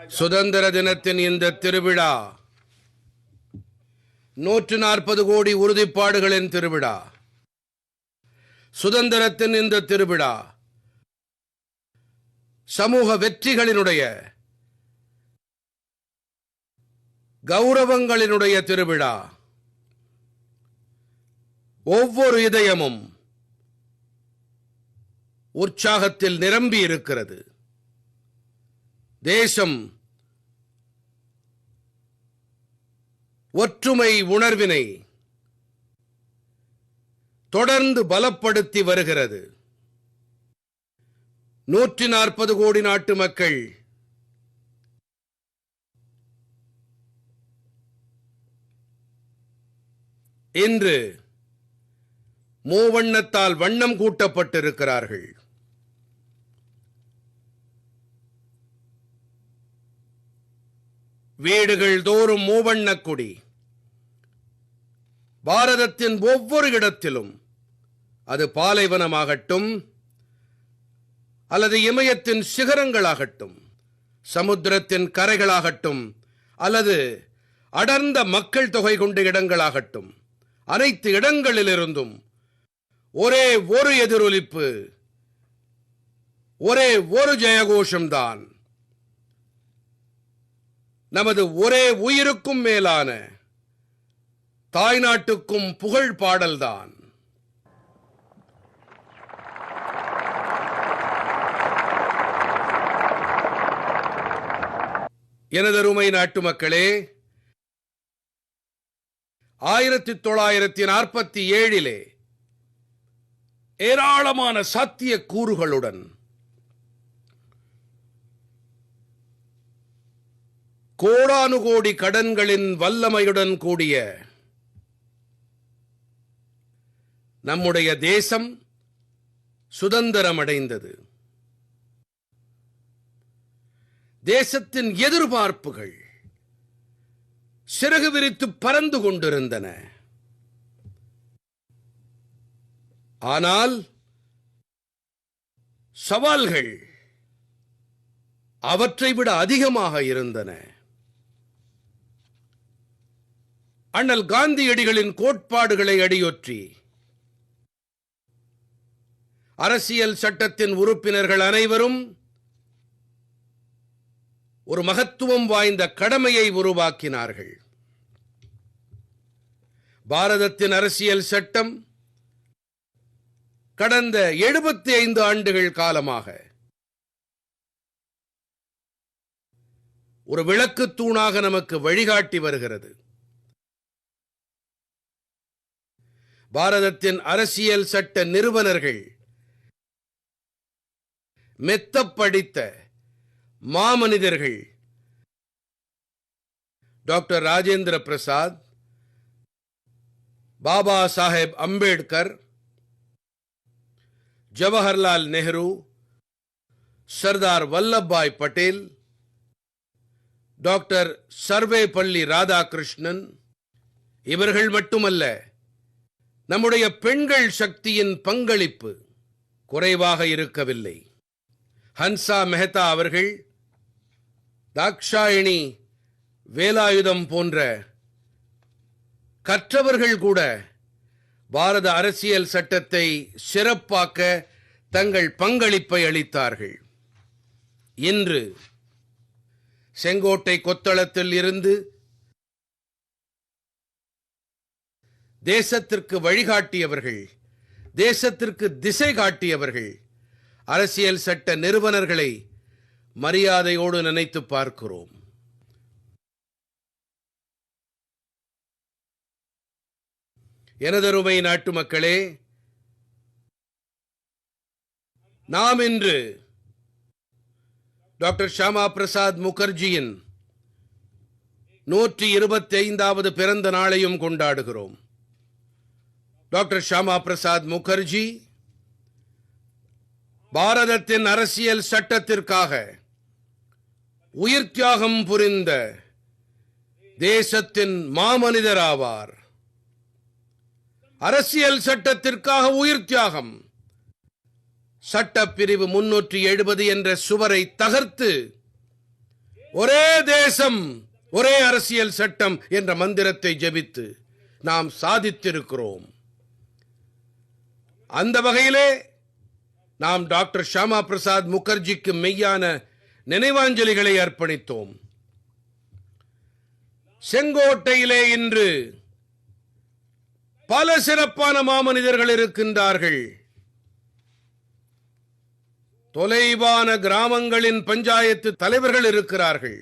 சுதந்திர தினத்தின் இந்த திருவிழா 140 கோடி உறுதிப்பாடுகளின் திருவிழா. சுதந்திரத்தின் இந்த திருவிழா சமூக வெற்றிகளினுடைய, கௌரவங்களினுடைய திருவிழா. ஒவ்வொரு இதயமும் உற்சாகத்தில் நிரம்பி இருக்கிறது. தேசம் ஒற்றுமை உணர்வினை தொடர்ந்து பலப்படுத்தி வருகிறது. 140 கோடி நாட்டு மக்கள் இன்று மூவண்ணத்தால் வண்ணம் கூட்டப்பட்டிருக்கிறார்கள். வீடுகள் தோறும் மூவண்ணக் கொடி. பாரதத்தின் ஒவ்வொரு இடத்திலும், அது பாலைவனமாகட்டும் அல்லது இமயத்தின் சிகரங்களாகட்டும், சமுத்திரத்தின் கரைகளாகட்டும் அல்லது அடர்ந்த மக்கள் தொகை கொண்ட இடங்களாகட்டும், அனைத்து இடங்களிலிருந்தும் ஒரே ஒரு எதிரொலிப்பு, ஒரே ஒரு ஜெயகோஷம்தான். நமது ஒரே உயிருக்கும் மேலான தாய்நாட்டுக்கும் புகழ் பாடல்தான். எனதருமை நாட்டு மக்களே, 1947 ஏராளமான சாத்திய கூறுகளுடன் கோடானு கோடி கடன்களின் வல்லமையுடன் கூடிய நம்முடைய தேசம் சுதந்திரமடைந்தது. தேசத்தின் எதிர்பார்ப்புகள் சிறகு விரித்து பறந்து கொண்டிருந்தன. ஆனால் சவால்கள் அவற்றை விட அதிகமாக இருந்தன. அண்ணல் காந்தியடிகளின் கோட்பாடுகளை அடியொற்றி அரசியல் சட்டத்தின் உறுப்பினர்கள் அனைவரும் ஒரு மகத்துவம் வாய்ந்த கடமையை உருவாக்கினார்கள். பாரதத்தின் அரசியல் சட்டம் கடந்த 75 ஆண்டுகள் காலமாக ஒரு விளக்குத் தூணாக நமக்கு வழிகாட்டி வருகிறது. பாரதத்தின் அரசியல் சட்ட நிறுவனர்கள் மெத்தப் படித்த மாமனிதர்கள் டாக்டர் ராஜேந்திர பிரசாத், பாபா சாஹேப் அம்பேத்கர், ஜவஹர்லால் நேரு, சர்தார் வல்லபாய் பட்டேல், டாக்டர் சர்வேபள்ளி ராதாகிருஷ்ணன், இவர்கள் மட்டுமல்ல, நம்முடைய பெண்கள் சக்தியின் பங்களிப்பு குறைவாக இருக்கவில்லை. ஹன்சா மெஹ்தா அவர்கள், தாக்ஷாயினி வேலாயுதம் போன்ற கற்றவர்கள் கூட பாரத அரசியல் சட்டத்தை சிறப்பாக்க தங்கள் பங்களிப்பை அளித்தார்கள். இன்று செங்கோட்டை கொத்தளத்தில் இருந்து தேசத்திற்கு வழிகாட்டியவர்கள், தேசத்திற்கு திசை காட்டியவர்கள், அரசியல் சட்ட நிறுவனர்களை மரியாதையோடு நினைத்து பார்க்கிறோம். எனதருமை நாட்டு மக்களே, நாம் இன்று டாக்டர் ஷியாமா பிரசாத் முகர்ஜியின் 125வது பிறந்த நாளையும் கொண்டாடுகிறோம். டாக்டர் ஷியாமா பிரசாத் முகர்ஜி பாரதத்தின் அரசியல் சட்டத்திற்காக உயிர் தியாகம் புரிந்த தேசத்தின் மாமனிதராவார். அரசியல் சட்டத்திற்காக உயிர் தியாகம், சட்டப்பிரிவு 370 என்ற சுவரை தகர்த்து ஒரே தேசம், ஒரே அரசியல் சட்டம் என்ற மந்திரத்தை ஜெபித்து நாம் சாதித்திருக்கிறோம். அந்த வகையிலே நாம் டாக்டர் ஷியாமா பிரசாத் முகர்ஜிக்கு மெய்யான நினைவாஞ்சலிகளை அர்ப்பணித்தோம். செங்கோட்டையிலே இன்று பல சிறப்பான மாமனிதர்கள் இருக்கின்றார்கள். தொலைவான கிராமங்களின் பஞ்சாயத்து தலைவர்கள் இருக்கிறார்கள்.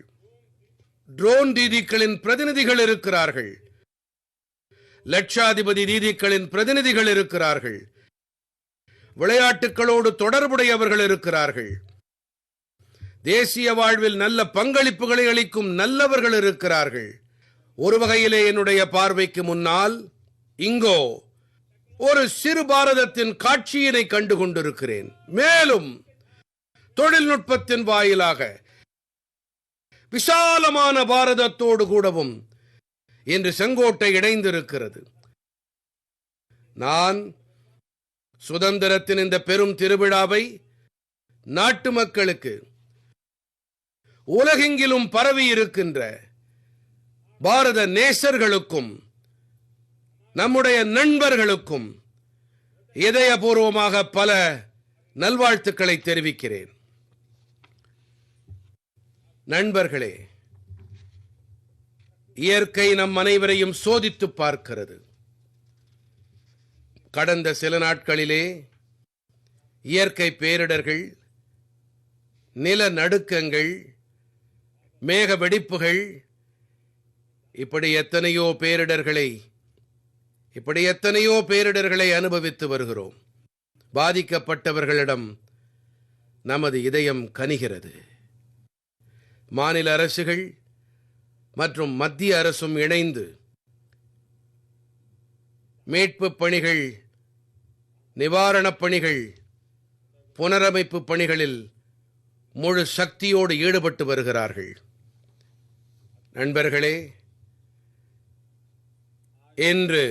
ட்ரோன் தீதிகளின் பிரதிநிதிகள் இருக்கிறார்கள். லட்சாதிபதி தீதிகளின் பிரதிநிதிகள் இருக்கிறார்கள். விளையாட்டுகளோடு தொடர்புடையவர்கள் இருக்கிறார்கள். தேசிய வாழ்வில் நல்ல பங்களிப்புகளை அளிக்கும் நல்லவர்கள் இருக்கிறார்கள். ஒரு வகையிலே என்னுடைய பார்வைக்கு முன்னால் இங்கோ ஒரு சிறு பாரதத்தின் காட்சியினை கண்டு கொண்டிருக்கிறேன். மேலும் தொழில்நுட்பத்தின் வாயிலாக விசாலமான பாரதத்தோடு கூடவும் இன்று செங்கோட்டை இணைந்திருக்கிறது. நான் சுதந்திரத்தின் இந்த பெரும் திருவிழாவை நாட்டு மக்களுக்கு, உலகெங்கிலும் பரவி இருக்கின்ற பாரத நேசர்களுக்கும் நம்முடைய நண்பர்களுக்கும் இதயபூர்வமாக பல நல்வாழ்த்துக்களை தெரிவிக்கிறேன். நண்பர்களே, இயற்கை நம் அனைவரையும் சோதித்து பார்க்கிறது. கடந்த சில நாட்களிலே இயற்கை பேரிடர்கள், நிலநடுக்கங்கள், மேக வெடிப்புகள், இப்படி எத்தனையோ பேரிடர்களை அனுபவித்து வருகிறோம். பாதிக்கப்பட்டவர்களிடம் நமது இதயம் கனிகிறது. மாநில அரசுகள் மற்றும் மத்திய அரசும் இணைந்து மீட்புப் பணிகள், நிவாரணப் பணிகள், புனரமைப்பு பணிகளில் முழு சக்தியோடு ஈடுபட்டு வருகிறார்கள். நண்பர்களே, இன்று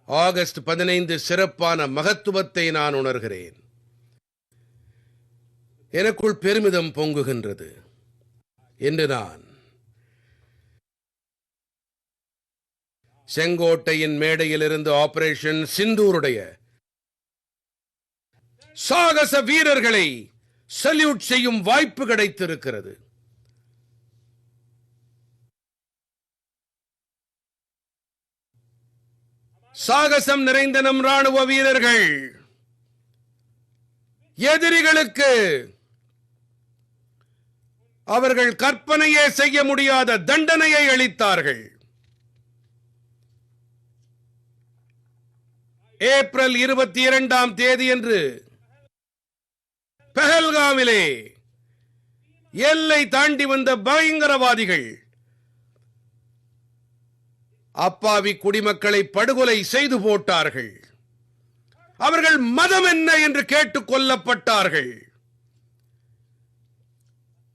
ஆகஸ்ட் 15 சிறப்பான மகத்துவத்தை நான் உணர்கிறேன். எனக்குள் பெருமிதம் பொங்குகின்றது. இன்று நான் செங்கோட்டையின் மேடையிலிருந்து ஆபரேஷன் சிந்தூருடைய சாகச வீரர்களை சல்யூட் செய்யும் வாய்ப்பு கிடைத்திருக்கிறது. சாகசம் நிறைந்த நம் ராணுவ வீரர்கள் எதிரிகளுக்கு அவர்கள் கற்பனையே செய்ய முடியாத தண்டனையை அளித்தார்கள். ஏப்ரல் 22ஆம் தேதியன்று பஹல்காமிலே எல்லை தாண்டி வந்த பயங்கரவாதிகள் அப்பாவி குடிமக்களை படுகொலை செய்து போட்டார்கள். அவர்கள் மதம் என்ன என்று கேட்டுக் கொல்லப்பட்டார்கள்.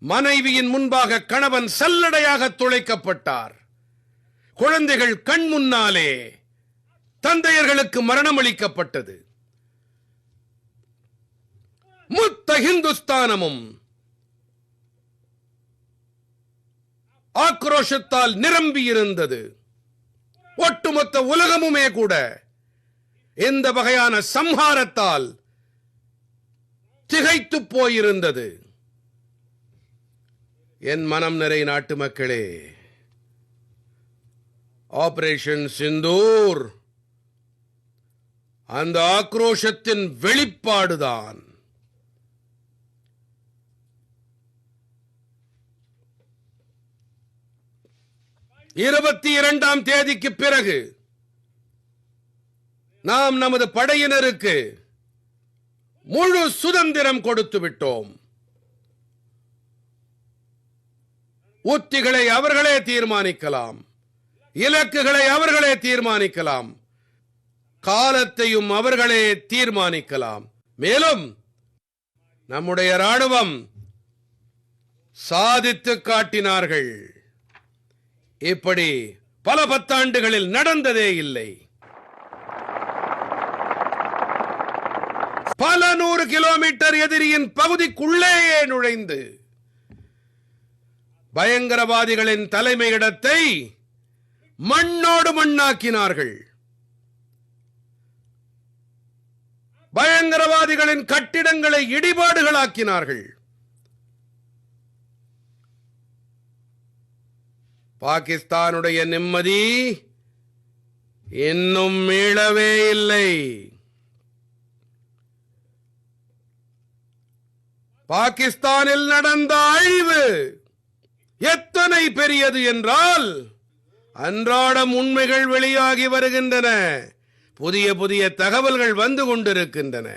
மனைவியின் முன்பாக கணவன் சல்லடையாக துளைக்கப்பட்டார். குழந்தைகள் கண் முன்னாலே தந்தையர்களுக்கு மரணம் அளிக்கப்பட்டது. மொத்த ஹிந்துஸ்தானமும் ஆக்ரோஷத்தால் நிரம்பியிருந்தது. ஒட்டுமொத்த உலகமுமே கூட இந்த வகையான சம்ஹாரத்தால் திகைத்து போயிருந்தது. என் மனம் நிறை நாட்டு மக்களே, ஆபரேஷன் சிந்தூர் அந்த ஆக்ரோஷத்தின் வெளிப்பாடுதான். இருபத்தி 22ஆம் தேதிக்கு பிறகு நாம் நமது படையினருக்கு முழு சுதந்திரம் கொடுத்து விட்டோம். உத்திகளை அவர்களே தீர்மானிக்கலாம், இலக்குகளை அவர்களே தீர்மானிக்கலாம், காலத்தையும் அவர்களே தீர்மானிக்கலாம். மேலும் நம்முடைய ராணுவம் சாதித்து காட்டினார்கள். இப்படி பல பத்தாண்டுகளில் நடந்ததே இல்லை. பல 100 கிலோமீட்டர் எதிரியின் பகுதிக்குள்ளேயே நுழைந்து பயங்கரவாதிகளின் தலைமையிடத்தை மண்ணோடு மண்ணாக்கினார்கள். பயங்கரவாதிகளின் கட்டிடங்களை இடிபாடுகளாக்கினார்கள். பாகிஸ்தானுடைய நிம்மதி இன்னும் மீளவே இல்லை. பாகிஸ்தானில் நடந்த அழிவு எத்தனை பெரியது என்றால் அன்றாடம் உண்மைகள் வெளியாகி வருகின்றன. புதிய புதிய தகவல்கள் வந்து கொண்டிருக்கின்றன.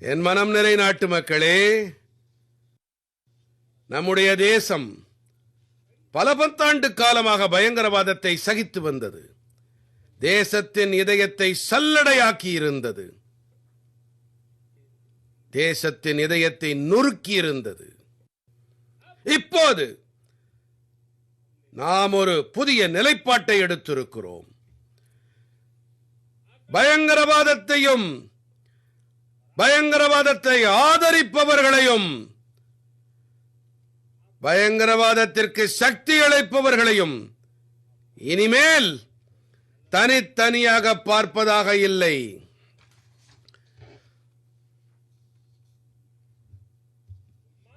என் மனம் நிறை நாட்டு மக்களே, நம்முடைய தேசம் பல பத்தாண்டு காலமாக பயங்கரவாதத்தை சகித்து வந்தது. தேசத்தின் இதயத்தை சல்லடையாக்கி இருந்தது. தேசத்தின் இதயத்தை நொறுக்கி இருந்தது. இப்போது நாம் ஒரு புதிய நிலைப்பாட்டை எடுத்திருக்கிறோம். பயங்கரவாதத்தையும் பயங்கரவாதத்தை ஆதரிப்பவர்களையும் பயங்கரவாதத்திற்கு சக்தி அளிப்பவர்களையும் இனிமேல் தனித்தனியாக பார்ப்பதாக இல்லை.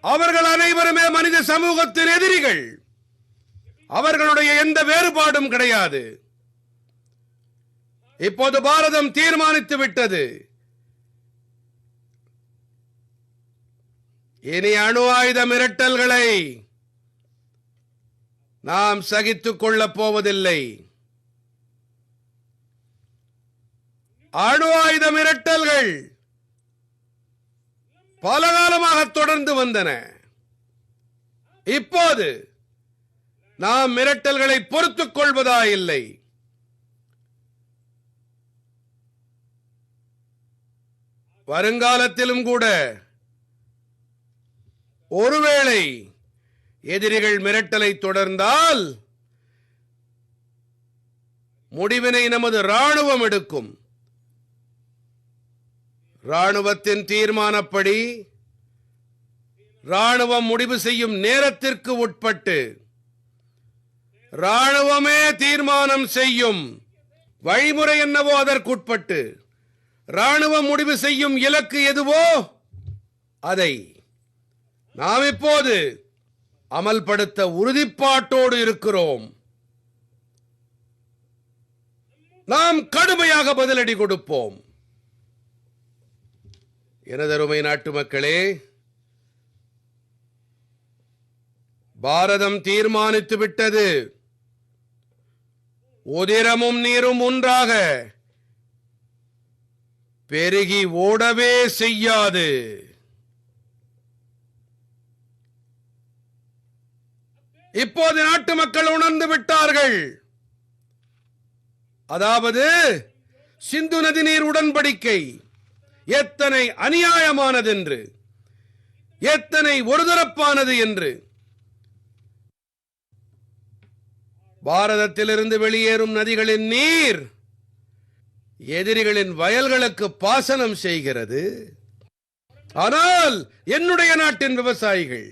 அவர்கள் அனைவருமே மனித சமூகத்தின் எதிரிகள். அவர்களுடைய எந்த வேறுபாடும் கிடையாது. இப்போது பாரதம் தீர்மானித்து விட்டது, இனி அணு ஆயுத மிரட்டல்களை நாம் சகித்துக் கொள்ளப் போவதில்லை. அணு ஆயுத மிரட்டல்கள் பல காலமாக தொடர்ந்து வந்தன. இப்போது நாம் மிரட்டல்களை பொறுத்துக் கொள்வதா இல்லை. வருங்காலத்திலும் கூட ஒருவேளை எதிரிகள் மிரட்டலை தொடர்ந்தால் முடிவினை நமது ராணுவம் எடுக்கும். ராணுவத்தின் தீர்மானப்படி ராணுவம் முடிவு செய்யும் நேரத்திற்கு உட்பட்டு ராணுவமே தீர்மானம் செய்யும். வழிமுறை என்னவோ அதற்குட்பட்டு ராணுவம் முடிவு செய்யும் இலக்கு எதுவோ அதை நாம் இப்போது அமல்படுத்த உறுதிப்பாட்டோடு இருக்கிறோம். நாம் கடுமையாக பதிலடி கொடுப்போம். எனதருமை நாட்டு மக்களே, பாரதம் தீர்மானித்து விட்டது, உதிரமும் நீரும் ஒன்றாக பெருகி ஓடவே செய்யாது. இப்போது நாட்டு மக்கள் உணர்ந்து விட்டார்கள். அதாவது சிந்து நதி நீர் உடன்படிக்கை எத்தனை அநியாயமானதென்று, எத்தனை ஒருதரப்பானது என்று. பாரதத்திலிருந்து வெளியேறும் நதிகளின் நீர் எதிரிகளின் வயல்களுக்கு பாசனம் செய்கிறது. ஆனால் என்னுடைய நாட்டின் விவசாயிகள்,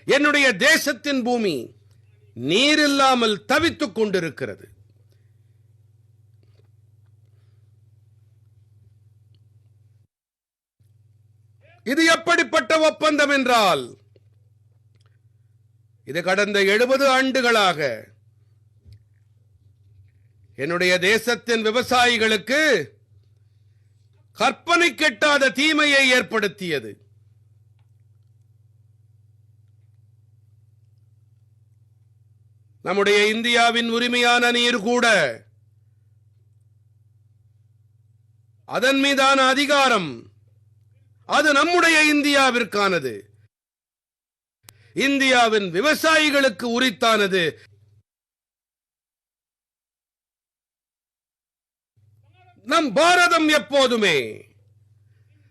என்னுடைய தேசத்தின் பூமி நீர் இல்லாமல் தவித்துக் கொண்டிருக்கிறது. இது எப்படிப்பட்ட ஒப்பந்தம் என்றால், இது கடந்த 70 ஆண்டுகளாக என்னுடைய தேசத்தின் விவசாயிகளுக்கு கற்பனை கெட்டாத தீமையை ஏற்படுத்தியது. நம்முடைய இந்தியாவின் உரிமையான நீர் கூட, அதன் மீதான அதிகாரம், அது நம்முடைய இந்தியாவிற்கானது, இந்தியாவின் விவசாயிகளுக்கு உரித்தானது. நம் பாரதம் எப்போதுமே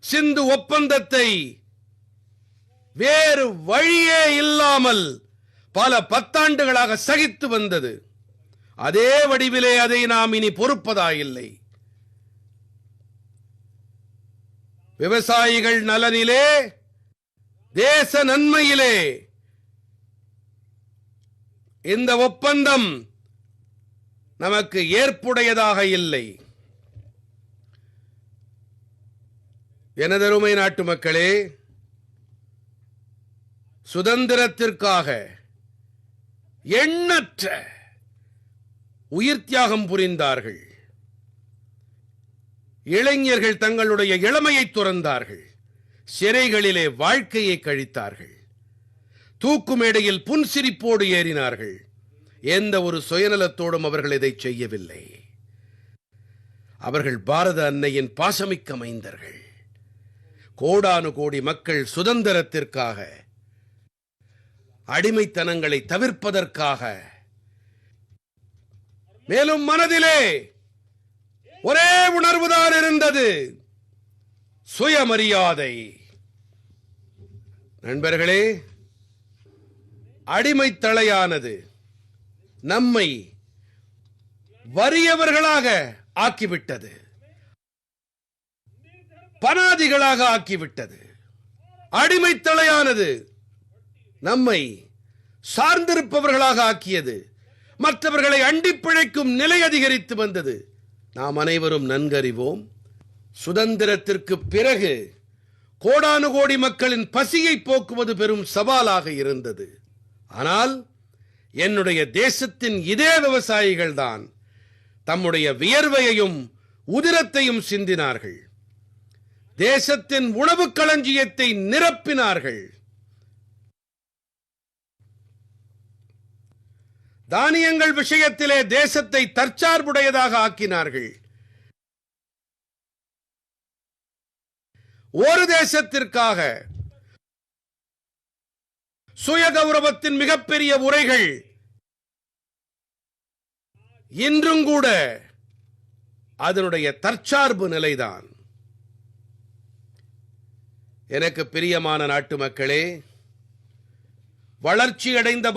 சிந்து ஒப்பந்தத்தை வேறு வழியே இல்லாமல் பல பத்தாண்டுகளாக சகித்து வந்தது. அதே வடிவிலே அதை நாம் இனி பொறுப்பதாயில்லை. விவசாயிகள் நலனிலே, தேச நன்மையிலே இந்த ஒப்பந்தம் நமக்கு ஏற்புடையதாக இல்லை. எனதருமை நாட்டு மக்களே, சுதந்திரத்திற்காக எண்ணற்ற உயிர் தியாகம் புரிந்தார்கள். இளைஞர்கள் தங்களுடைய இளமையை துறந்தார்கள். சிறைகளிலே வாழ்க்கையை கழித்தார்கள். தூக்கு மேடையில் புன்சிரிப்போடு ஏறினார்கள். எந்த ஒரு சுயநலத்தோடும் அவர்கள் இதை செய்யவில்லை. அவர்கள் பாரத அன்னையின் பாசமிக்க மைந்தர்கள். கோடானு கோடி மக்கள் சுதந்திரத்திற்காக, அடிமைத்தனங்களை தவிர்ப்பதற்காக, மேலும் மனதிலே ஒரே உணர்வுதான் இருந்தது, சுயமரியாதை. நண்பர்களே, அடிமைத்தளையானது நம்மை வறியவர்களாக ஆக்கிவிட்டது, பனாதிகளாக ஆக்கிவிட்டது. அடிமைத்தளையானது நம்மை சார்ந்திருப்பவர்களாக ஆக்கியது. மற்றவர்களை அண்டிப் பிழைக்கும் நிலை அதிகரித்து வந்தது. நாம் அனைவரும் நன்கறிவோம். சுதந்திரத்திற்கு பிறகு கோடானு கோடி மக்களின் பசியை போக்குவது பெரும் சவாலாக இருந்தது. ஆனால் என்னுடைய தேசத்தின் இதே விவசாயிகள்தான் தம்முடைய வியர்வையையும் உதிரத்தையும் சிந்தினார்கள். தேசத்தின் உணவு களஞ்சியத்தை நிரப்பினார்கள். தானியங்கள் விஷயத்திலே தேசத்தை தற்சார்புடையதாக ஆக்கினார்கள். ஒரு தேசத்திற்காக சுயகௌரவத்தின் மிகப்பெரிய உரைகள் இன்றும் கூட அதனுடைய தற்சார்பு நிலைதான். எனக்கு பிரியமான நாட்டு மக்களே, வளர்ச்சி அடைந்த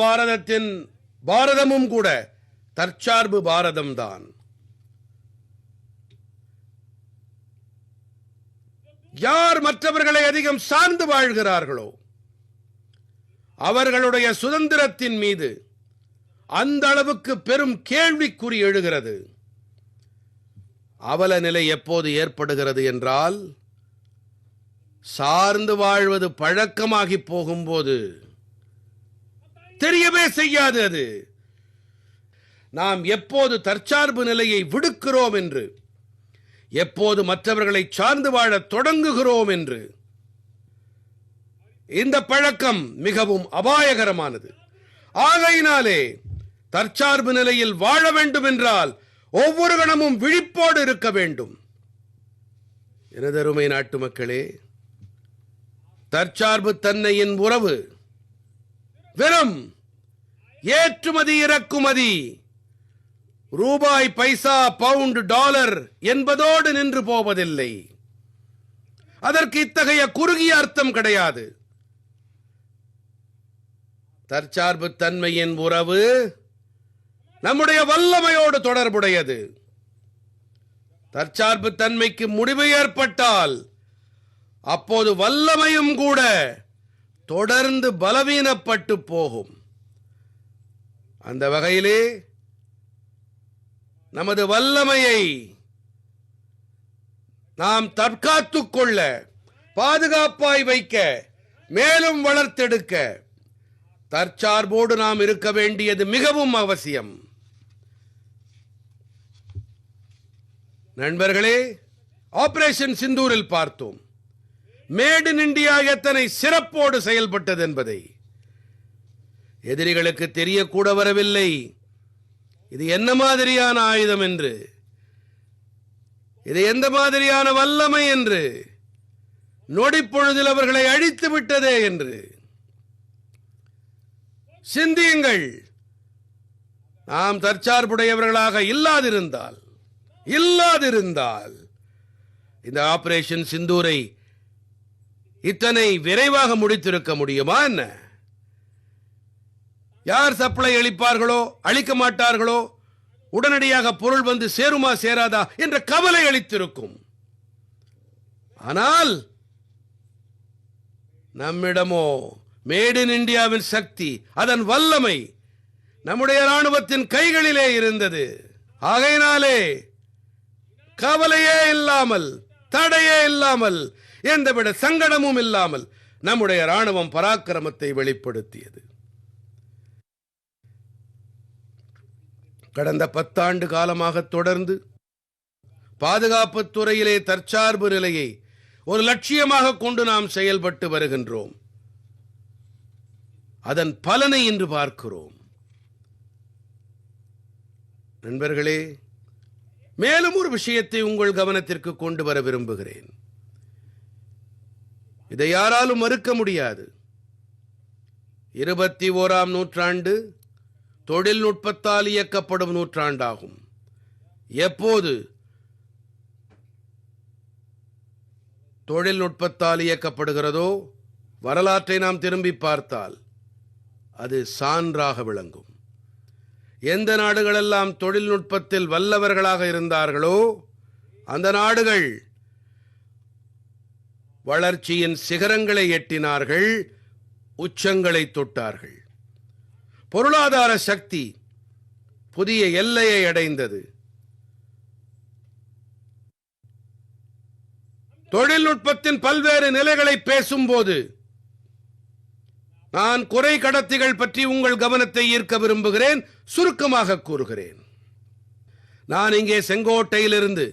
பாரதமும் கூட தற்சார்பு பாரதம்தான். யார் மற்றவர்களை அதிகம் சார்ந்து வாழ்கிறார்களோ அவர்களுடைய சுதந்திரத்தின் மீது அந்த அளவுக்கு பெரும் கேள்விக்குறி எழுகிறது. அவல நிலை எப்போது ஏற்படுகிறது என்றால், சார்ந்து வாழ்வது பழக்கமாகி போகும்போது தெரியவே செய்யாது. அது நாம் எப்போது தற்சார்பு நிலையை விடுக்கிறோம் என்று, எப்போது மற்றவர்களை சார்ந்து வாழத் தொடங்குகிறோம் என்று. இந்த பழக்கம் மிகவும் அபாயகரமானது. ஆகையினாலே தற்சார்பு நிலையில் வாழ வேண்டும் என்றால் ஒவ்வொரு கணமும் விழிப்போடு இருக்க வேண்டும். எனதருமை நாட்டு மக்களே, தற்சார்பு தன்மையின் உறவு வெறும் ஏற்றுமதி இறக்குமதி, ரூபாய், பைசா, பவுண்ட், டாலர் என்பதோடு நின்று போவதில்லை. அதற்கு இத்தகைய குறுகிய அர்த்தம் கிடையாது. தற்சார்பு தன்மையின் உறவு நம்முடைய வல்லமையோடு தொடர்புடையது. தற்சார்பு தன்மைக்கு முடிவு ஏற்பட்டால் அப்போது வல்லமையும் கூட தொடர்ந்து பலவீனப்பட்டு போகும். அந்த வகையிலே நமது வல்லமையை நாம் தற்காத்துக் கொள்ள, பாதுகாப்பாய் வைக்க, மேலும் வளர்த்தெடுக்க தற்சார்போடு நாம் இருக்க வேண்டியது மிகவும் அவசியம். நண்பர்களே, ஆபரேஷன் சிந்தூரில் பார்த்தோம் மேட் இன் இந்தியா எத்தனை சிறப்போடு செயல்பட்டது என்பதை. எதிரிகளுக்கு தெரியக்கூட வரவில்லை இது என்ன மாதிரியான ஆயுதம் என்று, இது எந்த மாதிரியான வல்லமை என்று. நொடிப்பொழுதில் அவர்களை அழித்து விட்டதே என்று. சிந்தியுங்கள், நாம் தற்சார்புடையவர்களாக இல்லாதிருந்தால் இந்த ஆபரேஷன் சிந்தூரை இத்தனை விரைவாக முடித்திருக்க முடியுமா என்ன? யார் சப்ளை அளிப்பார்களோ அளிக்க மாட்டார்களோ, உடனடியாக பொருள் வந்து சேருமா சேராதா என்ற கவலை அளித்திருக்கும். ஆனால் நம்மிடமோ மேட் இன் இந்தியாவின் சக்தி, அதன் வல்லமை நம்முடைய ராணுவத்தின் கைகளிலே இருந்தது. ஆகையினாலே கவலையே இல்லாமல், தடையே இல்லாமல், எந்தவித சங்கடமும் இல்லாமல் நம்முடைய ராணுவம் பராக்கிரமத்தை வெளிப்படுத்தியது. கடந்த 10 ஆண்டு காலமாக தொடர்ந்து பாதுகாப்புத் துறையிலே தற்சார்பு நிலையை ஒரு லட்சியமாக கொண்டு நாம் செயல்பட்டு வருகின்றோம். அதன் பலனை இன்று பார்க்கிறோம். நண்பர்களே, மேலும் ஒரு விஷயத்தை உங்கள் கவனத்திற்கு கொண்டு வர விரும்புகிறேன். இதை யாராலும் மறுக்க முடியாது. 21ஆம் நூற்றாண்டு தொழில்நுட்பத்தால் இயக்கப்படும் நூற்றாண்டாகும். எப்போது தொழில்நுட்பத்தால் இயக்கப்படுகிறதோ வரலாற்றை நாம் திரும்பி பார்த்தால் அது சான்றாக விளங்கும். எந்த நாடுகளெல்லாம் தொழில்நுட்பத்தில் வல்லவர்களாக இருந்தார்களோ அந்த நாடுகள் வளர்ச்சியின் சிகரங்களை எட்டினார்கள், உச்சங்களை தொட்டார்கள். பொருளாதார சக்தி புதிய எல்லையை அடைந்தது. தொழில்நுட்பத்தின் பல்வேறு நிலைகளை பேசும்போது நான் குறை கடத்திகள் பற்றி உங்கள் கவனத்தை ஈர்க்க விரும்புகிறேன். சுருக்கமாக கூறுகிறேன். நான் இங்கே செங்கோட்டையிலிருந்து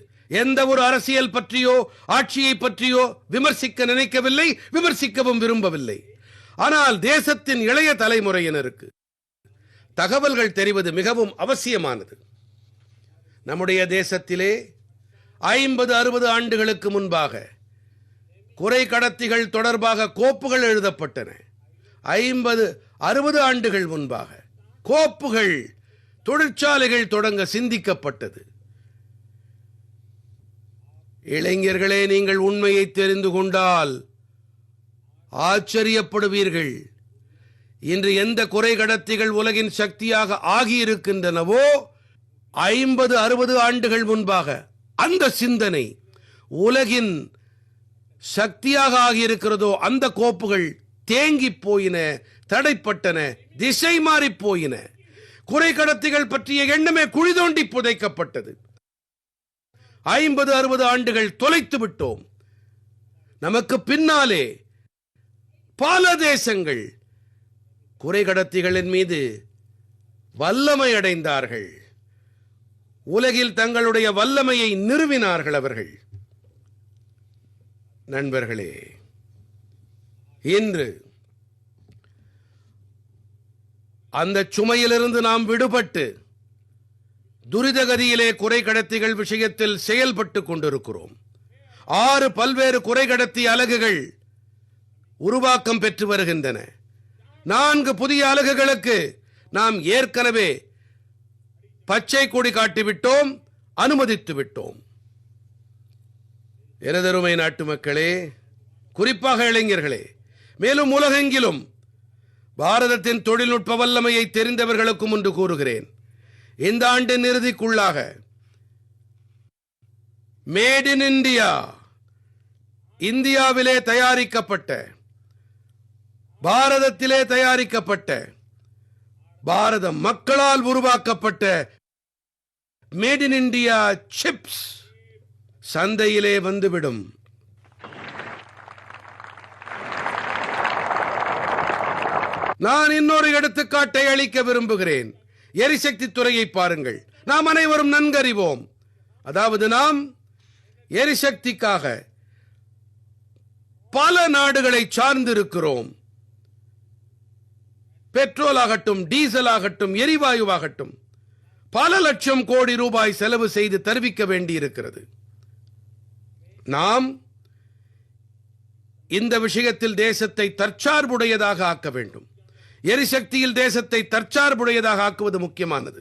எந்த ஒரு அரசியல் பற்றியோ ஆட்சியை பற்றியோ விமர்சிக்க நினைக்கவில்லை, விமர்சிக்கவும் விரும்பவில்லை. ஆனால் தேசத்தின் இளைய தலைமுறையினருக்கு தகவல்கள் தெரிவது மிகவும் அவசியமானது. நம்முடைய தேசத்திலே 50-60 ஆண்டுகளுக்கு முன்பாக குறை கடத்திகள் தொடர்பாக கோப்புகள் எழுதப்பட்டன. 50-60 ஆண்டுகள் முன்பாக கோப்புகள், தொழிற்சாலைகள் தொடங்க சிந்திக்கப்பட்டது. இளைஞர்களே, நீங்கள் உண்மையை தெரிந்து கொண்டால் ஆச்சரியப்படுவீர்கள். இன்று எந்த குறை கடத்திகள் உலகின் சக்தியாக ஆகியிருக்கின்றனவோ 50-60 ஆண்டுகள் முன்பாக அந்த சிந்தனை உலகின் சக்தியாக ஆகியிருக்கிறதோ அந்த கோப்புகள் தேங்கி போயின, தடைப்பட்டன, திசை மாறி போயின. குறை கடத்திகள் பற்றிய எண்ணமே குழி தோண்டி புதைக்கப்பட்டது. 50-60 ஆண்டுகள் தொலைத்து விட்டோம். நமக்கு பின்னாலே பல தேசங்கள் குறை கடத்திகளின் மீது வல்லமை அடைந்தார்கள். உலகில் தங்களுடைய வல்லமையை நிறுவினார்கள் அவர்கள். நண்பர்களே, இன்று அந்த சுமையிலிருந்து நாம் விடுபட்டு துரிதகதியிலே குறை கடத்திகள் விஷயத்தில் செயல்பட்டு கொண்டிருக்கிறோம். 6 பல்வேறு குறை கடத்தி அலகுகள் உருவாக்கம் பெற்று வருகின்றன. 4 புதிய அலகுகளுக்கு நாம் ஏற்கனவே பச்சை கொடி காட்டிவிட்டோம், அனுமதித்து விட்டோம். எனதருமை நாட்டு மக்களே, குறிப்பாக இளைஞர்களே, மேலும் உலகெங்கிலும் பாரதத்தின் தொழில்நுட்ப வல்லமையை தெரிந்தவர்களுக்கும் ஒன்று கூறுகிறேன். இந்த ஆண்டின் இறுதிக்குள்ளாக மேட் இன் இந்தியா, இந்தியாவிலே தயாரிக்கப்பட்ட, பாரதத்திலே தயாரிக்கப்பட்ட, பாரத மக்களால் உருவாக்கப்பட்ட மேட் இன் இந்தியா சிப்ஸ் சந்தையிலே வந்துவிடும். நான் இன்னொரு எடுத்துக்காட்டை அளிக்க விரும்புகிறேன். எரிசக்தி துறையை பாருங்கள். நாம் அனைவரும் நன்கறிவோம். அதாவது நாம் எரிசக்திக்காக பல நாடுகளை சார்ந்திருக்கிறோம். பெட்ரோல் ஆகட்டும், டீசல் ஆகட்டும், எரிவாயுவாகட்டும் பல லட்சம் கோடி ரூபாய் செலவு செய்து தருவிக்க வேண்டியிருக்கிறது. நாம் இந்த விஷயத்தில் தேசத்தை தற்சார்புடையதாக ஆக்க வேண்டும். எரிசக்தியில் தேசத்தை தற்சார்புடையதாக ஆக்குவது முக்கியமானது.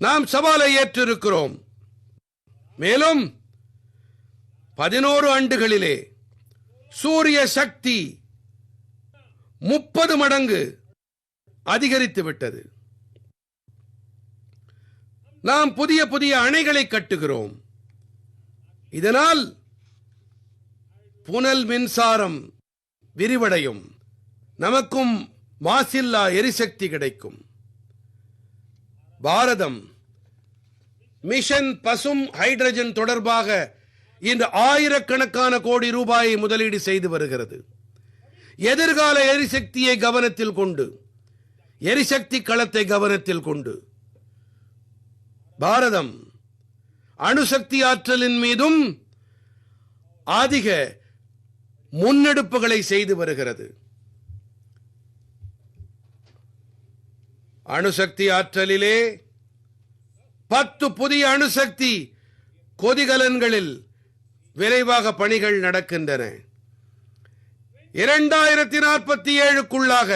நாம் சவாலை ஏற்றிருக்கிறோம். மேலும் 11 ஆண்டுகளிலே சூரிய சக்தி 30 மடங்கு அதிகரித்து விட்டது. நாம் புதிய புதிய அணைகளை கட்டுகிறோம். இதனால் புனல் மின்சாரம் விரிவடையும். நமக்கும் மாசில்லா எரிசக்தி கிடைக்கும். பாரதம் மிஷன் பசும் ஹைட்ரஜன் தொடர்பாக இன்று ஆயிரக்கணக்கான கோடி ரூபாயை முதலீடு செய்து வருகிறது. எதிர்கால எரிசக்தியை கவனத்தில் கொண்டு, எரிசக்தி களத்தை கவனத்தில் கொண்டு பாரதம் அணுசக்தி ஆற்றலின் மீதும் அதிக முன்னெடுப்புகளை செய்து வருகிறது. அணுசக்தி ஆற்றலிலே 10 புதிய அணுசக்தி கொதிகலன்களில் விரைவாக பணிகள் நடக்கின்றன. 2047க்குள்ளாக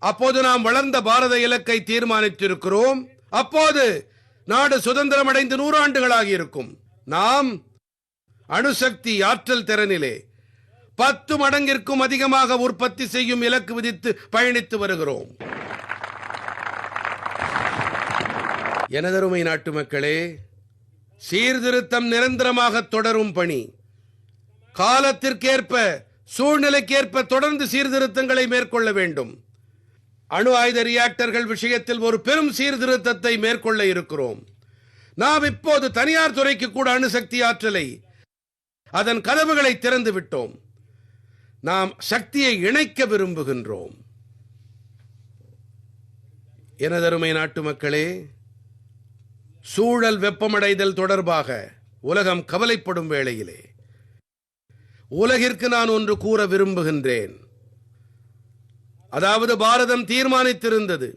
அப்போது நாம் வளர்ந்த பாரத இலக்கை தீர்மானித்திருக்கிறோம். அப்போது நாடு சுதந்திரம் அடைந்து 100 ஆண்டுகளாகி இருக்கும். நாம் அணுசக்தி ஆற்றல் திறனிலே 10 மடங்கிற்கும் அதிகமாக உற்பத்தி செய்யும் இலக்கு விதித்து பயணித்து வருகிறோம். எனதருமை நாட்டு மக்களே, சீர்திருத்தம் நிரந்தரமாக தொடரும் பணி. காலத்திற்கேற்ப, சூழ்நிலைக்கேற்ப தொடர்ந்து சீர்திருத்தங்களை மேற்கொள்ள வேண்டும். அணு ஆயுத ரியாக்டர்கள் விஷயத்தில் ஒரு பெரும் சீர்திருத்தத்தை மேற்கொள்ள இருக்கிறோம். நாம் இப்போது தனியார் துறைக்கு கூட அணுசக்தி ஆற்றலை, அதன் கதவுகளை திறந்து விட்டோம். நாம் சக்தியை இணைக்க விரும்புகின்றோம். எனதருமை நாட்டு மக்களே, சூழல் வெப்பமடைதல் தொடர்பாக உலகம் கவலைப்படும் வேளையிலே உலகிற்கு நான் ஒன்று கூற விரும்புகின்றேன். அதாவது பாரதம் தீர்மானித்திருந்தது,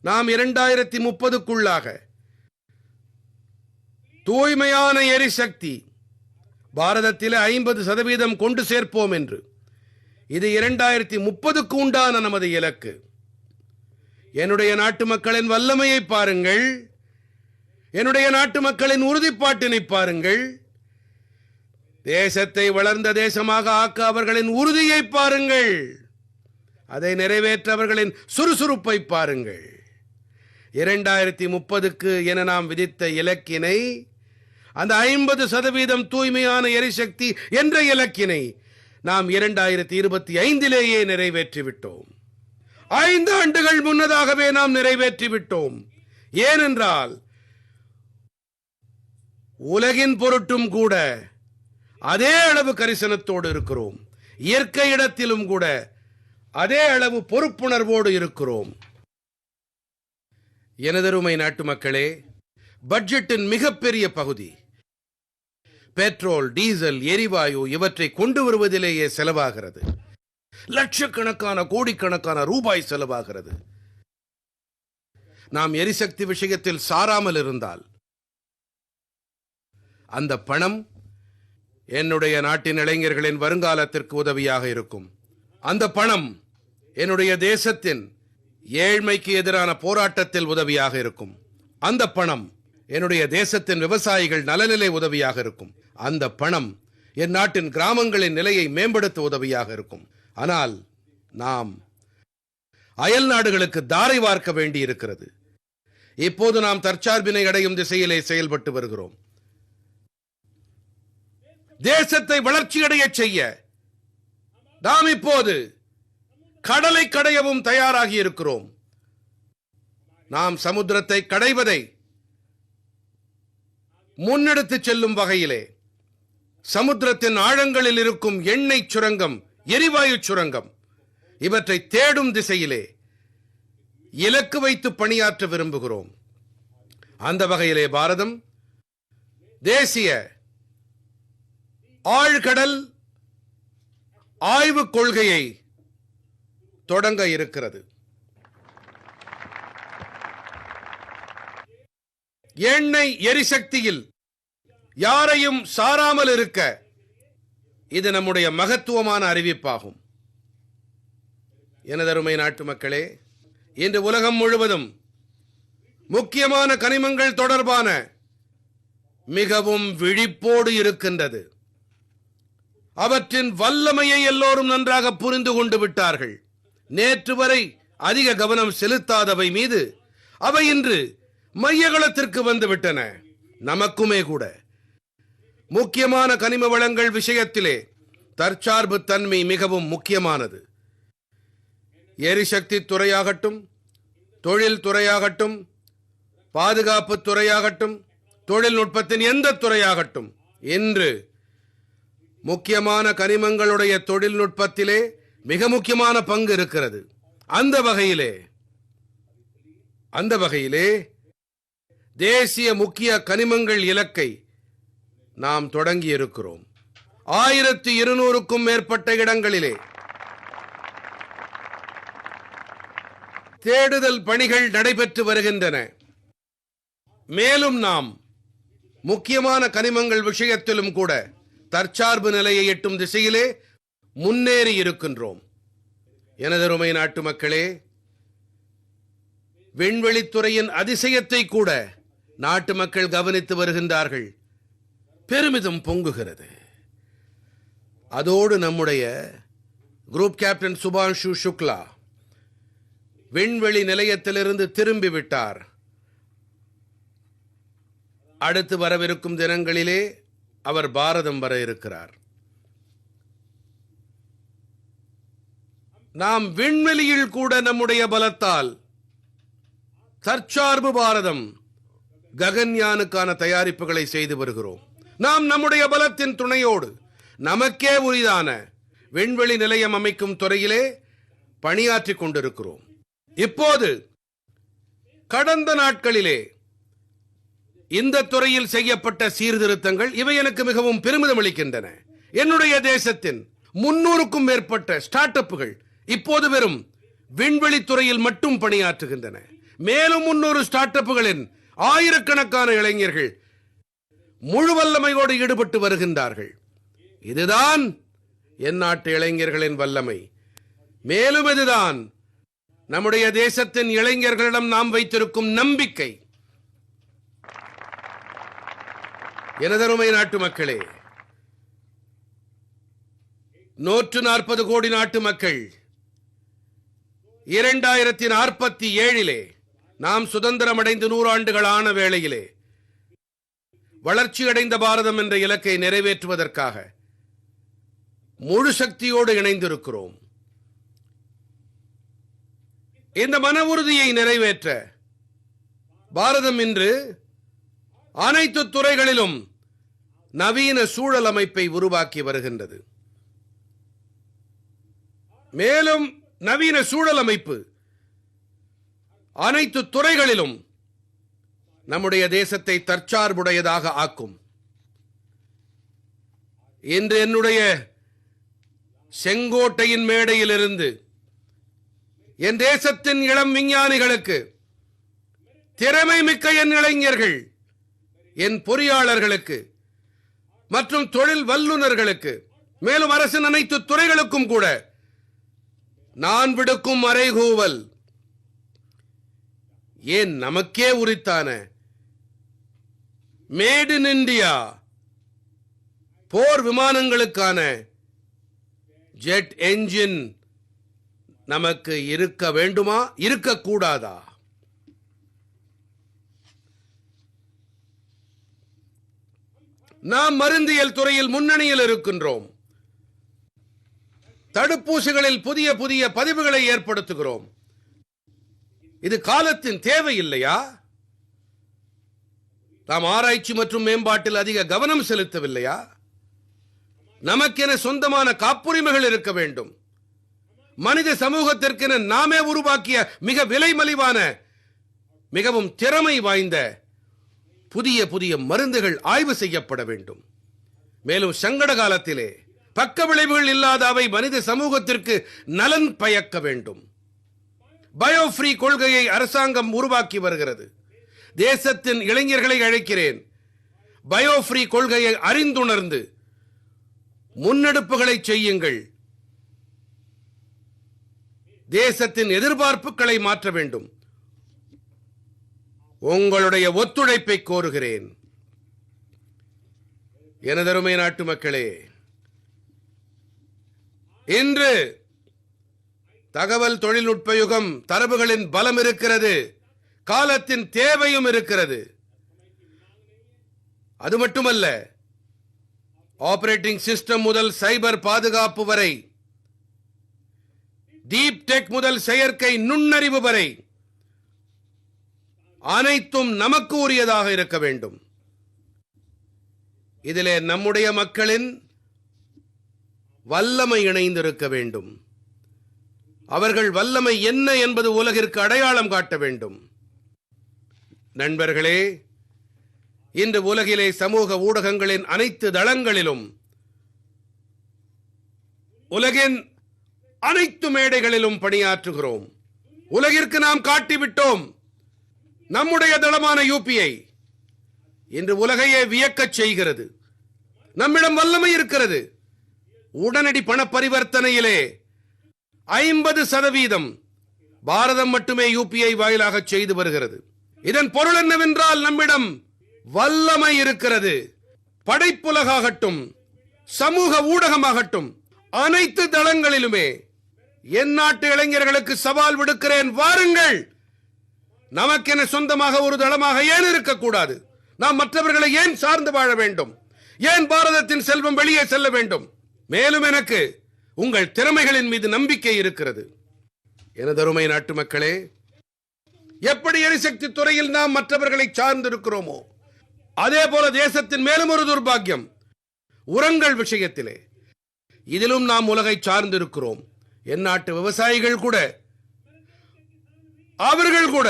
நாம் 2030க்குள்ளாக தூய்மையான எரிசக்தி பாரதத்தில் 50% கொண்டு சேர்ப்போம் என்று. இது 2030க்கு உண்டான நமது இலக்கு. என்னுடைய நாட்டு மக்களின் வல்லமையை பாருங்கள், என்னுடைய நாட்டு மக்களின் உறுதிப்பாட்டினை பாருங்கள். தேசத்தை வளர்ந்த தேசமாக ஆக்க அவர்களின் உறுதியை பாருங்கள். அதை நிறைவேற்ற அவர்களின் சுறுசுறுப்பை பாருங்கள். 2030க்கு என நாம் விதித்த இலக்கினை, அந்த 50% தூய்மையான எரிசக்தி என்ற இலக்கினை நாம் 2025லேயே நிறைவேற்றிவிட்டோம். 5 ஆண்டுகள் முன்னதாகவே நாம் நிறைவேற்றிவிட்டோம். ஏனென்றால் உலகின் பொருட்டும் கூட அதே அளவு கரிசனத்தோடு இருக்கிறோம். இயற்கை இடத்திலும் கூட அதே அளவு பொறுப்புணர்வோடு இருக்கிறோம். எனதருமை நாட்டு மக்களே, பட்ஜெட்டின் மிகப்பெரிய பகுதி பெட்ரோல், டீசல், எரிவாயு இவற்றை கொண்டு வருவதிலேயே செலவாகிறது. லட்சக்கணக்கான, கோடிக்கணக்கான ரூபாய் செலவாகிறது. நாம் எரிசக்தி விஷயத்தில் சாராமல் இருந்தால் அந்த பணம் என்னுடைய நாட்டின் இளைஞர்களின் வருங்காலத்திற்கு உதவியாக இருக்கும். அந்த பணம் என்னுடைய தேசத்தின் ஏழ்மைக்கு எதிரான போராட்டத்தில் உதவியாக இருக்கும். அந்த பணம் என்னுடைய தேசத்தின் விவசாயிகள் நலனிலை உதவியாக இருக்கும். அந்த பணம் என் நாட்டின் கிராமங்களின் நிலையை மேம்படுத்த உதவியாக இருக்கும். ஆனால் நாம் அயல் நாடுகளுக்கு தாரை வார்க்க வேண்டி இருக்கிறது. இப்போது நாம் தற்சார்பினை அடையும் திசையிலே செயல்பட்டு வருகிறோம். தேசத்தை வளர்ச்சியடைய செய்ய நாம் இப்போது கடலை கடையவும் தயாராகி இருக்கிறோம். நாம் சமுத்திரத்தை கடைவதை முன்னெடுத்து செல்லும் வகையிலே சமுத்திரத்தின் ஆழங்களில் இருக்கும் எண்ணெய் சுரங்கம், எரிவாயு சுரங்கம் இவற்றை தேடும் திசையிலே இலக்கு வைத்து பணியாற்ற விரும்புகிறோம். அந்த வகையிலே பாரதம் தேசிய ஆழ்கடல் ஆய்வுக் கொள்கையை தொடங்க இருக்கிறது. எண்ணெய் எரிசக்தியில் யாரையும் சாராமல் இருக்க இது நம்முடைய மகத்துவமான அறிவிப்பாகும். எனதருமை நாட்டு மக்களே, இன்று உலகம் முழுவதும் முக்கியமான கனிமங்கள் தொடர்பான மிகவும் விழிப்போடு இருக்கின்றது. அவற்றின் வல்லமையை எல்லோரும் நன்றாக புரிந்து கொண்டு விட்டார்கள். நேற்று வரை அதிக கவனம் செலுத்தாதவை மீது அவை இன்று மையகளத்திற்கு வந்துவிட்டன. நமக்குமே கூட முக்கியமான கனிம வளங்கள் விஷயத்திலே தற்சார்பு தன்மை மிகவும் முக்கியமானது. எரிசக்தி துறையாகட்டும், தொழில் துறையாகட்டும், பாதுகாப்பு துறையாகட்டும், தொழில்நுட்பத்தின் எந்த துறையாகட்டும், இன்று முக்கியமான கனிமங்களுடைய தொழில்நுட்பத்திலே மிக முக்கியமான பங்கு இருக்கிறது. அந்த வகையிலே தேசிய முக்கிய கனிமங்கள் இலக்கை நாம் தொடங்கி இருக்கிறோம். 1200க்கும் மேற்பட்ட இடங்களிலே தேடுதல் பணிகள் நடைபெற்று வருகின்றன. மேலும் நாம் முக்கியமான கனிமங்கள் விஷயத்திலும் கூட தற்சார்பு நிலையை எட்டும் திசையிலே முன்னேறி இருக்கின்றோம். எனதருமை நாட்டு மக்களே, விண்வெளித்துறையின் அதிசயத்தை கூட நாட்டு மக்கள் கவனித்து வருகின்றார்கள். பெருமிதம் பொங்குகிறது. அதோடு நம்முடைய குரூப் கேப்டன் சுபான்ஷு சுக்லா விண்வெளி நிலையத்திலிருந்து திரும்பிவிட்டார். அடுத்து வரவிருக்கும் தினங்களிலே அவர் பாரதம் வர இருக்கிறார். நாம் விண்வெளியில் கூட நம்முடைய பலத்தால் தற்சார்பு பாரதம் ககன்யானுக்கான தயாரிப்புகளை செய்து வருகிறோம். நாம் நம்முடைய பலத்தின் துணையோடு நமக்கே உரிதான விண்வெளி நிலையம் அமைக்கும் துறையிலே பணியாற்றிக் கொண்டிருக்கிறோம். இப்போது கடந்த நாட்களிலே இந்த துறையில் செய்யப்பட்ட சீர்திருத்தங்கள் இவை எனக்கு மிகவும் பெருமிதம் அளிக்கின்றன. என்னுடைய தேசத்தின் 300க்கும் மேற்பட்ட ஸ்டார்ட் அப்புகள் இப்போது வெறும் விண்வெளி துறையில் மட்டும் பணியாற்றுகின்றன. மேலும் 300 ஸ்டார்ட் அப்புகளின் ஆயிரக்கணக்கான இளைஞர்கள் முழு வல்லமையோடு ஈடுபட்டு வருகின்றார்கள். இதுதான் என் நாட்டு இளைஞர்களின் வல்லமை. மேலும் இதுதான் நம்முடைய தேசத்தின் இளைஞர்களிடம் நாம் வைத்திருக்கும் நம்பிக்கை. எனதருமை நாட்டு மக்களே, 140 கோடி நாட்டு மக்கள் 2047 நாம் சுதந்திரம் அடைந்து 100 ஆண்டுகள் ஆன வேளையிலே வளர்ச்சியடைந்த பாரதம் என்ற இலக்கை நிறைவேற்றுவதற்காக முழு சக்தியோடு இணைந்திருக்கிறோம். இந்த மன உறுதியை நிறைவேற்ற பாரதம் இன்று அனைத்து துறைகளிலும் நவீன சூழல் அமைப்பை உருவாக்கி வருகின்றது. மேலும் நவீன சூழல் அமைப்பு அனைத்து துறைகளிலும் நம்முடைய தேசத்தை தற்சார்புடையதாக ஆக்கும். இன்று என்னுடைய செங்கோட்டையின் மேடையிலிருந்து என் தேசத்தின் இளம் விஞ்ஞானிகளுக்கு, திறமை மிக்க என் இளைஞர்கள், என் பொறியாளர்களுக்கு மற்றும் தொழில் வல்லுநர்களுக்கு, மேலும் அரசின் அனைத்து துறைகளுக்கும் கூட நான் விடுக்கும் அறைகூவல், ஏன் நமக்கே உரித்தான மேட் இன் இந்தியா போர் விமானங்களுக்கான ஜெட் என்ஜின் நமக்கு இருக்க வேண்டுமா, இருக்கக்கூடாதா? நாம் மருந்தியல் துறையில் முன்னணியில் இருக்கின்றோம். தடுப்பூசிகளில் புதிய புதிய பதிவுகளை ஏற்படுத்துகிறோம். இது காலத்தின் தேவை இல்லையா? நாம் ஆராய்ச்சி மற்றும் மேம்பாட்டில் அதிக கவனம் செலுத்தவில்லையா? நமக்கென சொந்தமான காப்புரிமைகள் இருக்க வேண்டும். மனித சமூகத்திற்கென நாமே உருவாக்கிய மிக விலை மலிவான, மிகவும் திறமை வாய்ந்த புதிய புதிய மருந்துகள் ஆய்வு செய்யப்பட வேண்டும். மேலும் சங்கட காலத்திலே பக்க விளைவுகள் இல்லாத அவை மனித சமூகத்திற்கு நலன் பயக்க வேண்டும். பயோஃப்ரீ கொள்கையை அரசாங்கம் உருவாக்கி வருகிறது. தேசத்தின் இளைஞர்களை அழைக்கிறேன், பயோஃப்ரீ கொள்கையை அறிந்துணர்ந்து முன்னெடுப்புகளை செய்யுங்கள். தேசத்தின் எதிர்பார்ப்புகளை மாற்ற வேண்டும். உங்களுடைய ஒத்துழைப்பை கோருகிறேன். எனதருமை நாட்டு மக்களே, இன்று தகவல் தொழில்நுட்ப யுகம். தரவுகளின் பலம் இருக்கிறது, காலத்தின் தேவையும் இருக்கிறது. அது மட்டுமல்ல, ஆபரேட்டிங் சிஸ்டம் முதல் சைபர் பாதுகாப்பு வரை டீப் டெக் முதல் செயற்கை நுண்ணறிவு வரை அனைத்தும் நமக்கு உரியதாக இருக்க வேண்டும். இதிலே நம்முடைய மக்களின் வல்லமை இணைந்திருக்க வேண்டும். அவர்கள் வல்லமை என்ன என்பது உலகிற்கு அடையாளம் காட்ட வேண்டும். நண்பர்களே, இன்று உலகிலே சமூக ஊடகங்களின் அனைத்து தளங்களிலும், உலகின் அனைத்து மேடைகளிலும் பணியாற்றுகிறோம். உலகிற்கு நாம் காட்டிவிட்டோம் நம்முடைய தளமான யூபிஐ இன்று உலகையே வியக்கச் செய்கிறது. நம்மிடம் வல்லமை இருக்கிறது. உடனடி பண பரிவர்த்தனையிலே 50% பாரதம் மட்டுமே யூபிஐ வாயிலாக செய்து வருகிறது. இதன் பொருள் என்னவென்றால் நம்மிடம் வல்லமை இருக்கிறது. படைப்புலகாகட்டும், சமூக ஊடகமாகட்டும், அனைத்து தளங்களிலுமே என் நாட்டு இளைஞர்களுக்கு சவால் விடுக்கிறேன். வாருங்கள், நமக்கென சொந்தமாக ஒரு தளமாக ஏன் இருக்கக்கூடாது? நாம் மற்றவர்களை ஏன் சார்ந்து வாழ வேண்டும்? ஏன் பாரதத்தின் செல்வம் வெளியே செல்ல வேண்டும்? மேலும் எனக்கு உங்கள் திறமைகளின் மீது நம்பிக்கை இருக்கிறது. எனதருமை நாட்டு மக்களே, எப்படி எரிசக்தி துறையில் நாம் மற்றவர்களை சார்ந்திருக்கிறோமோ, அதே போல தேசத்தின் மேலும் ஒரு துர்பாக்கியம் உரங்கள் விஷயத்திலே. இதிலும் நாம் உலகை சார்ந்திருக்கிறோம். என் நாட்டு விவசாயிகள் கூட, அவர்கள் கூட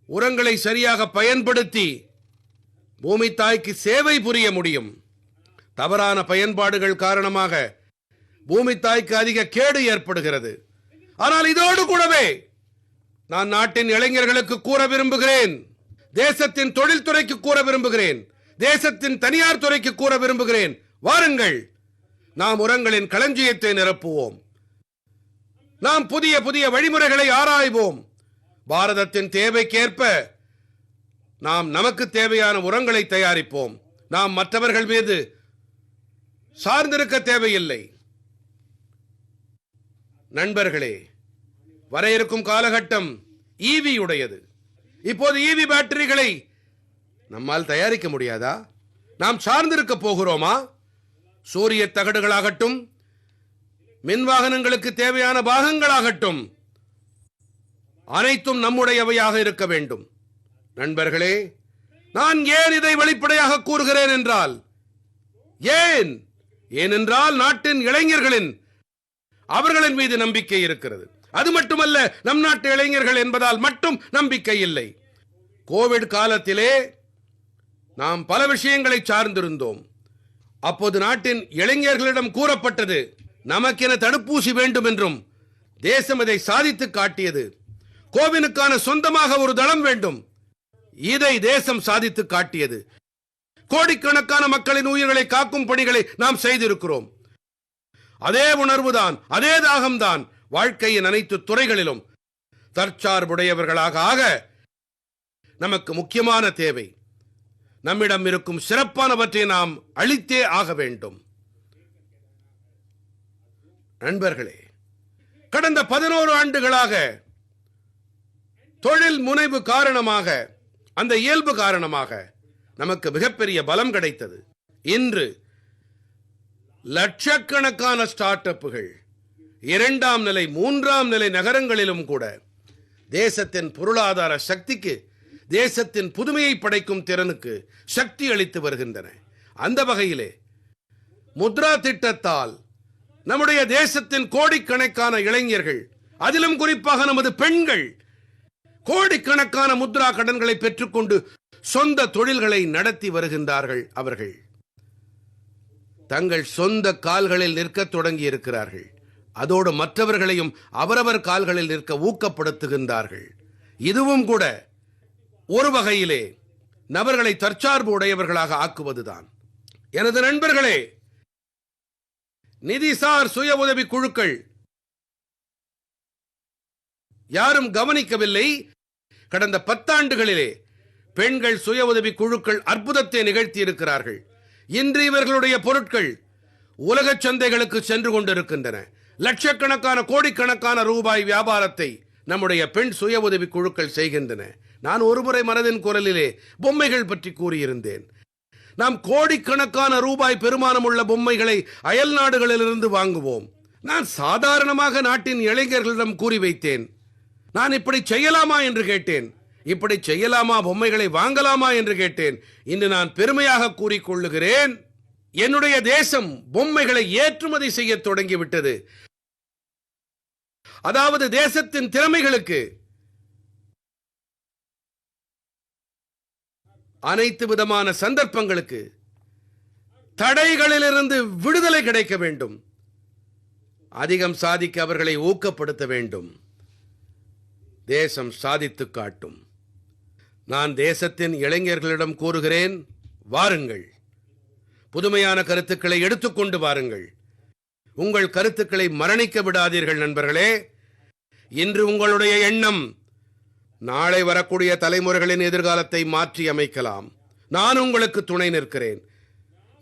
உரங்களை சரியாக பயன்படுத்தி பூமி தாய்க்கு சேவை புரிய முடியும். தவறான பயன்பாடுகள் காரணமாக பூமி தாய்க்கு அதிக கேடு ஏற்படுகிறது. ஆனால் இதோடு கூடவே நான் நாட்டின் இளைஞர்களுக்கு கூற விரும்புகிறேன், தேசத்தின் தொழில்துறைக்கு கூற விரும்புகிறேன், தேசத்தின் தனியார் துறைக்கு கூற விரும்புகிறேன். வாருங்கள், நாம் உரங்களின் களஞ்சியத்தை நிரப்புவோம். நாம் புதிய புதிய வழிமுறைகளை ஆராய்வோம். பாரதத்தின் தேவைக்கேற்ப நாம் நமக்கு தேவையான உரங்களை தயாரிப்போம். நாம் மற்றவர்கள் மீது சார்ந்திருக்க தேவையில்லை. நண்பர்களே, வர இருக்கும் காலகட்டம் ஈவி உடையது. இப்போது ஈவி பேட்டரிகளை நம்மால் தயாரிக்க முடியாதா? நாம் சார்ந்திருக்க போகிறோமா? சூரிய தகடுகளாகட்டும், மின் வாகனங்களுக்கு தேவையான பாகங்களாகட்டும், அனைத்தும் நம்முடையவையாக இருக்க வேண்டும். நண்பர்களே, நான் ஏன் இதை வெளிப்படையாக கூறுகிறேன் என்றால், ஏனென்றால் நாட்டின் இளைஞர்களின் அவர்களின் மீது நம்பிக்கை இருக்கிறது. அது மட்டுமல்ல, நம் நாட்டு இளைஞர்கள் என்பதால் மட்டும் நம்பிக்கை இல்லை. கோவிட் காலத்திலே நாம் பல விஷயங்களை சார்ந்திருந்தோம். அப்போது நாட்டின் இளைஞர்களிடம் கூறப்பட்டது, நமக்கென தடுப்பூசி வேண்டும் என்றும் தேசம் இதை சாதித்து காட்டியது. கோவினுக்கான சொந்தமாக ஒரு தளம் வேண்டும், இதை தேசம் சாதித்து காட்டியது. கோடிக்கணக்கான மக்களின் உயிர்களை காக்கும் பணிகளை நாம் செய்திருக்கிறோம். அதே உணர்வுதான், அதே தாகம்தான் வாழ்க்கையின் அனைத்து துறைகளிலும் தற்சார்புடையவர்களாக ஆக நமக்கு முக்கியமான தேவை. நம்மிடம் இருக்கும் சிறப்பானவற்றை நாம் அளித்தே ஆக வேண்டும். நண்பர்களே, கடந்த 11 ஆண்டுகளாக தொழில் முனைவு காரணமாக, அந்த இயல்பு காரணமாக நமக்கு மிகப்பெரிய பலம் கிடைத்தது. இன்று லட்சக்கணக்கான ஸ்டார்ட் அப்புகள் 2ஆம் நிலை 3ஆம் நிலை நகரங்களிலும் கூட தேசத்தின் பொருளாதார சக்திக்கு, தேசத்தின் புதுமையை படைக்கும் திறனுக்கு சக்தி அளித்து வருகின்றன. அந்த வகையிலே முத்ரா திட்டத்தால் நம்முடைய தேசத்தின் கோடிக்கணக்கான இளைஞர்கள், அதிலும் குறிப்பாக நமது பெண்கள், கோடிக்கணக்கான முத்ரா கடன்களை பெற்றுக்கொண்டு சொந்த தொழில்களை நடத்தி வருகின்றார்கள். அவர்கள் தங்கள் சொந்த கால்களில் நிற்க தொடங்கி இருக்கிறார்கள். அதோடு மற்றவர்களையும் அவரவர் கால்களில் நிற்க ஊக்கப்படுத்துகின்றார்கள். இதுவும் கூட ஒரு வகையிலே நபர்களை தற்சார்பு உடையவர்களாக ஆக்குவதுதான். எனது நண்பர்களே, நிதிசார் சுய உதவி குழுக்கள் யாரும் கவனிக்கவில்லை. கடந்த 10 ஆண்டுகளிலே பெண்கள் சுய உதவி குழுக்கள் அற்புதத்தை நிகழ்த்தி இருக்கிறார்கள். இன்று இவர்களுடைய பொருட்கள் உலக சந்தைகளுக்கு சென்று கொண்டிருக்கின்றன. லட்சக்கணக்கான கோடிக்கணக்கான ரூபாய் வியாபாரத்தை நம்முடைய பெண் சுய உதவி குழுக்கள் செய்கின்றன. நான் ஒருமுறை மனதின் குரலிலே பொம்மைகள் பற்றி கூறியிருந்தேன். நாம் கோடிக்கணக்கான ரூபாய் பெருமானம் உள்ள பொம்மைகளை அயல் நாடுகளிலிருந்து வாங்குவோம். நான் சாதாரணமாக நாட்டின் இளைஞர்களிடம் கூறி வைத்தேன். நான் இப்படி செய்யலாமா என்று கேட்டேன். இப்படி செய்யலாமா, பொம்மைகளை வாங்கலாமா என்று கேட்டேன். இன்று நான் பெருமையாக கூறிக்கொள்ளுகிறேன், என்னுடைய தேசம் பொம்மைகளை ஏற்றுமதி செய்ய தொடங்கிவிட்டது. அதாவது தேசத்தின் திறமைகளுக்கு அனைத்து விதமான சந்தர்ப்பங்களுக்கு தடைகளிலிருந்து விடுதலை கிடைக்க வேண்டும். அதிகம் சாதிக்க அவர்களை ஊக்கப்படுத்த வேண்டும். தேசம் சாதித்து காட்டும். நான் தேசத்தின் இளைஞர்களிடம் கூறுகிறேன், வாருங்கள், புதுமையான கருத்துக்களை எடுத்துக்கொண்டு வாருங்கள். உங்கள் கருத்துக்களை மரணிக்க விடாதீர்கள் நண்பர்களே. இன்று உங்களுடைய எண்ணம் நாளை வரக்கூடிய தலைமுறைகளின் எதிர்காலத்தை மாற்றி அமைக்கலாம். நான் உங்களுக்கு துணை நிற்கிறேன்.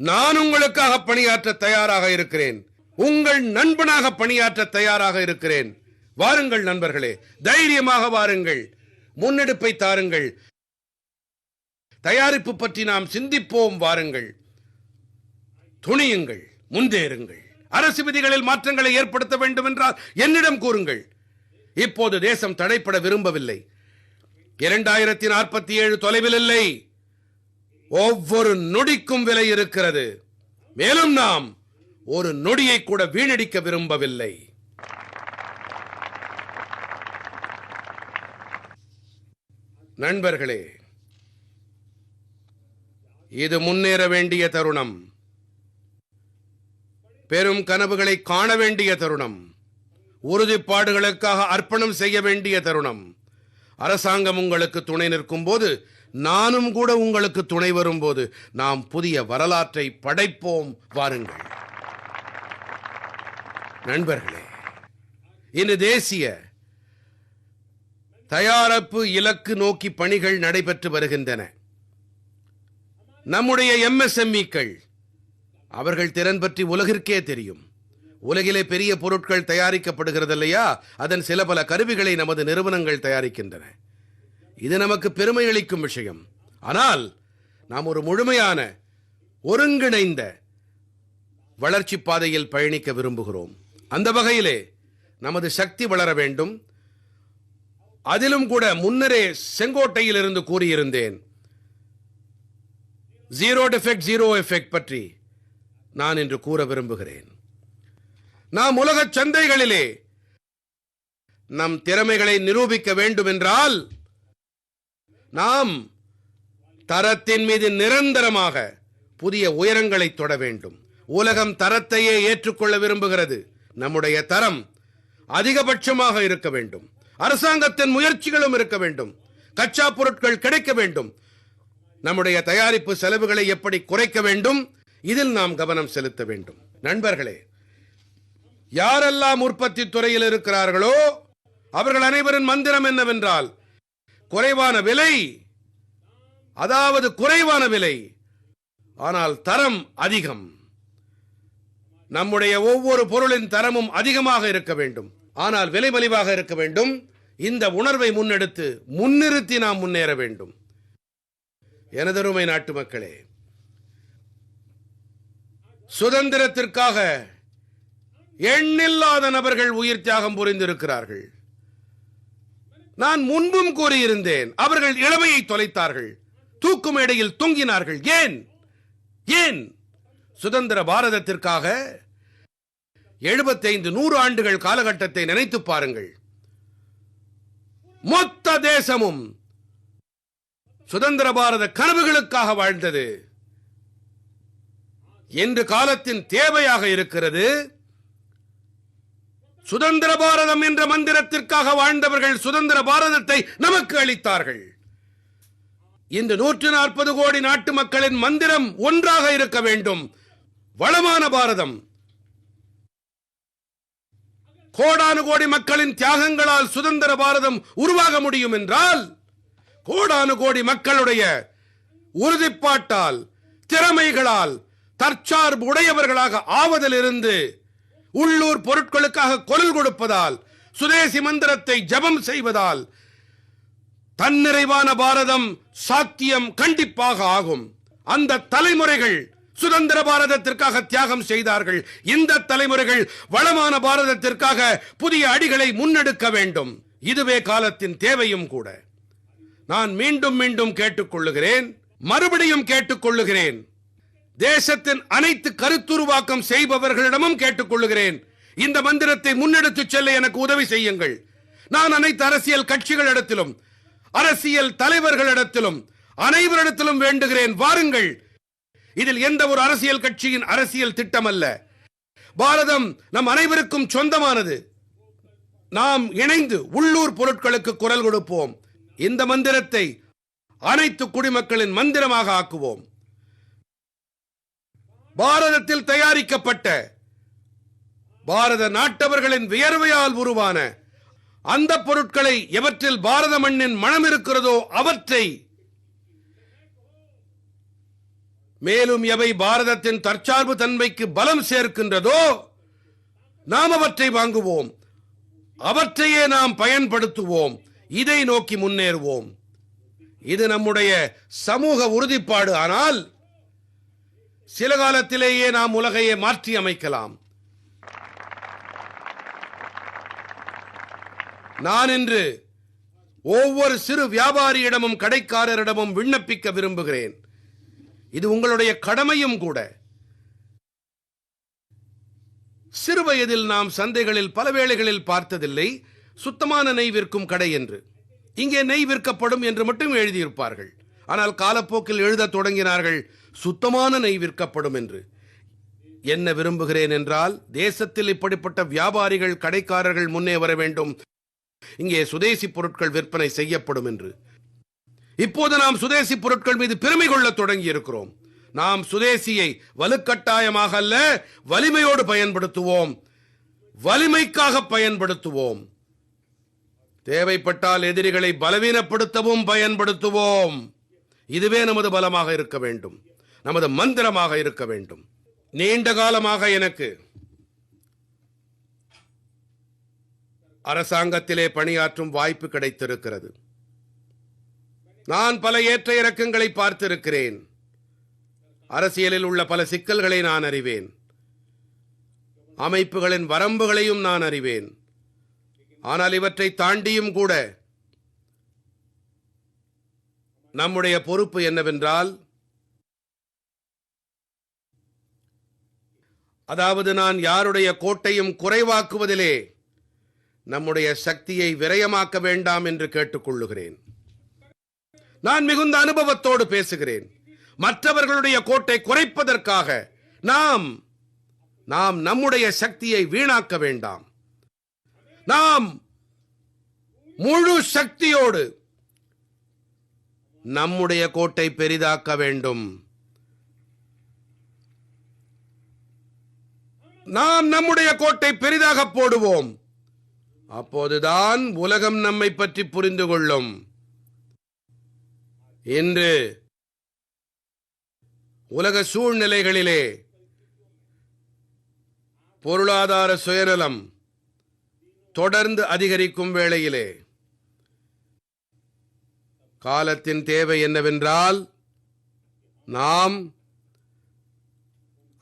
நான் உங்களுக்காக பணியாற்ற தயாராக இருக்கிறேன். உங்கள் நண்பனாக பணியாற்ற தயாராக இருக்கிறேன். வாருங்கள் நண்பர்களே, தைரியமாக வாருங்கள், முன்னெடுப்பை தாருங்கள். தயாரிப்பு பற்றி நாம் சிந்திப்போம். வாருங்கள், துணியுங்கள், முன்னேறுங்கள். அரசு விதிகளில் மாற்றங்களை ஏற்படுத்த வேண்டும் என்றால் என்னிடம் கூறுங்கள். இப்போது தேசம் தடைப்பட விரும்பவில்லை. 2047 தொலைவில் இல்லை. ஒவ்வொரு நொடிக்கும் விலை இருக்கிறது. மேலும் நாம் ஒரு நொடியை கூட வீணடிக்க விரும்பவில்லை. நண்பர்களே, இது முன்னேற வேண்டிய தருணம். பெரும் கனவுகளை காண வேண்டிய தருணம். உறுதிப்பாடுகளுக்காக அர்ப்பணம் செய்ய வேண்டிய தருணம். அரசாங்கம் உங்களுக்கு துணை நிற்கும் போது, நானும் கூட உங்களுக்கு துணை வரும்போது நாம் புதிய வரலாற்றை படைப்போம். வாருங்கள் நண்பர்களே, இன்று தேசிய தயாரிப்பு இலக்கு நோக்கி பணிகள் நடைபெற்று வருகின்றன. நம்முடைய MSMEக்கள், அவர்கள் திறன் பற்றி உலகிற்கே தெரியும். உலகிலே பெரிய பொருட்கள் தயாரிக்கப்படுகிறது இல்லையா, அதன் சில பல கருவிகளை நமது நிறுவனங்கள் தயாரிக்கின்றன. இது நமக்கு பெருமை அளிக்கும் விஷயம். ஆனால் நாம் ஒரு முழுமையான ஒருங்கிணைந்த வளர்ச்சி பாதையில் பயணிக்க விரும்புகிறோம். அந்த வகையிலே நமது சக்தி வளர வேண்டும். அதிலும் கூட முன்னரே செங்கோட்டையில் இருந்து கூறியிருந்தேன், ஜீரோ டிஃபெக்ட் ஜீரோ எஃபெக்ட் பற்றி நான் இன்று கூற விரும்புகிறேன். நாம் உலக சந்தைகளிலே நம் திறமைகளை நிரூபிக்க வேண்டும் என்றால் நாம் தரத்தின் மீது நிரந்தரமாக புதிய உயரங்களை தொட வேண்டும். உலகம் தரத்தையே ஏற்றுக்கொள்ள விரும்புகிறது. நம்முடைய தரம் அதிகபட்சமாக இருக்க வேண்டும். அரசாங்கத்தின் முயற்சிகளும் இருக்க வேண்டும். கச்சா பொருட்கள் கிடைக்க வேண்டும். நம்முடைய தயாரிப்பு செலவுகளை எப்படி குறைக்க வேண்டும், இதில் நாம் கவனம் செலுத்த வேண்டும். நண்பர்களே, யாரெல்லாம் உற்பத்தி துறையில் இருக்கிறார்களோ அவர்கள் அனைவரின் மந்திரம் என்னவென்றால், குறைவான விலை, அதாவது குறைவான விலை, ஆனால் தரம் அதிகம். நம்முடைய ஒவ்வொரு பொருளின் தரமும் அதிகமாக இருக்க வேண்டும், ஆனால் விலை மலிவாக இருக்க வேண்டும். இந்த உணர்வை முன்னிறுத்தி நாம் முன்னேற வேண்டும். எனதருமை நாட்டு மக்களே, சுதந்திரத்திற்காக எண்ணில்லாத நபர்கள் உயிர் தியாகம் புரிந்திருக்கிறார்கள். நான் முன்பும் கூறியிருந்தேன், அவர்கள் இளமையை தொலைத்தார்கள், தூக்கு மேடையில் தொங்கினார்கள். ஏன் சுதந்திர பாரதத்திற்காக 75-100 ஆண்டுகள் காலகட்டத்தை நினைத்து பாருங்கள். மொத்த தேசமும் சுதந்திர பாரத கனவுகளுக்காக வாழ்ந்தது. இன்று காலத்தின் தேவையாக இருக்கிறது. சுதந்திர பாரதம் என்ற மந்திரத்திற்காக வாழ்ந்தவர்கள் சுதந்திர பாரதத்தை நமக்கு அளித்தார்கள். இந்த 140 கோடி நாட்டு மக்களின் மந்திரம் ஒன்றாக இருக்க வேண்டும், வளமான பாரதம். கோடானு கோடி மக்களின் தியாகங்களால் சுதந்திர பாரதம் உருவாக முடியும் என்றால், கோடானு கோடி மக்களுடைய உறுதிப்பாட்டால், திறமைகளால், தற்சார்பு உடையவர்களாக ஆவதிலிருந்து, உள்ளூர் பொருட்களுக்காக குரல் கொடுப்பதால், சுதேசி மந்திரத்தை ஜபம் செய்வதால் தன்னிறைவான பாரதம் சாத்தியம் கண்டிப்பாக ஆகும். அந்த தலைமுறைகள் சுதந்திர பாரதத்திற்காக தியாகம் செய்தார்கள். இந்த தலைமுறைகள் வளமான பாரதத்திற்காக புதிய அடிகளை முன்னெடுக்க வேண்டும். இதுவே காலத்தின் தேவையும் கூட. நான் மீண்டும் மீண்டும் கேட்டுக்கொள்ளுகிறேன், மறுபடியும் கேட்டுக்கொள்ளுகிறேன். தேசத்தின் அனைத்து கருத்துருவாக்கம் செய்பவர்களிடமும் கேட்டுக்கொள்ளுகிறேன், இந்த மந்திரத்தை முன்னெடுத்துச் செல்ல எனக்கு உதவி செய்யுங்கள். நான் அனைத்து அரசியல் கட்சிகளிடத்திலும், அரசியல் தலைவர்களிடத்திலும், அனைவரிடத்திலும் வேண்டுகிறேன், வாருங்கள். இதில் எந்த ஒரு அரசியல் கட்சியின் அரசியல் திட்டம் அல்ல. பாரதம் நம் அனைவருக்கும் சொந்தமானது. நாம் இணைந்து உள்ளூர் பொருட்களுக்கு குரல் கொடுப்போம். இந்த மந்திரத்தை அனைத்து குடிமக்களின் மந்திரமாக ஆக்குவோம். பாரதத்தில் தயாரிக்கப்பட்ட, பாரத நாட்டவர்களின் வியர்வையால் உருவான அந்த பொருட்களை, எவற்றில் பாரத மண்ணின் மனம் இருக்கிறதோ அவற்றை, மேலும் எவை பாரதத்தின் தற்சார்பு தன்மைக்கு பலம் சேர்க்கின்றதோ நாம் அவற்றை வாங்குவோம், அவற்றையே நாம் பயன்படுத்துவோம். இதை நோக்கி முன்னேறுவோம். இது நம்முடைய சமூக உறுதிப்பாடு. ஆனால் சில காலத்திலேயே நாம் உலகையே மாற்றி அமைக்கலாம். நான் இன்று ஒவ்வொரு சிறு வியாபாரியிடமும் கடைக்காரரிடமும் விண்ணப்பிக்க விரும்புகிறேன். இது உங்களுடைய கடமையும் கூட. சிறு வயதில் நாம் சந்தைகளில் பல வேளைகளில் பார்த்ததில்லை, சுத்தமான நெய் விற்கும் கடை என்று. இங்கே நெய் விற்கப்படும் என்று மட்டும் எழுதியிருப்பார்கள். ஆனால் காலப்போக்கில் எழுதத் தொடங்கினார்கள், சுத்தமான நெய் விற்கப்படும் என்று. என்ன விரும்புகிறேன் என்றால், தேசத்தில் இப்படிப்பட்ட வியாபாரிகள், கடைக்காரர்கள் முன்னே வர வேண்டும். இங்கே சுதேசி பொருட்கள் விற்பனை செய்யப்படும் என்று. இப்போது நாம் சுதேசி பொருட்கள் மீது பெருமை கொள்ளத் தொடங்கி இருக்கிறோம். நாம் சுதேசியை வலுக்கட்டாயமாக அல்ல, வலிமையோடு பயன்படுத்துவோம், வலிமைக்காக பயன்படுத்துவோம். தேவைப்பட்டால் எதிரிகளை பலவீனப்படுத்தவும் பயன்படுத்துவோம். இதுவே நமது பலமாக இருக்க வேண்டும், நமது மந்திரமாக இருக்க வேண்டும். நீண்ட காலமாக எனக்கு அரசாங்கத்திலே பணியாற்றும் வாய்ப்பு கிடைத்திருக்கிறது. நான் பல ஏற்ற இறக்கங்களை பார்த்திருக்கிறேன். அரசியலில் உள்ள பல சிக்கல்களை நான் அறிவேன். அமைப்புகளின் வரம்புகளையும் நான் அறிவேன். ஆனால் இவற்றை தாண்டியும் கூட நம்முடைய பொறுப்பு என்னவென்றால், அதாவது நான் யாருடைய கோட்டையும் குறைவாக்குவதிலே நம்முடைய சக்தியை விரயமாக்க வேண்டாம் என்று கேட்டுக்கொள்ளுகிறேன். நான் மிகுந்த அனுபவத்தோடு பேசுகிறேன். மற்றவர்களுடைய கோட்டை குறைப்பதற்காக நாம் நம்முடைய சக்தியை வீணாக்க வேண்டாம். நாம் முழு சக்தியோடு நம்முடைய கோட்டை பெரிதாக்க வேண்டும். நாம் நம்முடைய கோட்டை பெரிதாக போடுவோம். அப்போதுதான் உலகம் நம்மை பற்றி புரிந்து கொள்ளும். இன்று உலக சூழ்நிலைகளிலே பொருளாதார சுயநலம் தொடர்ந்து அதிகரிக்கும் வேளையிலே காலத்தின் தேவை என்னவென்றால், நாம்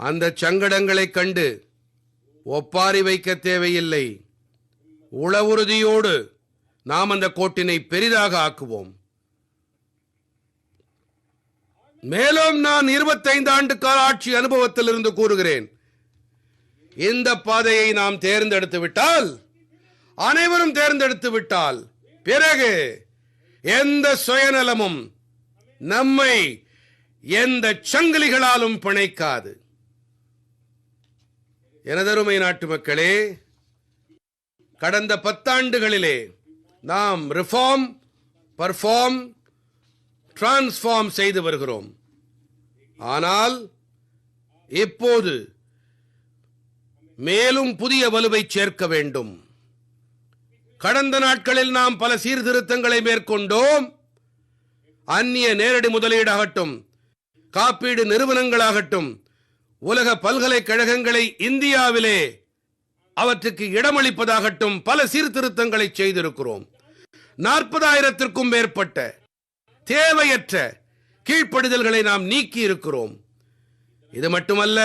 அந்த சங்கடங்களைக் கண்டு ஒப்பாரி வைக்க தேவையில்லை. உளவுறுதியோடு நாம் அந்த கோட்டினை பெரிதாக ஆக்குவோம். மேலும் நான் 25 ஆண்டு கால ஆட்சி அனுபவத்தில் இருந்து கூறுகிறேன், இந்த பாதையை நாம் தேர்ந்தெடுத்து விட்டால், அனைவரும் தேர்ந்தெடுத்து விட்டால், பிறகு எந்த சுயநலமும் நம்மை எந்த சங்கிலிகளாலும் பிணைக்காது. எனதருமை நாட்டு மக்களே, கடந்த 10 ஆண்டுகளிலே நாம் ரிஃபார்ம், பர்ஃபார்ம், டிரான்ஸ்ஃபார்ம் செய்து வருகிறோம். ஆனால் இப்போது மேலும் புதிய வலுவை சேர்க்க வேண்டும். கடந்த நாட்களில் நாம் பல சீர்திருத்தங்களை மேற்கொண்டோம். அந்நிய நேரடி முதலீடாகட்டும், காப்பீடு நிறுவனங்களாகட்டும், உலக பல்கலைக்கழகங்களை இந்தியாவிலே அவற்றுக்கு இடமளிப்பதாகட்டும், பல சீர்திருத்தங்களை செய்திருக்கிறோம். 40,000த்திற்கும் மேற்பட்ட தேவையற்ற கீழ்ப்படிதல்களை நாம் நீக்கி இருக்கிறோம். இது மட்டுமல்ல,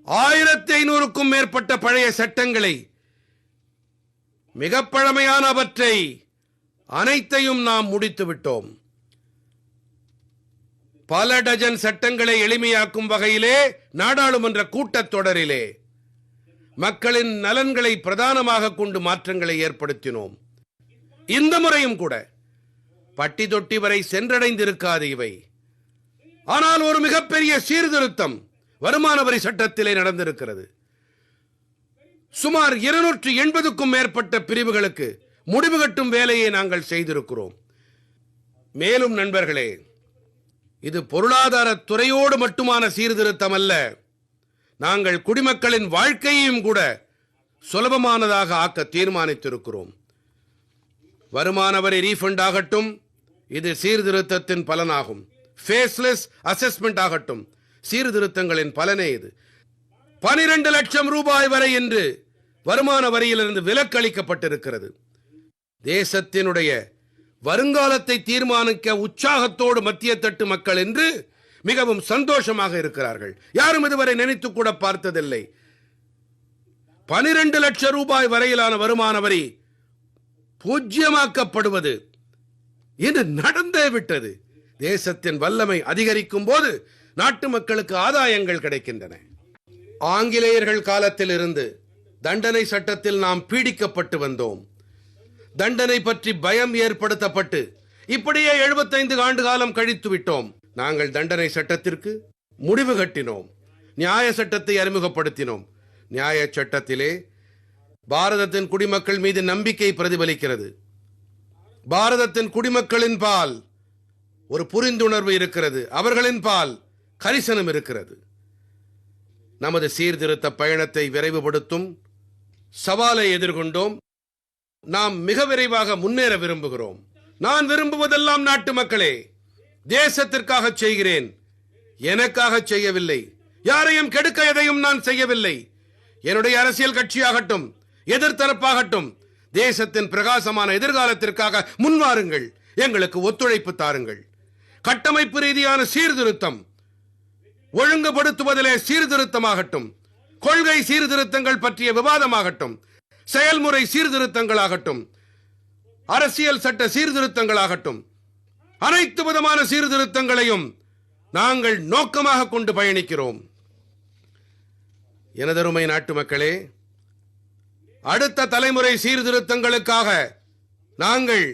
1500க்கும் மேற்பட்ட பழைய சட்டங்களை, மிக பழமையானவற்றை அனைத்தையும் நாம் முடித்து விட்டோம். பல டஜன் சட்டங்களை எளிமையாக்கும் வகையிலே நாடாளுமன்ற கூட்டத்தொடரிலே மக்களின் நலன்களை பிரதானமாக கொண்டு மாற்றங்களை ஏற்படுத்தினோம். இந்த முறையும் கூட பட்டி தொட்டி வரை சென்றடைந்திருக்காது இவை. ஆனால் ஒரு மிகப்பெரிய சீர்திருத்தம் வருமான வரி சட்டத்திலே நடந்திருக்கிறது. சுமார் 280க்கும் மேற்பட்ட பிரிவுகளுக்கு முடிவு கட்டும் வேலையை நாங்கள் செய்திருக்கிறோம். மேலும் நண்பர்களே, இது பொருளாதார துறையோடு மட்டுமான சீர்திருத்தம் அல்ல, நாங்கள் குடிமக்களின் வாழ்க்கையையும் கூட சுலபமானதாக ஆக்க தீர்மானித்திருக்கிறோம். வருமான வரி ரீஃபண்ட் ஆகட்டும், இது சீர்திருத்தத்தின் பலனாகும். ஃபேஸ்லெஸ் அசெஸ்மெண்ட் ஆகட்டும், சீர்திருத்தங்களின் பலனே இது. 12 லட்சம் ரூபாய் வரை என்று வருமான வரியிலிருந்து விலக்களிக்கப்பட்டிருக்கிறது. தேசத்தினுடைய வருங்காலத்தை தீர்மானிக்க உற்சாகத்தோடு மத்திய தட்டு மக்கள் என்று மிகவும் சந்தோஷமாக இருக்கிறார்கள். யாரும் இதுவரை நினைத்து கூட பார்த்ததில்லை. 12 லட்சம் ரூபாய் வரையிலான வருமான வரி பூஜ்யமாக்கப்படுவது இன்று நடந்தே விட்டது. தேசத்தின் வல்லமை அதிகரிக்கும் போது நாட்டு மக்களுக்கு ஆதாயங்கள் கிடைக்கின்றன. ஆங்கிலேயர்கள் காலத்தில் இருந்து தண்டனை சட்டத்தில் நாம் பீடிக்கப்பட்டு வந்தோம். தண்டனை பற்றி பயம் ஏற்படுத்தப்பட்டு இப்படியே 75 ஆண்டு காலம் கழித்து விட்டோம். நாங்கள் தண்டனை சட்டத்திற்கு முடிவு கட்டினோம். நியாய சட்டத்தை அறிமுகப்படுத்தினோம். நியாய சட்டத்திலே பாரதத்தின் குடிமக்கள் மீது நம்பிக்கை பிரதிபலிக்கிறது. பாரதத்தின் குடிமக்களின் பால் ஒரு புரிந்துணர்வு இருக்கிறது. அவர்களின் பால் கரிசனம் இருக்கிறது. நமது சீர்திருத்த பயணத்தை விரைவுபடுத்தும் சவாலை எதிர்கொண்டோம். நாம் மிக விரைவாக முன்னேற விரும்புகிறோம். நான் விரும்புவதெல்லாம் நாட்டு மக்களே, தேசத்திற்காக செய்கிறேன், எனக்காக செய்யவில்லை. யாரையும் கெடுக்க எதையும் நான் செய்யவில்லை. என்னுடைய அரசியல் கட்சியாகட்டும், எதிர்த்தரப்பாகட்டும், தேசத்தின் பிரகாசமான எதிர்காலத்திற்காக முன்வாருங்கள், எங்களுக்கு ஒத்துழைப்பு தாருங்கள். கட்டமைப்பு ரீதியான சீர்திருத்தம், ஒழுங்குபடுத்துவதிலே சீர்திருத்தமாகட்டும், கொள்கை சீர்திருத்தங்கள் பற்றிய விவாதமாகட்டும், செயல்முறை சீர்திருத்தங்களாகட்டும், அரசியல் சட்ட சீர்திருத்தங்களாகட்டும், அனைத்து விதமான சீர்திருத்தங்களையும் நாங்கள் நோக்கமாக கொண்டு பயணிக்கிறோம். எனதருமை நாட்டு மக்களே, அடுத்த தலைமுறை சீர்திருத்தங்களுக்காக நாங்கள்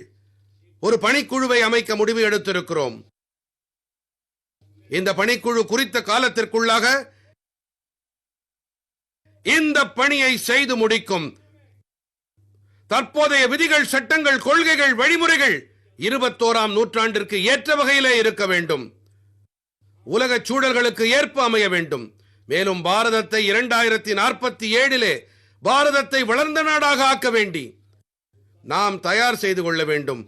ஒரு பணிக்குழுவை அமைக்க முடிவு எடுத்திருக்கிறோம். இந்த பணிக்குழு குறித்த காலத்திற்குள்ளாக இந்த பணியை செய்து முடிக்கும். தற்போதைய விதிகள், சட்டங்கள், கொள்கைகள், வழிமுறைகள் 21ஆம் நூற்றாண்டிற்கு ஏற்ற வகையிலே இருக்க வேண்டும். உலக சூழல்களுக்கு ஏற்ப அமைய வேண்டும். மேலும் பாரதத்தை 2047 பாரதத்தை வளர்ந்த நாடாக ஆக்க வேண்டி நாம் தயார் செய்து கொள்ள வேண்டும்.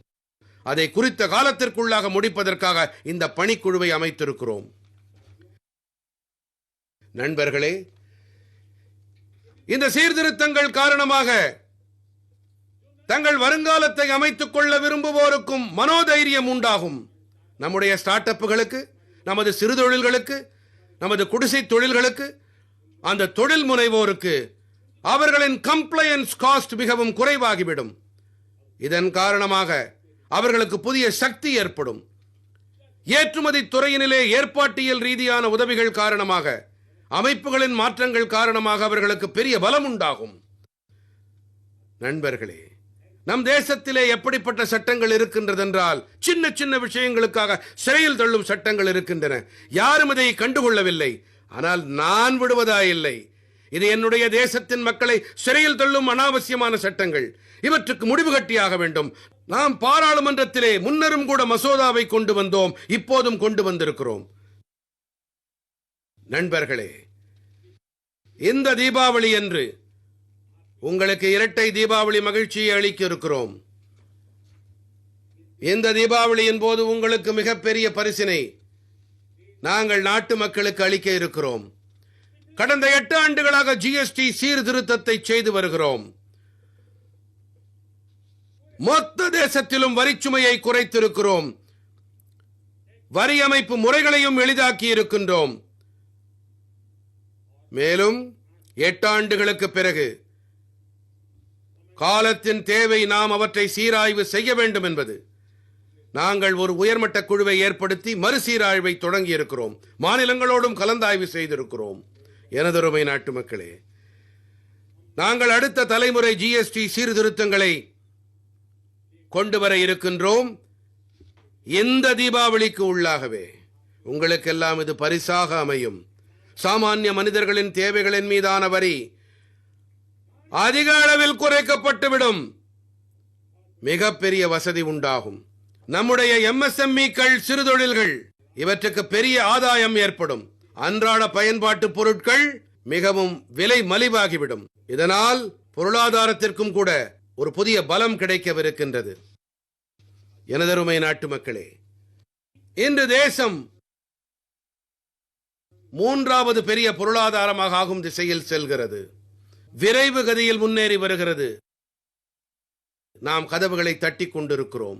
அதை குறித்த காலத்திற்குள்ளாக முடிப்பதற்காக இந்த பணிக்குழுவை அமைத்திருக்கிறோம். நண்பர்களே, இந்த சீர்திருத்தங்கள் காரணமாக தங்கள் வருங்காலத்தை அமைத்துக் கொள்ள விரும்புவோருக்கும் மனோதைரியம் உண்டாகும். நம்முடைய ஸ்டார்ட் அப்புகளுக்கு, நமது சிறு தொழில்களுக்கு, நமது குடிசை தொழில்களுக்கு, அந்த தொழில் முனைவோருக்கு அவர்களின் கம்ப்ளையன்ஸ் காஸ்ட் மிகவும் குறைவாகிவிடும். இதன் காரணமாக அவர்களுக்கு புதிய சக்தி ஏற்படும். ஏற்றுமதி துறையினிலே ஏற்பாட்டியல் ரீதியான உதவிகள் காரணமாக, அமைப்புகளின் மாற்றங்கள் காரணமாக அவர்களுக்கு பெரிய பலம் உண்டாகும். நண்பர்களே, நம் தேசத்திலே எப்படிப்பட்ட சட்டங்கள் இருக்கின்றது என்றால், சின்ன சின்ன விஷயங்களுக்காக சிறையில் தள்ளும் சட்டங்கள் இருக்கின்றன. யாரும் இதை கண்டுகொள்ளவில்லை. ஆனால் நான் விடுவதாயில்லை. இது என்னுடைய தேசத்தின் மக்களை சிறையில் தள்ளும் அனாவசியமான சட்டங்கள். இவற்றுக்கு முடிவு கட்டியாக வேண்டும். நாம் பாராளுமன்றத்திலே முன்னரும் கூட மசோதாவை கொண்டு வந்தோம், இப்போதும் கொண்டு வந்திருக்கிறோம். நண்பர்களே, இந்த தீபாவளி அன்று உங்களுக்கு இரட்டை தீபாவளி மகிழ்ச்சியை அளிக்க இருக்கிறோம். இந்த தீபாவளியின் போது உங்களுக்கு மிகப்பெரிய பரிசினை நாங்கள் நாட்டு மக்களுக்கு அளிக்க இருக்கிறோம். கடந்த 8 ஆண்டுகளாக ஜிஎஸ்டி சீர்திருத்தத்தை செய்து வருகிறோம். மொத்த தேசத்திலும் வரிச்சுமையை குறைத்திருக்கிறோம். வரி அமைப்பு முறைகளையும் எளிதாக்கி இருக்கின்றோம். மேலும் 8 ஆண்டுகளுக்கு பிறகு காலத்தின் தேவை, நாம் அவற்றை சீராய்வு செய்ய வேண்டும் என்பது. நாங்கள் ஒரு உயர்மட்ட குழுவை ஏற்படுத்தி மறுசீராய்வை தொடங்கி இருக்கிறோம். மாநிலங்களோடும் கலந்தாய்வு செய்திருக்கிறோம். எனதருமை நாட்டு மக்களே, நாங்கள் அடுத்த தலைமுறை ஜிஎஸ்டி சீர்திருத்தங்களை கொண்டு வர இருக்கின்றோம். இந்த தீபாவளிக்கு உள்ளாகவே உங்களுக்கெல்லாம் இது பரிசாக அமையும். சாமானிய மனிதர்களின் தேவைகளின் மீதான வரி அதிக அளவில் குறைக்கப்பட்டுவிடும். மிகப்பெரிய வசதி உண்டாகும். நம்முடைய எம்எஸ்எம்இக்கள், சிறுதொழில்கள், இவற்றுக்கு பெரிய ஆதாயம் ஏற்படும். அன்றாட பயன்பாட்டு பொருட்கள் மிகவும் விலை மலிவாகிவிடும். இதனால் பொருளாதாரத்திற்கும் கூட ஒரு புதிய பலம் கிடைக்கவிருக்கின்றது. எனதருமை நாட்டு மக்களே, இன்று தேசம் 3வது பெரிய பொருளாதாரமாக ஆகும் திசையில் செல்கிறது. விரைவு கதியில் முன்னேறி வருகிறது. நாம் கதவுகளை தட்டிக் கொண்டிருக்கிறோம்.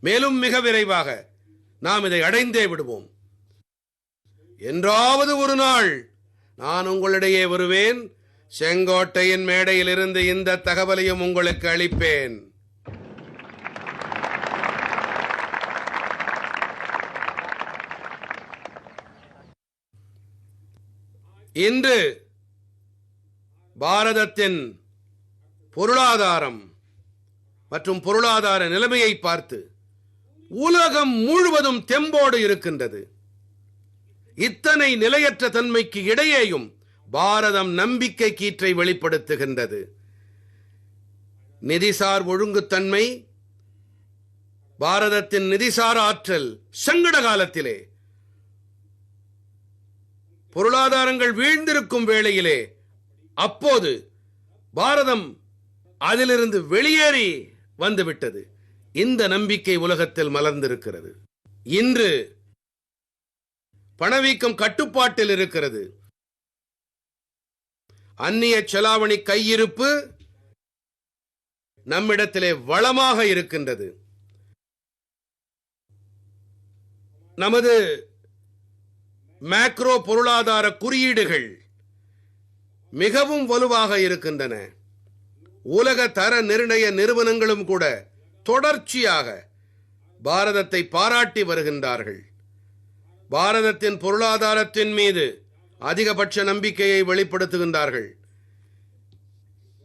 மேலும் மிக விரைவாக நாம் இதை அடைந்தே விடுவோம். என்றாவது ஒரு நாள் நான் உங்களிடையே வருவேன். செங்கோட்டையின் மேடையில் இருந்து இந்த தகவலையும் உங்களுக்கு அளிப்பேன். இன்று பாரதத்தின் பொருளாதாரம் மற்றும் பொருளாதார நிலைமையை பார்த்து உலகம் முழுவதும் தெம்போடு இருக்கின்றது. இத்தனை நிலையற்ற தன்மைக்கு இடையேயும் பாரதம் நம்பிக்கை கீற்றை வெளிப்படுத்துகின்றது. நிதிசார் ஒழுங்குத்தன்மை, பாரதத்தின் நிதிசார் ஆற்றல் சங்கட காலத்திலே, பொருளாதாரங்கள் வீழ்ந்திருக்கும் வேளையிலே, அப்போது பாரதம் அதிலிருந்து வெளியேறி வந்துவிட்டது. இந்த நம்பிக்கை உலகத்தில் மலர்ந்திருக்கிறது. இன்று பணவீக்கம் கட்டுப்பாட்டில் இருக்கிறது. அந்நிய செலாவணி கையிருப்பு நம்மிடத்திலே வளமாக இருக்கின்றது. நமது மேக்ரோ பொருளாதார குறியீடுகள் மிகவும் வலுவாக இருக்கின்றன. உலக தர நிர்ணய நிறுவனங்களும் கூட தொடர்ச்சியாக பாரதத்தை பாராட்டி வருகின்றார்கள். பாரதத்தின் பொருளாதாரத்தின் மீது அதிகபட்ச நம்பிக்கையை வெளிப்படுத்துகின்றார்கள்.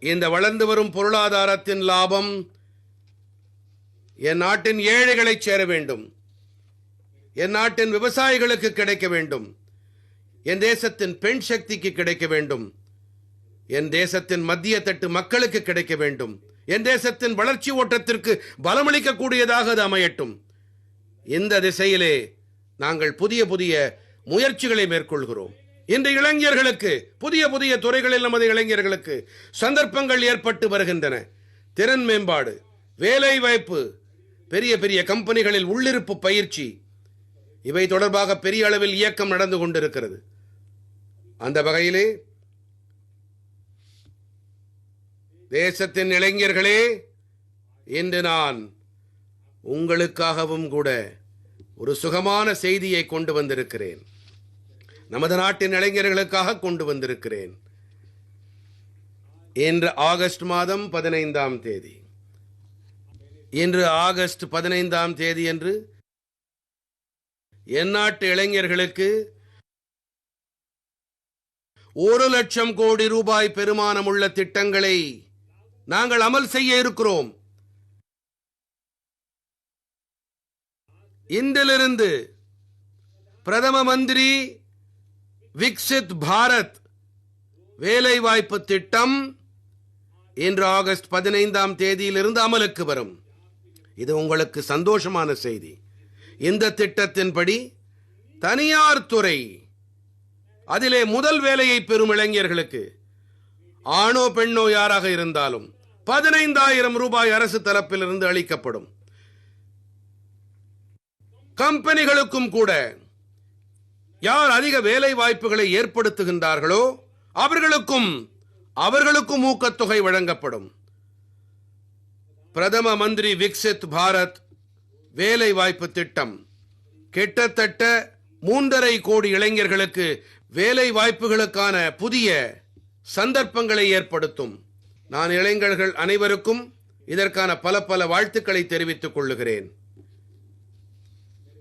இந்த வளர்ந்து வரும் பொருளாதாரத்தின் லாபம் என் நாட்டின் ஏழைகளை சேர வேண்டும். என் நாட்டின் விவசாயிகளுக்கு கிடைக்க வேண்டும். என் தேசத்தின் பெண் சக்திக்கு கிடைக்க வேண்டும். என் தேசத்தின் மத்திய தட்டு மக்களுக்கு கிடைக்க வேண்டும். என் தேசத்தின் வளர்ச்சி ஓட்டத்திற்கு பலமளிக்கக்கூடியதாக அது அமையட்டும். இந்த திசையிலே நாங்கள் புதிய புதிய முயற்சிகளை மேற்கொள்கிறோம். இன்று இளைஞர்களுக்கு, புதிய புதிய துறைகளில் நமது இளைஞர்களுக்கு சந்தர்ப்பங்கள் ஏற்பட்டு வருகின்றன. திறன் மேம்பாடு, வேலை வாய்ப்பு, பெரிய பெரிய கம்பெனிகளில் உள்ளிருப்பு பயிற்சி, இவை தொடர்பாக பெரிய அளவில் இயக்கம் நடந்து கொண்டிருக்கிறது. அந்த வகையிலே தேசத்தின் இளைஞர்களே, இன்று நான் உங்களுக்காகவும் கூட ஒரு சுகமான செய்தியை கொண்டு வந்திருக்கிறேன். நமது நாட்டின் இளைஞர்களுக்காக கொண்டு வந்திருக்கிறேன். இன்று ஆகஸ்ட் மாதம் 15ஆம் தேதி. இன்று ஆகஸ்ட் 15ஆம் தேதி என்று என் நாட்டு இளைஞர்களுக்கு 1,00,000 கோடி ரூபாய் பெருமானமுள்ள திட்டங்களை நாங்கள் அமல் செய்ய இருக்கிறோம். இன்றிலிருந்து பிரதம மந்திரி விக்சித் பாரத் வேலைவாய்ப்பு திட்டம் இன்று ஆகஸ்ட் 15ஆம் தேதியிலிருந்து அமலுக்கு வரும். இது உங்களுக்கு சந்தோஷமான செய்தி. இந்த திட்டத்தின்படி தனியார் துறை, அதிலே முதல் வேலையை பெறும் இளைஞர்களுக்கு, ஆணோ பெண்ணோ யாராக இருந்தாலும் 15,000 ரூபாய் அரசு தரப்பிலிருந்து அளிக்கப்படும். கம்பெனிகளுக்கும் கூட யார் அதிக வேலை வாய்ப்புகளை ஏற்படுத்துகின்றார்களோ அவர்களுக்கும் ஊக்கத்தொகை வழங்கப்படும். பிரதம மந்திரி விக்சித் பாரத் வேலை வாய்ப்பு திட்டம் கிட்டத்தட்ட 3,50 கோடி இளைஞர்களுக்கு வேலை வாய்ப்புகளுக்கான புதிய சந்தர்ப்பங்களை ஏற்படுத்தும். நான் இளைஞர்கள் அனைவருக்கும் இதற்கான பல பல வாழ்த்துக்களை தெரிவித்துக் கொள்ளுகிறேன்.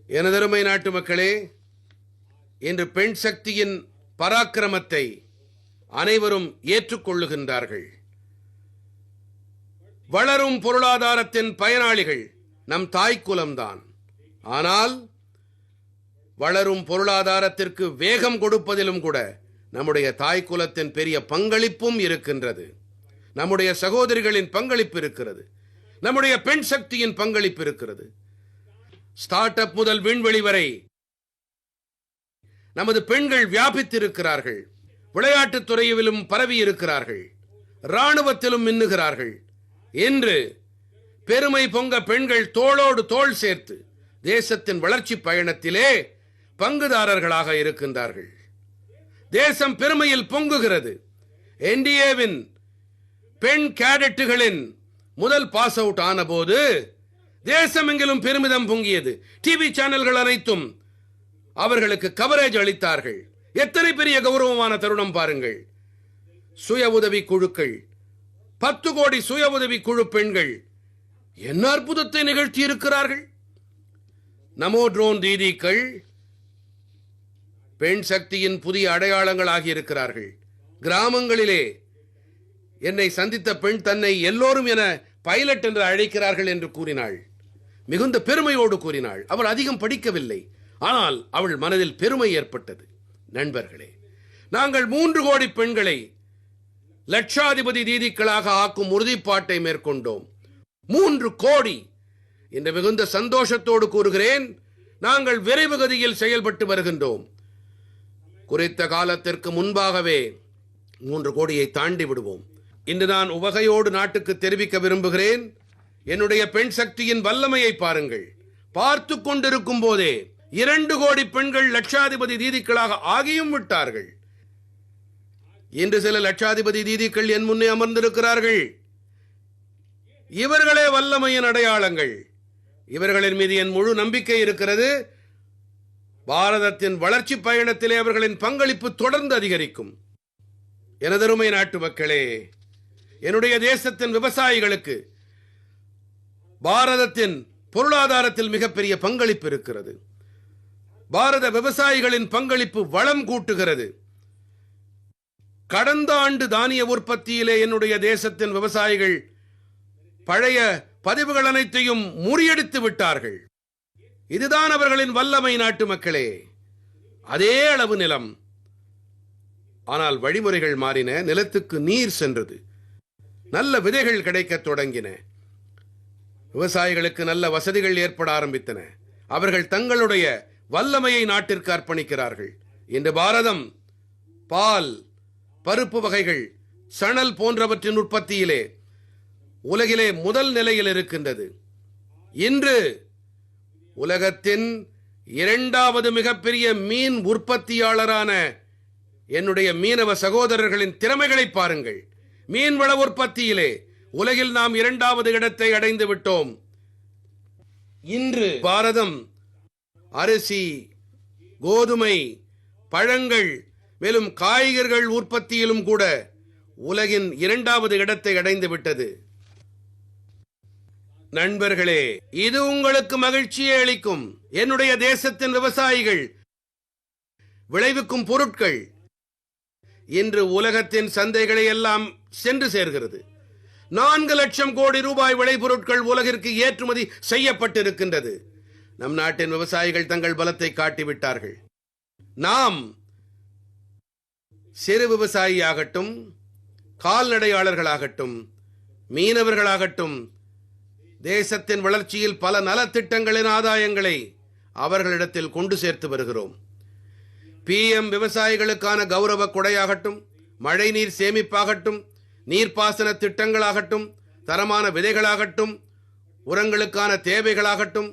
எனதருமை நாட்டு மக்களே, இன்று பெண் சக்தியின் பராக்கிரமத்தை அனைவரும் ஏற்றுக்கொள்ளுகின்றார்கள். வளரும் பொருளாதாரத்தின் பயனாளிகள் நம் தாய்க்குலம்தான். ஆனால் வளரும் பொருளாதாரத்திற்கு வேகம் கொடுப்பதிலும் கூட நம்முடைய தாய்க்குலத்தின் பெரிய பங்களிப்பும் இருக்கின்றது. நம்முடைய சகோதரிகளின் பங்களிப்பு இருக்கிறது. நம்முடைய பெண் சக்தியின் பங்களிப்பு இருக்கிறது. ஸ்டார்ட் அப் முதல் விண்வெளி வரை நமது பெண்கள் வியாபித்திருக்கிறார்கள். விளையாட்டுத் துறையிலும் பரவி இருக்கிறார்கள். இராணுவத்திலும் மின்னுகிறார்கள். இன்று பெருமை பொங்க பெண்கள் தோளோடு தோள் சேர்த்து தேசத்தின் வளர்ச்சி பயணத்திலே பங்குதாரர்களாக இருக்கின்றார்கள். தேசம் பெருமையில் பொங்குகிறது. என்டிஏவின் பெண் கேடட்டுகளின் முதல் பாஸ் அவுட் ஆன போது தேசமெங்கிலும் பெருமிதம் பொங்கியது. டிவி சேனல்கள் அனைத்தும் அவர்களுக்கு கவரேஜ் அளித்தார்கள். எத்தனை பெரிய கௌரவமான தருணம் பாருங்கள். சுய உதவி குழுக்கள், 10 கோடி சுய உதவி குழு பெண்கள் என்ன அற்புதத்தை நிகழ்த்தி இருக்கிறார்கள். நமோ ட்ரோன் தீதிகள் பெண் சக்தியின் புதிய அடையாளங்கள் ஆகியிருக்கிறார்கள். கிராமங்களிலே என்னை சந்தித்த பெண் தன்னை எல்லோரும் என பைலட் என்று அழைக்கிறார்கள் என்று கூறினாள். மிகுந்த பெருமையோடு கூறினாள். அவள் அதிகம் படிக்கவில்லை, ஆனால் அவள் மனதில் பெருமை ஏற்பட்டது. நண்பர்களே, நாங்கள் 3 கோடி பெண்களை லட்சாதிபதி தீதிகளாக ஆக்கும் உறுதிப்பாட்டை மேற்கொண்டோம். 3 கோடி என்று மிகுந்த சந்தோஷத்தோடு கூறுகிறேன். நாங்கள் விரைவு கதியில் செயல்பட்டு வருகின்றோம். குறித்த காலத்திற்கு முன்பாகவே 3 கோடியை தாண்டி விடுவோம். இன்று நான் உவகையோடு நாட்டுக்கு தெரிவிக்க விரும்புகிறேன். என்னுடைய பெண் சக்தியின் வல்லமையை பாருங்கள். பார்த்து கொண்டிருக்கும் போதே 2 கோடி பெண்கள் லட்சாதிபதி தீதிகளாக ஆகியும் விட்டார்கள். இன்று சில லட்சாதிபதி தீதிகள் என் முன்னே அமர்ந்திருக்கிறார்கள். இவர்களே வல்லமையின் அடையாளங்கள். இவர்களின் மீது என் முழு நம்பிக்கை இருக்கிறது. பாரதத்தின் வளர்ச்சி பயணத்திலே அவர்களின் பங்களிப்பு தொடர்ந்து அதிகரிக்கும். எனதருமை நாட்டு மக்களே, என்னுடைய தேசத்தின் விவசாயிகளுக்கு பாரதத்தின் பொருளாதாரத்தில் மிகப்பெரிய பங்களிப்பு இருக்கிறது. பாரத விவசாயிகளின் பங்களிப்பு வளம் கூட்டுகிறது. கடந்த ஆண்டு தானிய உற்பத்தியிலே என்னுடைய தேசத்தின் விவசாயிகள் பழைய பதிவுகள் அனைத்தையும் முறியடித்து விட்டார்கள். இதுதான் அவர்களின் வல்லமை. நாட்டு மக்களே, அதே அளவு நிலம், ஆனால் வழிமுறைகள் மாறின. நிலத்துக்கு நீர் சென்றது. நல்ல விதைகள் கிடைக்கத் தொடங்கின. விவசாயிகளுக்கு நல்ல வசதிகள் ஏற்பட ஆரம்பித்தன. அவர்கள் தங்களுடைய வல்லமையை நாட்டிற்கு அர்ப்பணிக்கிறார்கள். இன்று பாரதம் பால், பருப்பு வகைகள், சணல் போன்றவற்றின் உற்பத்தியிலே உலகிலே முதல் நிலையில் இருக்கின்றது. இன்று உலகத்தின் 2வது மிகப்பெரிய மீன் உற்பத்தியாளரான என்னுடைய மீனவ சகோதரர்களின் திறமைகளை பாருங்கள். மீன்வள உற்பத்தியிலே உலகில் நாம் 2வது இடத்தை அடைந்து விட்டோம். இன்று பாரதம் அரிசி, கோதுமை, பழங்கள், மேலும் காய்கறிகள் உற்பத்தியிலும் கூட உலகின் 2வது இடத்தை அடைந்து விட்டது. நண்பர்களே, இது உங்களுக்கு மகிழ்ச்சியை அளிக்கும். என்னுடைய தேசத்தின் விவசாயிகள் விளைவிக்கும் பொருட்கள் இன்று உலகத்தின் சந்தைகளை எல்லாம் சென்று சேர்கிறது. 4 லட்சம் கோடி ரூபாய் விளைபொருட்கள் உலகிற்கு ஏற்றுமதி செய்யப்பட்டிருக்கின்றது. நம் நாட்டின் விவசாயிகள் தங்கள் பலத்தை காட்டிவிட்டார்கள். நாம் சிறு விவசாயியாகட்டும், கால்நடையாளர்களாகட்டும், மீனவர்களாகட்டும், தேசத்தின் வளர்ச்சியில் பல நலத்திட்டங்களின் ஆதாயங்களை அவர்களிடத்தில் கொண்டு சேர்த்து வருகிறோம். PM விவசாயிகளுக்கான கௌரவ கொடையாகட்டும், மழைநீர் சேமிப்பாகட்டும், நீர்ப்பாசன திட்டங்களாகட்டும், தரமான விதைகளாகட்டும், உரங்களுக்கான தேவைகளாகட்டும்,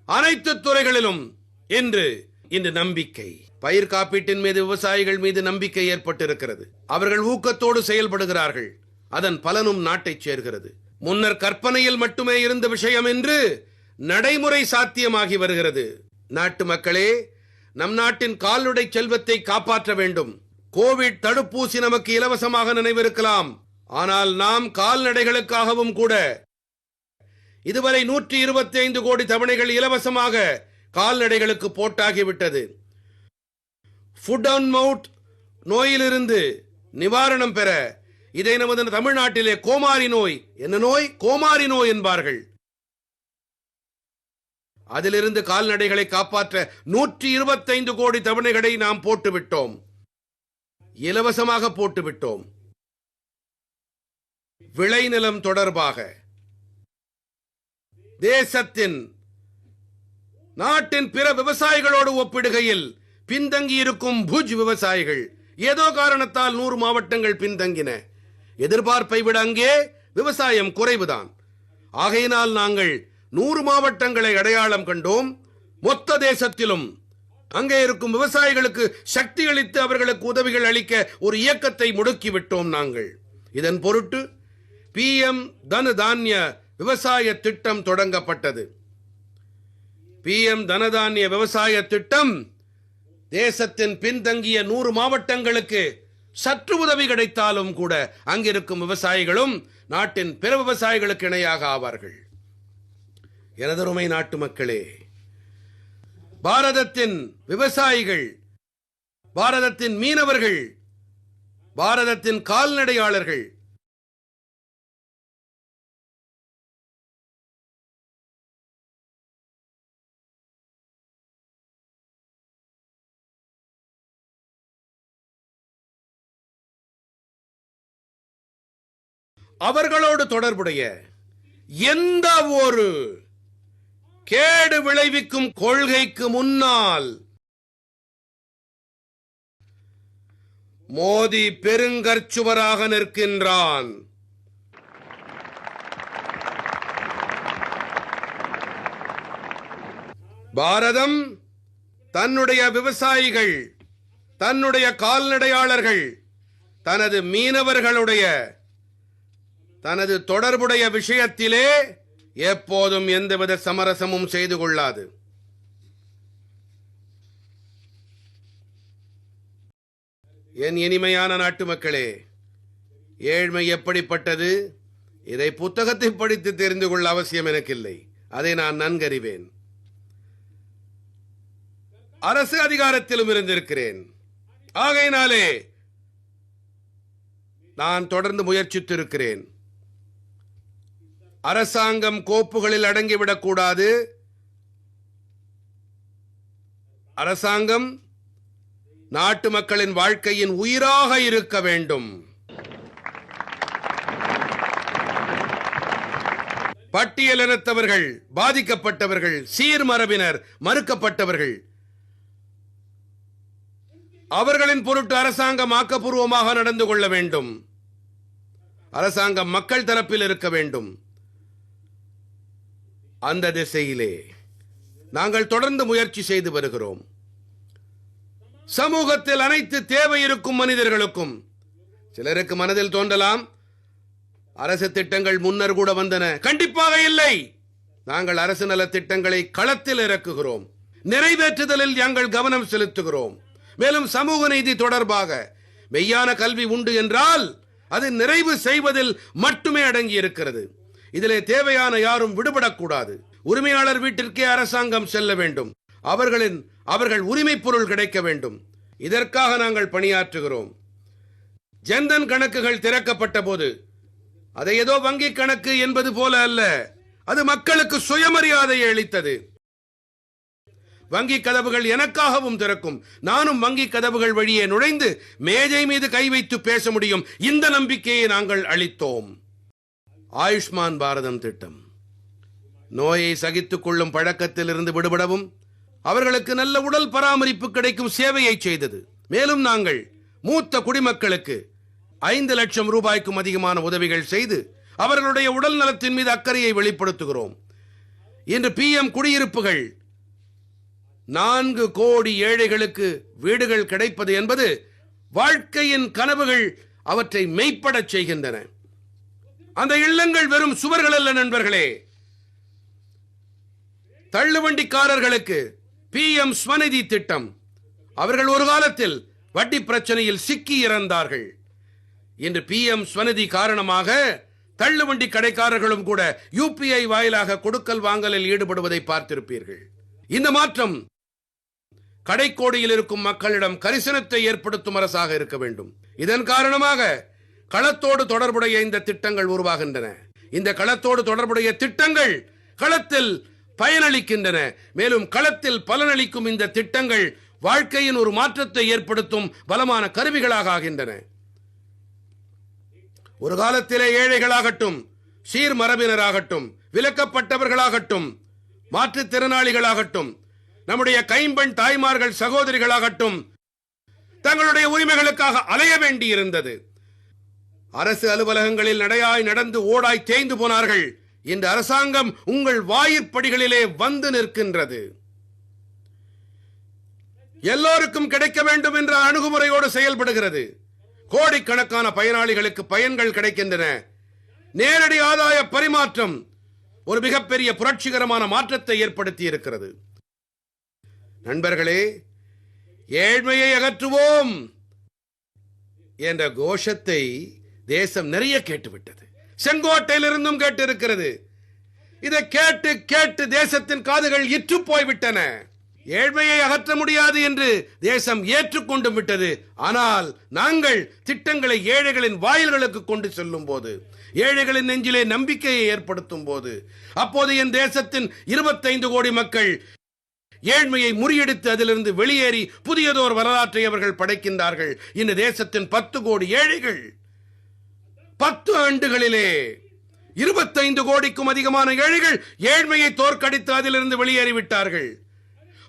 அனைத்து துறைகளிலும் இன்று நம்பிக்கை, பயிர் காப்பீட்டின் மீது விவசாயிகள் மீது நம்பிக்கை ஏற்பட்டிருக்கிறது. அவர்கள் ஊக்கத்தோடு செயல்படுகிறார்கள். அதன் பலனும் நாட்டைச் சேர்கிறது. முன்னர் கற்பனையில் மட்டுமே இருந்த விஷயம் என்று நடைமுறை சாத்தியமாகி வருகிறது. நாட்டு மக்களே, நம் நாட்டின் கால்நடை செல்வத்தை காப்பாற்ற வேண்டும். கோவிட் தடுப்பூசி நமக்கு இலவசமாக நினைவிருக்கலாம். ஆனால் நாம் கால்நடைகளுக்காகவும் கூட இதுவரை 125 கோடி தவணைகள் இலவசமாக கால்நடைகளுக்கு போட்டாகிவிட்டது. ஃபுட் அண்ட் மவுத் நோயிலிருந்து நிவாரணம் பெற இதை நமது தமிழ்நாட்டிலே கோமாரி நோய், என்ன நோய்? கோமாரி நோய் என்பார்கள். அதிலிருந்து கால்நடைகளை காப்பாற்ற 125 கோடி தவணைகளை நாம் போட்டுவிட்டோம், இலவசமாக போட்டுவிட்டோம். விளைநிலம் தொடர்பாக தேசத்தின் நாட்டின் பிற விவசாயிகளோடு ஒப்பிடுகையில் பின்தங்கி இருக்கும் புஜ் விவசாயிகள் ஏதோ காரணத்தால் 100 மாவட்டங்கள் பின்தங்கின. எதிர்பார்ப்பை விட அங்கே விவசாயம் குறைவுதான். ஆகையினால் நாங்கள் 100 மாவட்டங்களை அடையாளம் கண்டோம். மொத்த தேசத்திலும் அங்கே இருக்கும் விவசாயிகளுக்கு சக்தி அளித்து அவர்களுக்கு உதவிகள் அளிக்க ஒரு இயக்கத்தை முடுக்கிவிட்டோம் நாங்கள். இதன் பொருட்டு PM தன தானிய விவசாய திட்டம் தொடங்கப்பட்டது. PM தனதானிய விவசாய திட்டம் தேசத்தின் பின்தங்கிய 100 மாவட்டங்களுக்கு சற்று உதவி கிடைத்தாலும் கூட அங்கிருக்கும் விவசாயிகளும் நாட்டின் பிற விவசாயிகளுக்கு இணையாக ஆவார்கள். எனதருமை நாட்டு மக்களே, பாரதத்தின் விவசாயிகள், பாரதத்தின் மீனவர்கள், பாரதத்தின் கால்நடையாளர்கள் அவர்களோடு தொடர்புடைய எந்த ஒரு கேடு விளைவிக்கும் கொள்கைக்கு முன்னால் மோடி பெருங்கற்சுவராக நிற்கின்றான். பாரதம் தன்னுடைய விவசாயிகள், தன்னுடைய கால்நடையாளர்கள், தனது மீனவர்களுடைய, தனது தொடர்புடைய விஷயத்திலே எப்போதும் எந்தவித சமரசமும் செய்து கொள்ளாது. என் இனிமையான நாட்டு மக்களே, ஏழ்மை எப்படிப்பட்டது இதை புத்தகத்தை படித்து தெரிந்து கொள்ள அவசியம் எனக்கில்லை. அதை நான் நன்கறிவேன். அரசு அதிகாரத்திலும் இருந்திருக்கிறேன். ஆகையினாலே நான் தொடர்ந்து முயற்சித்திருக்கிறேன். அரசாங்கம் கோப்புகளில் அடங்கிவிடக் கூடாது. அரசாங்கம் நாட்டு மக்களின் வாழ்க்கையின் உயிராக இருக்க வேண்டும். பட்டியலினத்தவர்கள், பாதிக்கப்பட்டவர்கள், சீர்மரபினர், மறுக்கப்பட்டவர்கள், அவர்களின் பொருட்டு அரசாங்கம் ஆக்கப்பூர்வமாக நடந்து கொள்ள வேண்டும். அரசாங்கம் மக்கள் தரப்பில் இருக்க வேண்டும். அந்த திசையிலே நாங்கள் தொடர்ந்து முயற்சி செய்து வருகிறோம். சமூகத்தில் அனைத்து தேவை இருக்கும் மனிதர்களுக்கும், சிலருக்கு மனதில் தோன்றலாம், அரசு திட்டங்கள் முன்னர் கூட வந்தன. கண்டிப்பாக இல்லை. நாங்கள் அரசு நல திட்டங்களை களத்தில் இறக்குகிறோம். நிறைவேற்றுதலில் நாங்கள் கவனம் செலுத்துகிறோம். மேலும் சமூக நீதி தொடர்பாக மெய்யான கல்வி உண்டு என்றால் அது நிறைவு செய்வதில் மட்டுமே அடங்கி இருக்கிறது. இதிலே தேவையான யாரும் விடுபடக்கூடாது. உரிமையாளர் வீட்டிற்கே அரசாங்கம் செல்ல வேண்டும். அவர்கள் உரிமை பொருள் கிடைக்க வேண்டும். இதற்காக நாங்கள் பணியாற்றுகிறோம். ஜன்தன் கணக்குகள் திறக்கப்பட்ட போது அதை ஏதோ வங்கி கணக்கு என்பது போல அல்ல, அது மக்களுக்கு சுயமரியாதையை அளித்தது. வங்கி கதவுகள் எனக்காகவும் திறக்கும். நானும் வங்கி கதவுகள் வழியே நுழைந்து மேஜை மீது கை வைத்து பேச முடியும். இந்த நம்பிக்கையை நாங்கள் அளித்தோம். ஆயுஷ்மான் பாரதம் திட்டம் நோயை சகித்துக் கொள்ளும் பழக்கத்தில் இருந்து விடுபடவும் அவர்களுக்கு நல்ல உடல் பராமரிப்பு கிடைக்கும் சேவையை செய்தது. மேலும் நாங்கள் மூத்த குடிமக்களுக்கு 5 லட்சம் ரூபாய்க்கும் அதிகமான உதவிகள் செய்து அவர்களுடைய உடல் நலத்தின் மீது அக்கறையை வெளிப்படுத்துகிறோம். இன்று PM குடியிருப்புகள் 4 கோடி ஏழைகளுக்கு வீடுகள் கிடைப்பது என்பது வாழ்க்கையின் கனவுகள் அவற்றை மெய்ப்படச் செய்கின்றன. அந்த இல்லங்கள் வெறும் சுவர்கள் அல்ல நண்பர்களே. தள்ளுவண்டிக்காரர்களுக்கு PM ஸ்வநிதி திட்டம் அவர்கள் ஒரு காலத்தில் வட்டி பிரச்சனையில் சிக்கி இறந்தார்கள். இன்று PM ஸ்வநிதி காரணமாக தள்ளுவண்டி கடைக்காரர்களும் கூட UPI வாயிலாக கொடுக்கல் வாங்கலில் ஈடுபடுவதை பார்த்திருப்பீர்கள். இந்த மாற்றம் கடைக்கோடியில் இருக்கும் மக்களிடம் கரிசனத்தை ஏற்படுத்தும் அரசாக இருக்க வேண்டும். இதன் காரணமாக களத்தோடு தொடர்புடைய இந்த திட்டங்கள் உருவாகின்றன. இந்த களத்தோடு தொடர்புடைய திட்டங்கள் களத்தில் பயனளிக்கின்றன. மேலும் களத்தில் பலனளிக்கும் இந்த திட்டங்கள் வாழ்க்கையின் ஒரு மாற்றத்தை ஏற்படுத்தும் பலமான கருவிகளாக ஆகின்றன. ஒரு காலத்திலே ஏழைகளாகட்டும், சீர்மரபினராகட்டும், விலக்கப்பட்டவர்களாகட்டும், மாற்றுத்திறனாளிகளாகட்டும், நம்முடைய கைம்பெண் தாய்மார்கள் சகோதரிகளாகட்டும் தங்களுடைய உரிமைகளுக்காக அலைய வேண்டி இருந்தது. அரசு அலுவலகங்களில் நடையாய் நடந்து ஓடாய் தேய்ந்து போனார்கள். இன்று அரசாங்கம் உங்கள் வாயிற்படிகளிலே வந்து நிற்கின்றது. எல்லோருக்கும் கிடைக்க வேண்டும் என்ற அணுகுமுறையோடு செயல்படுகிறது. கோடிக்கணக்கான பயனாளிகளுக்கு பயன்கள் கிடைக்கின்றன. நேரடி ஆதாய பரிமாற்றம் ஒரு மிகப்பெரிய புரட்சிகரமான மாற்றத்தை ஏற்படுத்தி இருக்கிறது. நண்பர்களே, ஏழ்மையை அகற்றுவோம் என்ற கோஷத்தை தேசம் நிறைய கேட்டுவிட்டது. செங்கோட்டையிலிருந்தும் கேட்டிருக்கிறது. இதை கேட்டு கேட்டு தேசத்தின் காதுகள் இற்று போய்விட்டன. ஏழ்மையை அகற்ற முடியாது என்று தேசம் ஏற்றுக்கொண்டு விட்டது. ஆனால் நாங்கள் திட்டங்களை ஏழைகளின் வாயில்களுக்கு கொண்டு செல்லும் போது, ஏழைகளின் நெஞ்சிலே நம்பிக்கையை ஏற்படுத்தும் போது, அப்போது என் தேசத்தின் 25 கோடி மக்கள் ஏழ்மையை முறியடித்து அதிலிருந்து வெளியேறி புதியதோர் வரலாற்றை அவர்கள் படைக்கின்றார்கள். இந்த தேசத்தின் 10 கோடி ஏழைகள் 10 ஆண்டுகளிலே 25 கோடிக்கும் அதிகமான ஏழைகள் ஏழ்மையை தோற்கடித்து அதிலிருந்து வெளியேறிவிட்டார்கள்.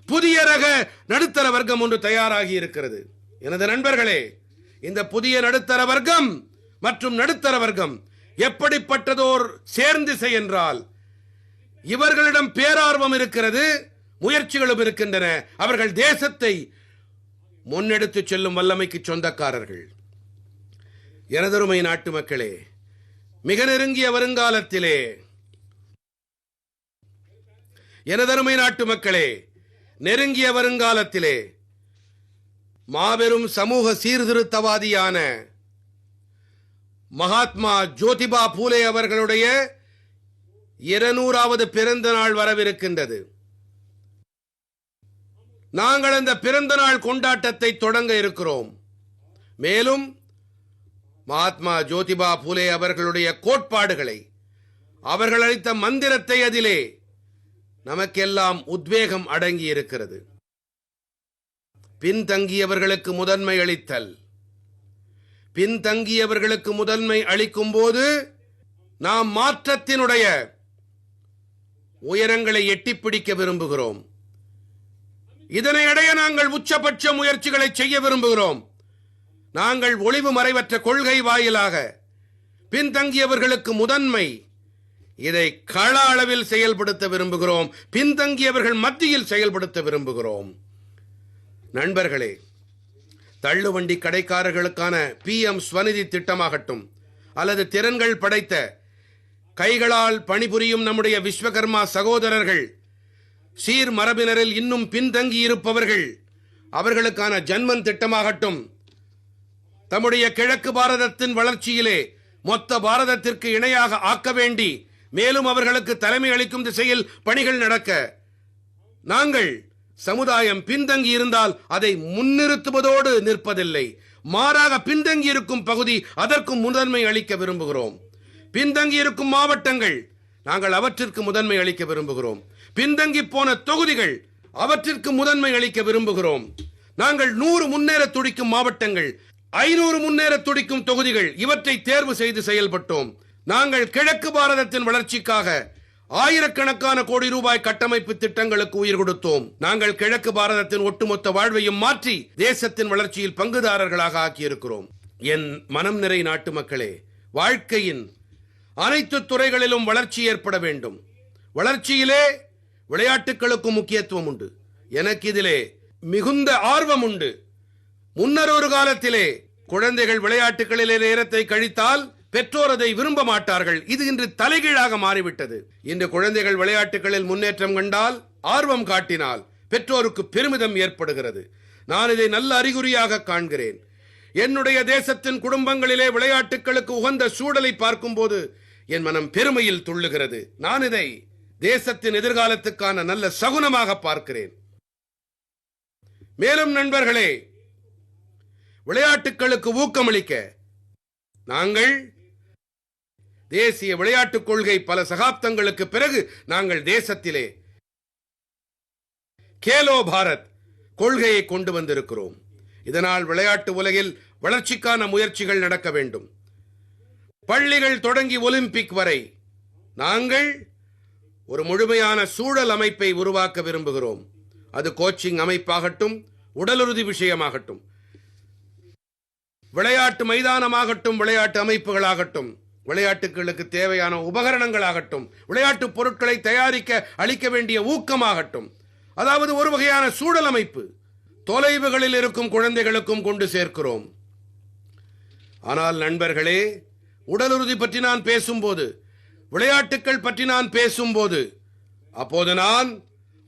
புதிய ரக நடுத்தர வர்க்கம் ஒன்று தயாராகி இருக்கிறது. எனது நண்பர்களே, இந்த புதிய நடுத்தர வர்க்கம் மற்றும் நடுத்தர வர்க்கம் எப்படிப்பட்டதோர் சேர்ந்திசை என்றால், இவர்களிடம் பேரார்வம் இருக்கிறது, முயற்சிகளும் இருக்கின்றன. அவர்கள் தேசத்தை முன்னெடுத்து செல்லும் வல்லமைக்கு சொந்தக்காரர்கள். எனதருமை நாட்டு மக்களே, மிக நெருங்கிய வருங்காலத்திலே எனதருமை நாட்டு மக்களே நெருங்கிய வருங்காலத்திலே மாபெரும் சமூக சீர்திருத்தவாதியான மகாத்மா ஜோதிபா பூலே அவர்களுடைய 200வது பிறந்த நாள் வரவிருக்கின்றது. நாங்கள் அந்த பிறந்த நாள் கொண்டாட்டத்தை தொடங்க இருக்கிறோம். மேலும் மகாத்மா ஜோதிபா பூலே அவர்களுடைய கோட்பாடுகளை, அவர்கள் அளித்த மந்திரத்தை, அதிலே நமக்கெல்லாம் உத்வேகம் அடங்கி இருக்கிறது. பின்தங்கியவர்களுக்கு முதன்மை அளித்தல். பின்தங்கியவர்களுக்கு முதன்மை அளிக்கும் போது நாம் மாற்றத்தினுடைய உயரங்களை எட்டிப்பிடிக்க விரும்புகிறோம். இதனை அடைய நாங்கள் உச்சபட்ச முயற்சிகளை செய்ய விரும்புகிறோம். நாங்கள் ஒளிவு மறைவற்ற கொள்கை வாயிலாக பின்தங்கியவர்களுக்கு முதன்மை, இதை கள அளவில் செயல்படுத்த விரும்புகிறோம். பின்தங்கியவர்கள் மத்தியில் செயல்படுத்த விரும்புகிறோம். நண்பர்களே, தள்ளுவண்டி கடைக்காரர்களுக்கான PM ஸ்வநிதி திட்டமாகட்டும், அல்லது திறன்கள் படைத்த கைகளால் பணிபுரியும் நம்முடைய விஸ்வகர்மா சகோதரர்கள், சீர் மரபினரில் இன்னும் பின்தங்கி இருப்பவர்கள், அவர்களுக்கான ஜன்மன் திட்டமாகட்டும், தம்முடைய கிழக்கு பாரதத்தின் வளர்ச்சியிலே மொத்த பாரதத்திற்கு இணையாக ஆக்க வேண்டி மேலும் அவர்களுக்கு தலைமை அளிக்கும் திசையில் பணிகள் நடக்க, நாங்கள் சமுதாயம் பின்தங்கி இருந்தால் அதை முன்னிறுத்துவதோடு நிற்பதில்லை. மாறாக பின்தங்கி இருக்கும் பகுதி அதற்கு முதன்மை அளிக்க விரும்புகிறோம். பின்தங்கி இருக்கும் மாவட்டங்கள், நாங்கள் அவற்றிற்கு முதன்மை அளிக்க விரும்புகிறோம். பின்தங்கி போன தொகுதிகள், அவற்றிற்கு முதன்மை அளிக்க விரும்புகிறோம். நாங்கள் 100 முன்னேற துடிக்கும் மாவட்டங்கள், 500 முன்னேற துடிக்கும் தொகுதிகள், இவற்றை தேர்வு செய்து செயல்பட்டோம். நாங்கள் கிழக்கு பாரதத்தின் வளர்ச்சிக்காக ஆயிரக்கணக்கான கோடி ரூபாய் கட்டமைப்பு திட்டங்களுக்கு உயிர் கொடுத்தோம். நாங்கள் கிழக்கு பாரதத்தின் ஒட்டுமொத்த வாழ்வையும் மாற்றி தேசத்தின் வளர்ச்சியில் பங்குதாரர்களாக ஆக்கியிருக்கிறோம். என் மனம் நிறை நாட்டு மக்களே, வாழ்க்கையின் அனைத்து துறைகளிலும் வளர்ச்சி ஏற்பட வேண்டும். வளர்ச்சியிலே விளையாட்டுகளுக்கும் முக்கியத்துவம் உண்டு. எனக்கு இதிலே மிகுந்த ஆர்வம் உண்டு. முன்னர் ஒரு காலத்திலே குழந்தைகள் விளையாட்டுகளிலே நேரத்தை கழித்தால் பெற்றோர் அதை விரும்ப மாட்டார்கள். இது இன்று தலைகீழாக மாறிவிட்டது. இன்று குழந்தைகள் விளையாட்டுகளில் முன்னேற்றம் கண்டால், ஆர்வம் காட்டினால் பெற்றோருக்கு பெருமிதம் ஏற்படுகிறது. நான் இதை நல்ல அறிகுறியாக காண்கிறேன். என்னுடைய தேசத்தின் குடும்பங்களிலே விளையாட்டுகளுக்கு உகந்த சூழலை பார்க்கும்போது என் மனம் பெருமையில் துள்ளுகிறது. நான் இதை தேசத்தின் எதிர்காலத்துக்கான நல்ல சகுனமாக பார்க்கிறேன். மேலும் நண்பர்களே, விளையாட்டுகளுக்கு ஊக்கமளிக்க நாங்கள் தேசிய விளையாட்டுக் கொள்கை பல சகாப்தங்களுக்கு பிறகு நாங்கள் தேசத்திலே கேலோ பாரத் கொள்கையை கொண்டு வந்திருக்கிறோம். இதனால் விளையாட்டு உலகில் வளர்ச்சிக்கான முயற்சிகள் நடக்க வேண்டும். பள்ளிகள் தொடங்கி ஒலிம்பிக் வரை நாங்கள் ஒரு முழுமையான சூழல் அமைப்பை உருவாக்க விரும்புகிறோம். அது கோச்சிங் அமைப்பாகட்டும், உடலுறுதி விஷயமாகட்டும், விளையாட்டு மைதானமாகட்டும், விளையாட்டு அமைப்புகளாகட்டும், விளையாட்டுகளுக்கு தேவையான உபகரணங்களாகட்டும், விளையாட்டு பொருட்களை தயாரிக்க அளிக்க வேண்டிய ஊக்கமாகட்டும், அதாவது ஒரு வகையான சூழல் அமைப்பு தொலைவுகளில் இருக்கும் குழந்தைகளுக்கும் கொண்டு சேர்க்கிறோம். ஆனால் நண்பர்களே, உடலுறுதி பற்றி நான் பேசும்போது, விளையாட்டுக்கள் பற்றி நான் பேசும்போது, அப்போது நான்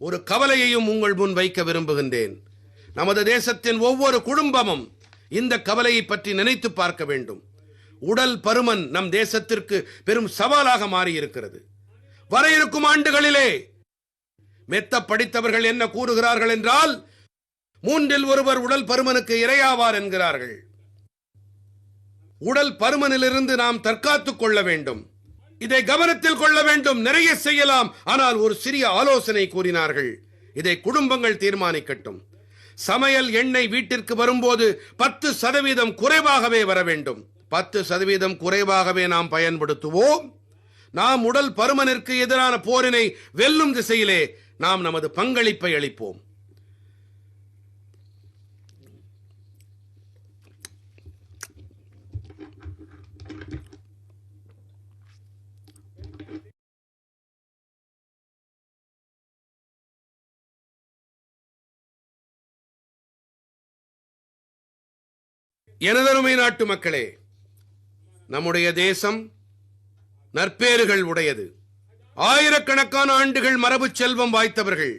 ஒரு கவலையையும் உங்கள் முன் வைக்க விரும்புகின்றேன். நமது தேசத்தின் ஒவ்வொரு குடும்பமும் இந்த கவலையை பற்றி நினைத்து பார்க்க வேண்டும். உடல் பருமன் நம் தேசத்திற்கு பெரும் சவாலாக மாறியிருக்கிறது. வர இருக்கும் ஆண்டுகளிலே மெத்த படித்தவர்கள் என்ன கூறுகிறார்கள் என்றால், 3இல் ஒருவர் உடல் பருமனுக்கு இரையாவார் என்கிறார்கள். உடல் பருமனிலிருந்து நாம் தற்காத்துக் கொள்ள வேண்டும். இதை கவனத்தில் கொள்ள வேண்டும். நிறைய செய்யலாம், ஆனால் ஒரு சிறிய ஆலோசனை கூறினார்கள். இதை குடும்பங்கள் தீர்மானிக்கட்டும். சமையல் எண்ணெய் வீட்டிற்கு வரும்போது 10% குறைவாகவே வர வேண்டும். 10% குறைவாகவே நாம் பயன்படுத்துவோம். நாம் உடல் பருமனிற்கு எதிரான போரினை வெல்லும் திசையிலே நாம் நமது பங்களிப்பை அளிப்போம். எனதருமை நாட்டு மக்களே, நம்முடைய தேசம் நற்பேறுகள் உடையது. ஆயிரக்கணக்கான ஆண்டுகள் மரபு செல்வம் வாய்த்தவர்கள்.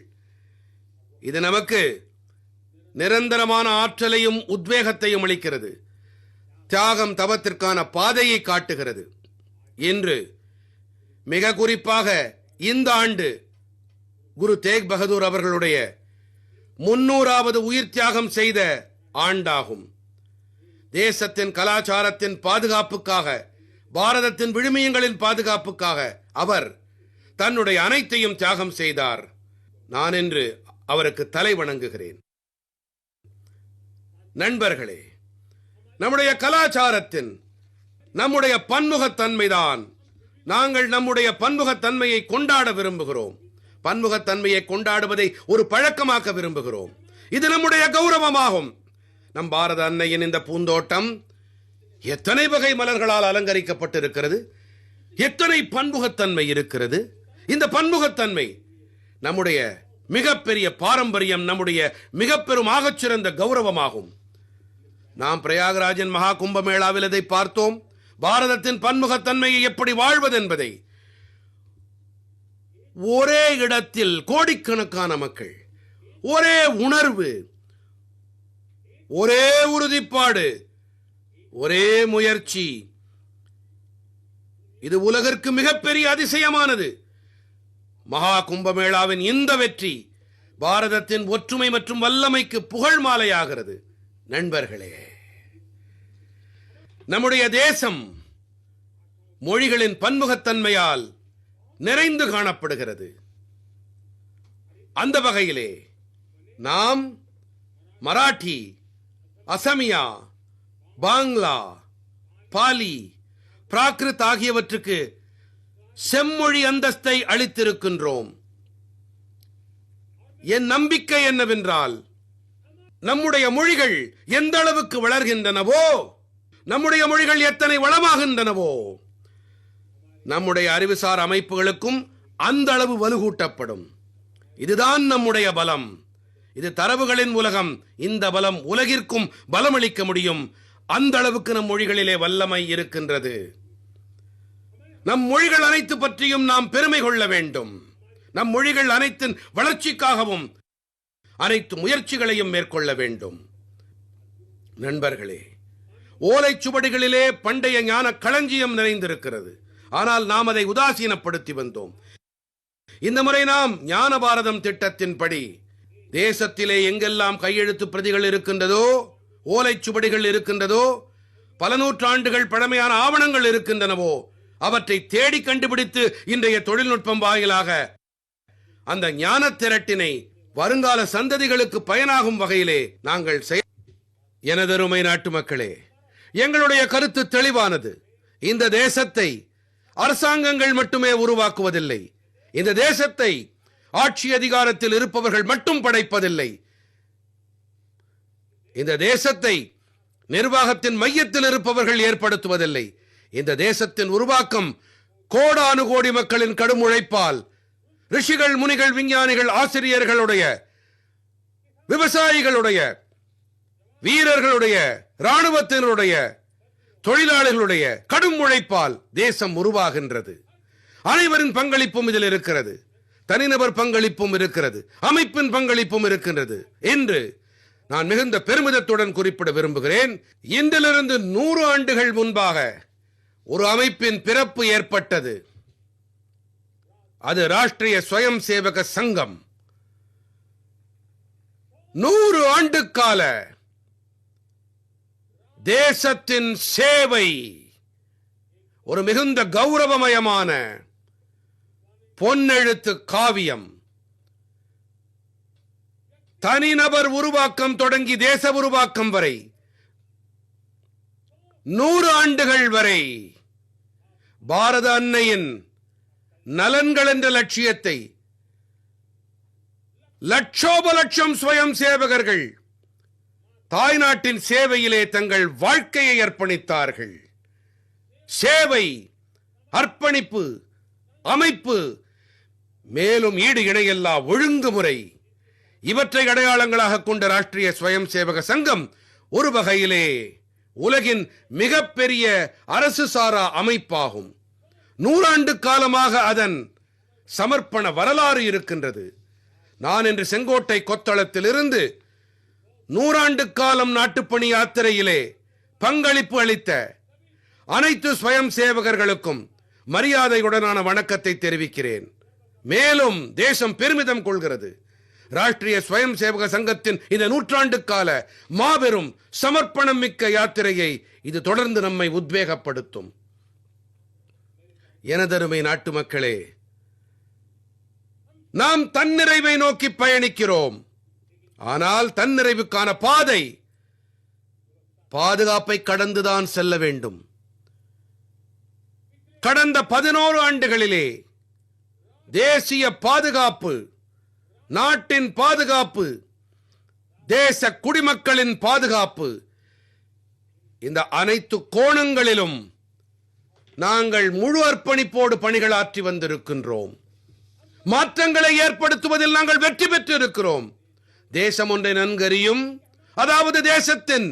இது நமக்கு நிரந்தரமான ஆற்றலையும் உத்வேகத்தையும் அளிக்கிறது. தியாகம் தவத்திற்கான பாதையை காட்டுகிறது. இன்று மிக குறிப்பாக இந்த ஆண்டு குரு தேக் பகதூர் அவர்களுடைய 300வது உயிர் தியாகம் செய்த ஆண்டாகும். தேசத்தின் கலாச்சாரத்தின் பாதுகாப்புக்காக, பாரதத்தின் விழுமியங்களின் பாதுகாப்புக்காக அவர் தன்னுடைய அனைத்தையும் தியாகம் செய்தார். நான் இன்று அவருக்கு தலை வணங்குகிறேன். நண்பர்களே, நம்முடைய கலாச்சாரத்தின் நம்முடைய பன்முகத்தன்மைதான். நாங்கள் நம்முடைய பன்முகத்தன்மையை கொண்டாட விரும்புகிறோம். பன்முகத்தன்மையை கொண்டாடுவதை ஒரு பழக்கமாக்க விரும்புகிறோம். இது நம்முடைய கௌரவமாகும். நம் பாரத அன்னையின் இந்த பூந்தோட்டம் எத்தனை வகை மலர்களால் அலங்கரிக்கப்பட்டிருக்கிறது. எத்தனை பன்முகத்தன்மை இருக்கிறது. இந்த பன்முகத்தன்மை நம்முடைய மிகப்பெரிய பாரம்பரியம், நம்முடைய மிக பெரும் ஆகச்சிறந்த கௌரவமாகும். நாம் பிரயாகராஜின் மகா கும்பமேளாவில் இதை பார்த்தோம். பாரதத்தின் பன்முகத்தன்மையை எப்படி வாழ்வது என்பதை. ஒரே இடத்தில் கோடிக்கணக்கான மக்கள், ஒரே உணர்வு, ஒரே உறுதிப்பாடு, ஒரே முயற்சி. இது உலகிற்கு மிகப்பெரிய அதிசயமானது. மகா கும்பமேளாவின் இந்த வெற்றி பாரதத்தின் ஒற்றுமை மற்றும் வல்லமைக்கு புகழ் மாலையாகிறது. நண்பர்களே, நம்முடைய தேசம் மொழிகளின் பன்முகத்தன்மையால் நிறைந்து காணப்படுகிறது. அந்த வகையிலே நாம் மராட்டி, அசமியா, பாங்லா, பாலி, பிராகிருத் ஆகியவற்றுக்கு செம்மொழி அந்தஸ்தை அளித்திருக்கின்றோம். என் நம்பிக்கை என்னவென்றால், நம்முடைய மொழிகள் எந்த அளவுக்கு வளர்கின்றனவோ, நம்முடைய மொழிகள் எத்தனை வளமாகின்றனவோ, நம்முடைய அறிவுசார் அமைப்புகளுக்கும் அந்த அளவு வலுகூட்டப்படும். இதுதான் நம்முடைய பலம். இது தரவுகளின் உலகம். இந்த பலம் உலகிற்கும் பலமளிக்க முடியும். அந்த அளவுக்கு நம் மொழிகளிலே வல்லமை இருக்கின்றது. நம் மொழிகள் அனைத்து பற்றியும் நாம் பெருமை கொள்ள வேண்டும். நம் மொழிகள் அனைத்தின் வளர்ச்சிக்காகவும் அனைத்து முயற்சிகளையும் மேற்கொள்ள வேண்டும். நண்பர்களே, ஓலைச்சுவடிகளிலே பண்டைய ஞான களஞ்சியம் நிறைந்திருக்கிறது. ஆனால் நாம் அதை உதாசீனப்படுத்தி வந்தோம். இந்த முறை நாம் ஞான பாரதம் திட்டத்தின்படி தேசத்திலே எங்கெல்லாம் கையெழுத்து பிரதிகள் இருக்கின்றதோ, ஓலைச்சுவடிகள் இருக்கின்றதோ, பல நூற்றாண்டுகள் பழமையான ஆவணங்கள் இருக்கின்றனவோ, அவற்றை தேடி கண்டுபிடித்து இன்றைய தொழில்நுட்பம் வாயிலாக அந்த ஞான திரட்டினை வருங்கால சந்ததிகளுக்கு பயனாகும் வகையிலே நாங்கள் எனதருமை நாட்டு மக்களே, எங்களுடைய கருத்து தெளிவானது. இந்த தேசத்தை அரசாங்கங்கள் மட்டுமே உருவாக்குவதில்லை. இந்த தேசத்தை ஆட்சி அதிகாரத்தில் இருப்பவர்கள் மட்டும் படைப்பதில்லை. இந்த தேசத்தை நிர்வாகத்தின் மையத்தில் இருப்பவர்கள் ஏற்படுத்துவதில்லை. இந்த தேசத்தின் உருவாக்கம் கோடானு கோடி மக்களின் கடும் உழைப்பால், ரிஷிகள், முனிகள், விஞ்ஞானிகள், ஆசிரியர்களுடைய, விவசாயிகளுடைய, வீரர்களுடைய, இராணுவத்தினருடைய, தொழிலாளர்களுடைய கடும் உழைப்பால் தேசம் உருவாகின்றது. அனைவரின் பங்களிப்பும் இதில் இருக்கிறது. தனிநபர் பங்களிப்பும் இருக்கிறது. அமைப்பின் பங்களிப்பும் இருக்கின்றது என்று நான் மிகுந்த பெருமிதத்துடன் குறிப்பிட விரும்புகிறேன். இன்றிலிருந்து 100 ஆண்டுகள் முன்பாக ஒரு அமைப்பின் பிறப்பு ஏற்பட்டது. அது ராஷ்டிரிய ஸ்வயம் சேவக சங்கம். 100 ஆண்டுகால தேசத்தின் சேவை ஒரு மிகுந்த கௌரவமயமான பொன்னெழுத்து காவியம். தனிநபர் உருவாக்கம் தொடங்கி தேச உருவாக்கம் வரை 100 ஆண்டுகள் வரை பாரத அன்னையின் நலன்கள் என்ற லட்சியத்தை லட்சோப லட்சம் ஸ்வயம் சேவகர்கள் தாய்நாட்டின் சேவையிலே தங்கள் வாழ்க்கையை அர்ப்பணித்தார்கள். சேவை, அர்ப்பணிப்பு, அமைப்பு, மேலும் ஈடு இணையில்லா ஒழுங்குமுறை, இவற்றை அடையாளங்களாக கொண்ட ராஷ்டிரிய ஸ்வயம் சேவக சங்கம் ஒரு வகையிலே உலகின் மிகப்பெரிய அரசு சாரா அமைப்பாகும். 100 ஆண்டு காலமாக அதன் சமர்ப்பண வரலாறு இருக்கின்றது. நான் இன்று செங்கோட்டை கொத்தளத்தில் இருந்து 100 ஆண்டு காலம் நாட்டுப்பணி யாத்திரையிலே பங்களிப்பு அளித்த அனைத்து ஸ்வயம் சேவகர்களுக்கும் மரியாதையுடனான வணக்கத்தை தெரிவிக்கிறேன். மேலும் தேசம் பெருமிதம் கொள்கிறது. ராஷ்டிரிய ஸ்வயம் சேவக சங்கத்தின் இந்த 100 ஆண்டு கால மாபெரும் சமர்ப்பணம் மிக்க யாத்திரையை இது தொடர்ந்து நம்மை உத்வேகப்படுத்தும். எனதருமை நாட்டு மக்களே, நாம் தன்னிறைவை நோக்கி பயணிக்கிறோம். ஆனால் தன்னிறைவுக்கான பாதை பாதுகாப்பை கடந்துதான் செல்ல வேண்டும். கடந்த 11 ஆண்டுகளிலே தேசிய பாதுகாப்பு, நாட்டின் பாதுகாப்பு, தேச குடிமக்களின் பாதுகாப்பு, இந்த அனைத்து கோணங்களிலும் நாங்கள் முழு அர்ப்பணிப்போடு பணிகள் ஆற்றி வந்திருக்கின்றோம். மாற்றங்களை ஏற்படுத்துவதில் நாங்கள் வெற்றி பெற்று இருக்கிறோம். தேசம் ஒன்றை நன்கறியும், அதாவது தேசத்தின்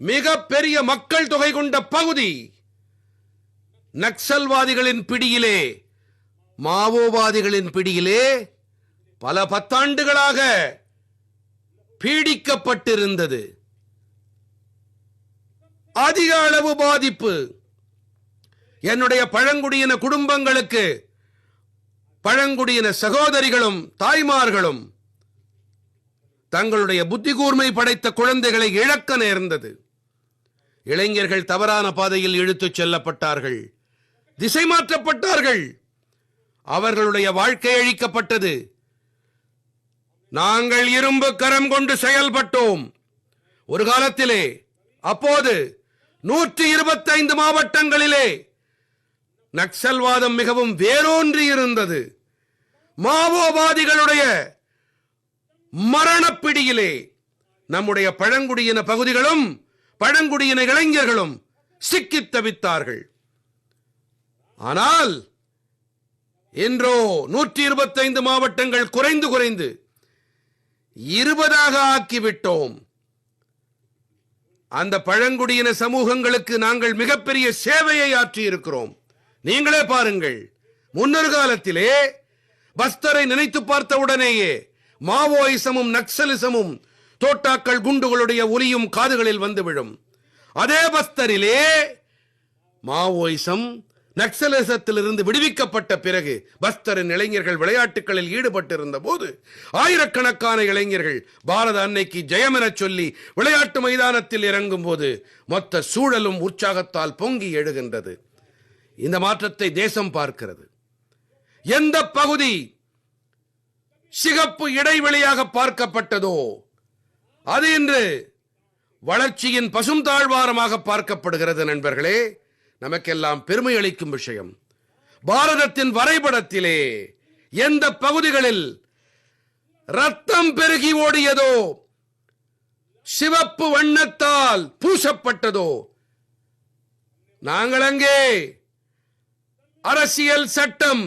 மிக பெரிய மக்கள் தொகை கொண்ட பகுதி நக்சல்வாதிகளின் பிடியிலே, மாவோவாதிகளின் பிடியிலே பல பத்தாண்டுகளாக பீடிக்கப்பட்டிருந்தது. அதிக அளவு பாதிப்பு என்னுடைய பழங்குடியின குடும்பங்களுக்கு, பழங்குடியின சகோதரிகளும் தாய்மார்களும் தங்களுடைய புத்தி கூர்மை படைத்த குழந்தைகளை இழக்க நேர்ந்தது. இளைஞர்கள் தவறான பாதையில் இழுத்துச் செல்லப்பட்டார்கள், திசை மாற்றப்பட்டார்கள், அவர்களுடைய வாழ்க்கை அழிக்கப்பட்டது. நாங்கள் இரும்பு கரம் கொண்டு செயல்பட்டோம். ஒரு காலத்திலே, அப்போது 125 மாவட்டங்களிலே நக்சல்வாதம் மிகவும் வேரூன்றி இருந்தது. மாவோவாதிகளுடைய மரணப்பிடியிலே நம்முடைய பழங்குடியின பகுதிகளும் பழங்குடியின இளைஞர்களும் சிக்கித் தவித்தார்கள். ஆனால் இன்றோ 125 மாவட்டங்கள் குறைந்து 20 ஆக்கிவிட்டோம். அந்த பழங்குடியின சமூகங்களுக்கு நாங்கள் மிகப்பெரிய சேவையை ஆற்றி இருக்கிறோம். நீங்களே பாருங்கள், முன்னொரு காலத்திலே பஸ்தரை நினைத்து பார்த்த உடனேயே மாவோயிசமும் நக்சலிசமும் தோட்டாக்கள் குண்டுகளுடைய ஒலியும் காதுகளில் வந்து விழும். அதே பஸ்தரிலே மாவோயிசம் நக்சலிசத்திலிருந்து விடுவிக்கப்பட்ட பிறகு பஸ்தரின் இளைஞர்கள் விளையாட்டுகளில் ஈடுபட்டிருந்த போது ஆயிரக்கணக்கான இளைஞர்கள் பாரத அன்னைக்கு ஜெயம் என சொல்லி விளையாட்டு மைதானத்தில் இறங்கும் போது மொத்த சூழலும் உற்சாகத்தால் பொங்கி எழுகின்றது. இந்த மாற்றத்தை தேசம் பார்க்கிறது. எந்த பகுதி சிகப்பு இடைவெளியாக பார்க்கப்பட்டதோ அது இன்று வளர்ச்சியின் பசும் தாழ்வாரமாக பார்க்கப்படுகிறது. நண்பர்களே, நமக்கெல்லாம் பெருமை அளிக்கும் விஷயம். பாரதத்தின் வரைபடத்திலே எந்த பகுதிகளில் ரத்தம் பெருகி ஓடியதோ, சிவப்பு வண்ணத்தால் பூசப்பட்டதோ, நாங்கள் அங்கே அரசியல் சட்டம்,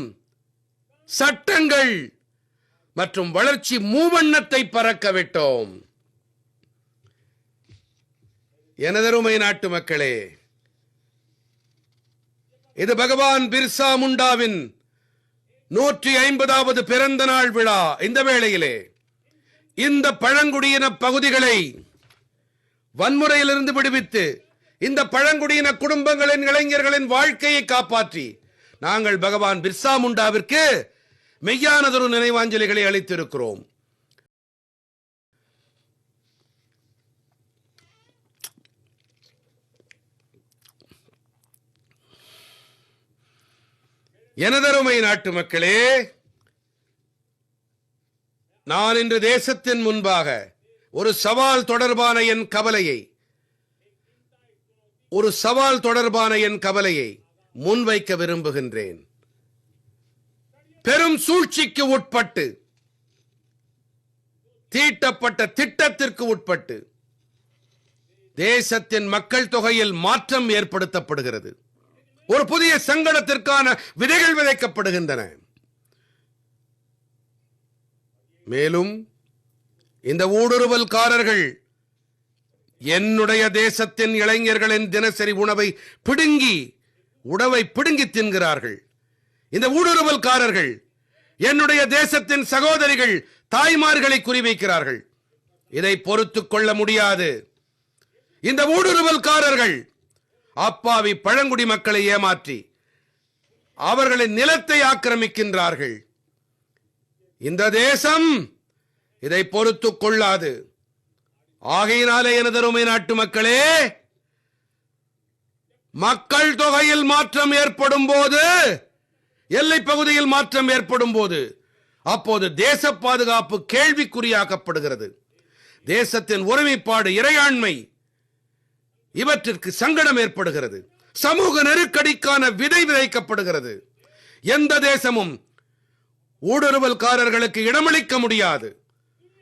சட்டங்கள் மற்றும் வளர்ச்சி மூவண்ணத்தை பறக்க விட்டோம். எனதருமை நாட்டு மக்களே, இது பகவான் பிர்சா முண்டாவின் 150வது பிறந்த நாள் விழா. இந்த வேளையிலே இந்த பழங்குடியின பகுதிகளை வன்முறையிலிருந்து விடுவித்து இந்த பழங்குடியின குடும்பங்களின் இளைஞர்களின் வாழ்க்கையை காப்பாற்றி நாங்கள் பகவான் பிர்சா முண்டாவிற்கு மெய்யானதொரு நினைவாஞ்சலிகளை அளித்திருக்கிறோம். எனதருமை நாட்டு மக்களே, நான் இன்று தேசத்தின் முன்பாக ஒரு சவால் தொடர்பான என் கவலையை முன்வைக்க விரும்புகின்றேன். பெரும் சூழ்ச்சிக்கு உட்பட்டு, தீட்டப்பட்ட திட்டத்திற்கு உட்பட்டு தேசத்தின் மக்கள் தொகையில் மாற்றம் ஏற்படுத்தப்படுகிறது. ஒரு புதிய சங்கடத்திற்கான விதைகள் விதைக்கப்படுகின்றன. மேலும் இந்த ஊடுருவல்காரர்கள் என்னுடைய தேசத்தின் இளைஞர்களின் தினசரி உணவை பிடுங்கி தின்கிறார்கள். இந்த ஊடுருவல்காரர்கள் என்னுடைய தேசத்தின் சகோதரிகள், தாய்மார்களை குறிவைக்கிறார்கள். இதை பொறுத்துக் கொள்ள முடியாது. இந்த ஊடுருவல்காரர்கள் அப்பாவி பழங்குடி மக்களை ஏமாற்றி அவர்களின் நிலத்தை ஆக்கிரமிக்கின்றார்கள். இந்த தேசம் இதை பொறுத்துக் கொள்ளாது. ஆகையினாலே எனதருமை நாட்டு மக்களே, மக்கள் தொகையில் மாற்றம் ஏற்படும் போது, எல்லை பகுதியில் மாற்றம் ஏற்படும் போது, அப்போது தேச பாதுகாப்பு கேள்விக்குறியாக்கப்படுகிறது. தேசத்தின் ஒருமைப்பாடு, இறையாண்மை, இவற்றிற்கு சங்கடம் ஏற்படுகிறது. சமூக நெருக்கடிக்கான விதை விதைக்கப்படுகிறது. எந்த தேசமும் ஊடுருவல்காரர்களுக்கு இடமளிக்க முடியாது.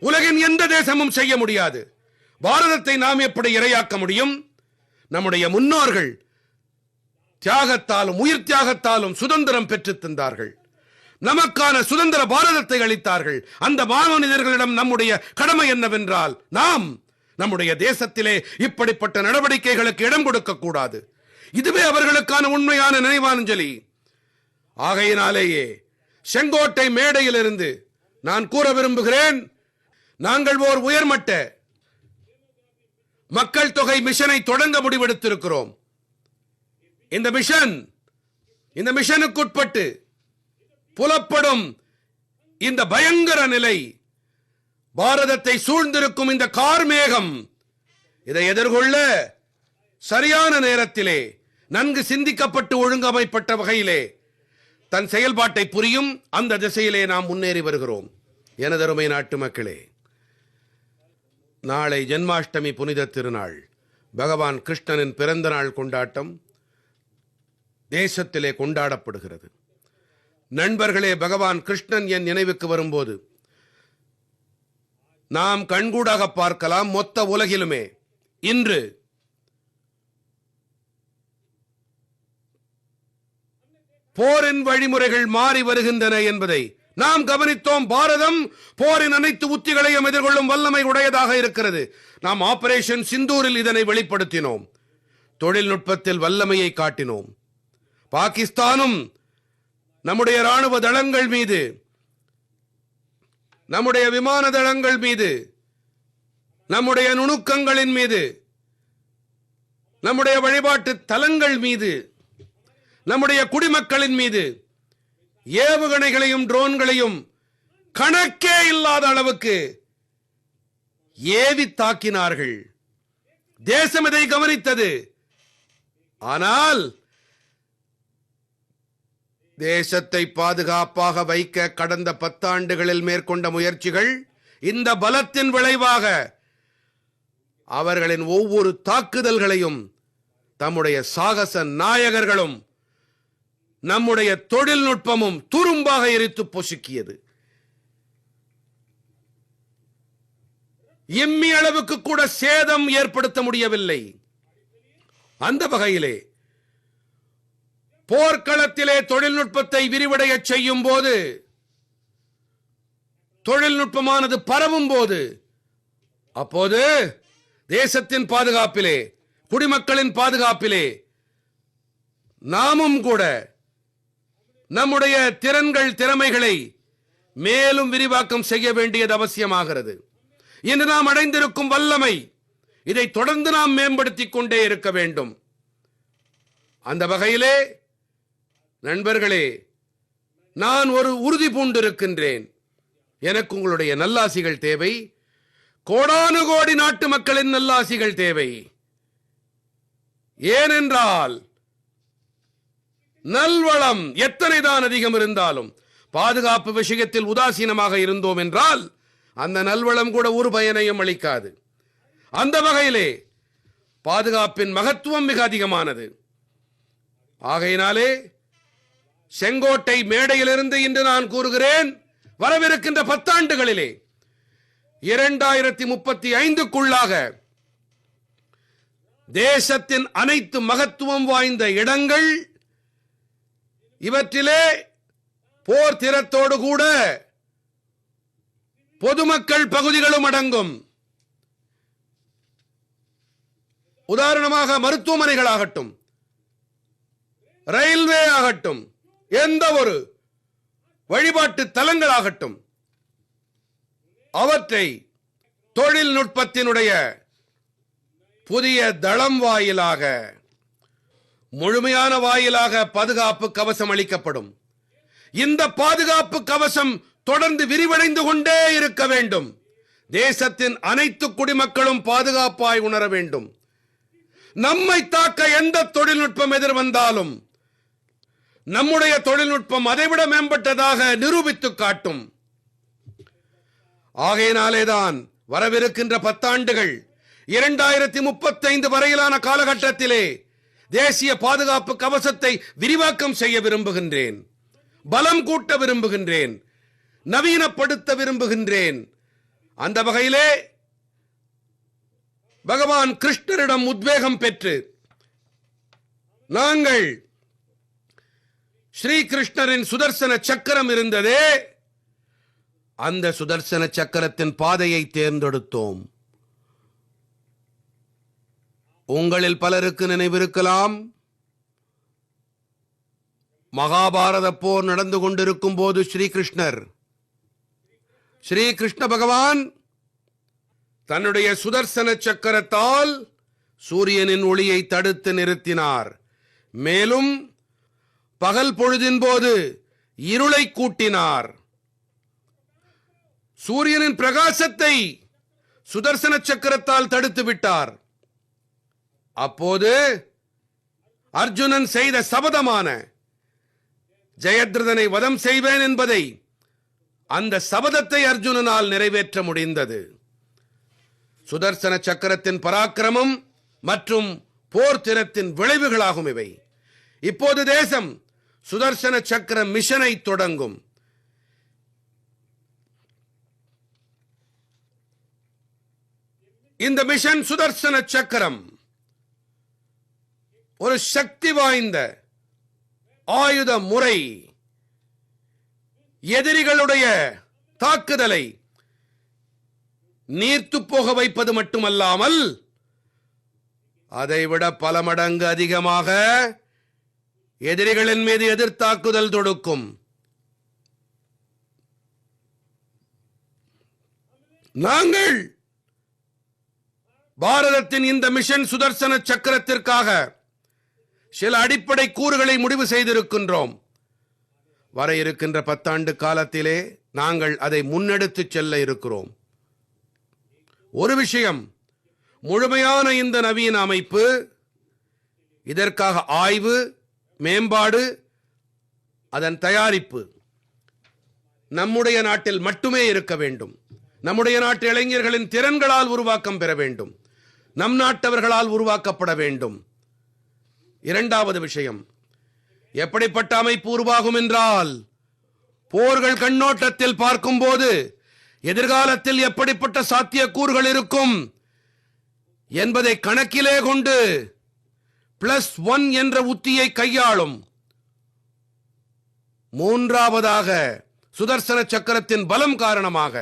உலகின் எந்த தேசமும் செய்ய முடியாது. பாரதத்தை நாம் எப்படி இரையாக்க முடியும்? நம்முடைய முன்னோர்கள் தியாகத்தாலும் உயிர் தியாகத்தாலும் சுதந்திரம் பெற்றுத் தந்தார்கள். நமக்கான சுதந்திர பாரதத்தை அளித்தார்கள். அந்த மாமனிதர்களிடம் நம்முடைய கடமை என்னவென்றால், நாம் நம்முடைய தேசத்திலே இப்படிப்பட்ட நடவடிக்கைகளுக்கு இடம் கொடுக்க கூடாது. இதுவே அவர்களுக்கான உண்மையான நினைவாஞ்சலி. ஆகையினாலேயே செங்கோட்டை மேடையிலிருந்து நான் கூற விரும்புகிறேன், நாங்கள் ஓர் உயர்மட்ட மக்கள் தொகை மிஷனை தொடங்க முடிவெடுத்திருக்கிறோம். இந்த மிஷனுக்குட்பட்டு புலப்படும் இந்த பயங்கர நிலை, பாரதத்தை சூழ்ந்திருக்கும் இந்த கார்மேகம், இதை எதிர்கொள்ள சரியான நேரத்திலே நன்கு சிந்திக்கப்பட்டு ஒழுங்கமைப்பட்ட வகையிலே தன் செயல்பாட்டை புரியும் அந்த திசையிலே நாம் முன்னேறி வருகிறோம். எனதருமை நாட்டு மக்களே, நாளை ஜென்மாஷ்டமி புனித திருநாள். பகவான் கிருஷ்ணனின் பிறந்த நாள் கொண்டாட்டம் தேசத்திலே கொண்டாடப்படுகிறது. நண்பர்களே, பகவான் கிருஷ்ணன் என் நினைவுக்கு வரும்போது நாம் கண்கூடாக பார்க்கலாம், மொத்த உலகிலுமே இன்று போரின் வழிமுறைகள் மாறி வருகின்றன என்பதை நாம் கவனித்தோம். பாரதம் போரின் அனைத்து உத்திகளையும் எதிர்கொள்ளும் வல்லமை உடையதாக இருக்கிறது. நாம் ஆபரேஷன் சிந்தூரில் இதனை வெளிப்படுத்தினோம். தொழில்நுட்பத்தில் வல்லமையை காட்டினோம். பாகிஸ்தானும் நம்முடைய ராணுவ தளங்கள் மீது நம்முடைய விமான தளங்கள் மீது, நம்முடைய நுணுக்கங்களின் மீது, நம்முடைய வழிபாட்டு தலங்கள் மீது, நம்முடைய குடிமக்களின் மீது ஏவுகணைகளையும் ட்ரோன்களையும் கணக்கே இல்லாத அளவுக்கு ஏவி தாக்கினார்கள். தேசம் இதை கவனித்தது. ஆனால் தேசத்தை பாதுகாப்பாக வைக்க கடந்த 10 ஆண்டுகளில் மேற்கொண்ட முயற்சிகள், இந்த பலத்தின் விளைவாக அவர்களின் ஒவ்வொரு தாக்குதல்களையும் தம்முடைய சாகச நாயகர்களும் நம்முடைய தொழில்நுட்பமும் துரும்பாக எரித்து பொசுக்கியது. இம்மி அளவுக்கு கூட சேதம் ஏற்படுத்த முடியவில்லை. அந்த வகையிலே போர்க்களத்திலே தொழில்நுட்பத்தை விரிவடைய செய்யும் போது, தொழில்நுட்பமானது பரவும் போது, அப்போது தேசத்தின் பாதுகாப்பிலே, குடிமக்களின் பாதுகாப்பிலே நாமும் கூட நம்முடைய திறமைகளை மேலும் விரிவாக்கம் செய்ய வேண்டியது அவசியமாகிறது. இன்று நாம் அடைந்திருக்கும் வல்லமை, இதை தொடர்ந்து நாம் மேம்படுத்திக் கொண்டே இருக்க வேண்டும். அந்த வகையிலே நண்பர்களே, நான் ஒரு உறுதி பூண்டிருக்கின்றேன். எனக்கு உங்களுடைய நல்லாசிகள் தேவை. கோடானு கோடி நாட்டு மக்களின் நல்லாசிகள் தேவை. ஏனென்றால் நல்வளம் எத்தனைதான் அதிகம் இருந்தாலும் பாதுகாப்பு விஷயத்தில் உதாசீனமாக இருந்தோம் என்றால் அந்த நல்வளம் கூட ஒரு பயனையும் அளிக்காது. அந்த வகையிலே பாதுகாப்பின் மகத்துவம் மிக அதிகமானது. ஆகையினாலே செங்கோட்டை மேடையிலிருந்து இன்று நான் கூறுகிறேன், வரவிருக்கின்ற 10 ஆண்டுகளிலே 2035க்குள்ளாக தேசத்தின் அனைத்து மகத்துவம் வாய்ந்த இடங்கள், இவற்றிலே போர் திறத்தோடு கூட பொதுமக்கள் பகுதிகளும் அடங்கும். உதாரணமாக மருத்துவமனைகள் ஆகட்டும், ரயில்வே ஆகட்டும், எந்த ஒரு வழிபாட்டு தலங்களாகட்டும், அவற்றை தொழில்நுட்பத்தினுடைய புதிய தளம் வாயிலாக, முழுமையான வாயிலாக பாதுகாப்பு கவசம் அளிக்கப்படும். இந்த பாதுகாப்பு கவசம் தொடர்ந்து விரிவடைந்து கொண்டே இருக்க வேண்டும். தேசத்தின் அனைத்து குடிமக்களும் பாதுகாப்பாய் உணர வேண்டும். நம்மை தாக்க எந்த தொழில்நுட்பம் எதிர்வந்தாலும் நம்முடைய தொழில்நுட்பம் அதைவிட மேம்பட்டதாக நிரூபித்து காட்டும். ஆகையினாலேதான் வரவிருக்கின்ற 10 ஆண்டுகள் 2035 வரையிலான காலகட்டத்திலே தேசிய பாதுகாப்பு கவசத்தை விரிவாக்கம் செய்ய விரும்புகின்றேன், பலம் கூட்ட விரும்புகின்றேன், நவீனப்படுத்த விரும்புகின்றேன். அந்த வகையிலே பகவான் கிருஷ்ணரிடம் உத்வேகம் பெற்று நாங்கள் ஸ்ரீ கிருஷ்ணரின் சுதர்சன சக்கரம் இருந்ததே, அந்த சுதர்சன சக்கரத்தின் பாதையை தேர்ந்தெடுத்தோம். உங்களில் பலருக்கு நினைவிருக்கலாம், மகாபாரத போர் நடந்து கொண்டிருக்கும் போது ஸ்ரீ கிருஷ்ண பகவான் தன்னுடைய சுதர்சன சக்கரத்தால் சூரியனின் ஒளியை தடுத்து நிறுத்தினார். மேலும் பகல் பொழுதின் போது இருளை கூட்டினார். சூரியனின் பிரகாசத்தை சுதர்சன சக்கரத்தால் தடுத்து விட்டார். அப்போது அர்ஜுனன் செய்த சபதமான ஜெயத்ரதனை வதம் செய்வேன் என்பதை, அந்த சபதத்தை அர்ஜுனனால் நிறைவேற்ற முடிந்தது. சுதர்சன சக்கரத்தின் பராக்கிரமம் மற்றும் போர் திறத்தின் விளைவுகளாகும் இவை. இப்போது தேசம் சுதர்சன சக்கர மிஷனை தொடங்கும். இந்த மிஷன் சுதர்சன சக்கரம் ஒரு சக்தி வாய்ந்த ஆயுத முறை. எதிரிகளுடைய தாக்குதலை நீர்த்து போக வைப்பது மட்டுமல்லாமல் அதைவிட பல மடங்கு அதிகமாக எதிரிகளின் மீது எதிர்த்தாக்குதல் தொடுக்கும். நாங்கள் பாரதத்தின் இந்த மிஷன் சுதர்சன சக்கரத்திற்காக சில அடிப்படை கூறுகளை முடிவு செய்திருக்கின்றோம். வர இருக்கின்ற 10 ஆண்டு காலத்திலே நாங்கள் அதை முன்னெடுத்துச் செல்ல இருக்கிறோம். ஒரு விஷயம், முழுமையான இந்த நவீன அமைப்பு, இதற்காக ஆய்வு, மேம்பாடு, அதன் தயாரிப்பு நம்முடைய நாட்டில் மட்டுமே இருக்க வேண்டும். நம்முடைய நாட்டு இளைஞர்களின் திறன்களால் உருவாக்கம் பெற வேண்டும். நம் நாட்டவர்களால் உருவாக்கப்பட வேண்டும். இரண்டாவது விஷயம், எப்படிப்பட்ட அமைப்பு உருவாகும் என்றால், போர்கள் கண்ணோட்டத்தில் பார்க்கும்போது எதிர்காலத்தில் எப்படிப்பட்ட சாத்தியக்கூறுகள் இருக்கும் என்பதை கணக்கிலே கொண்டு +1 என்ற உத்தியை கையாளும். மூன்றாவதாக, சுதர்சன சக்கரத்தின் பலம் காரணமாக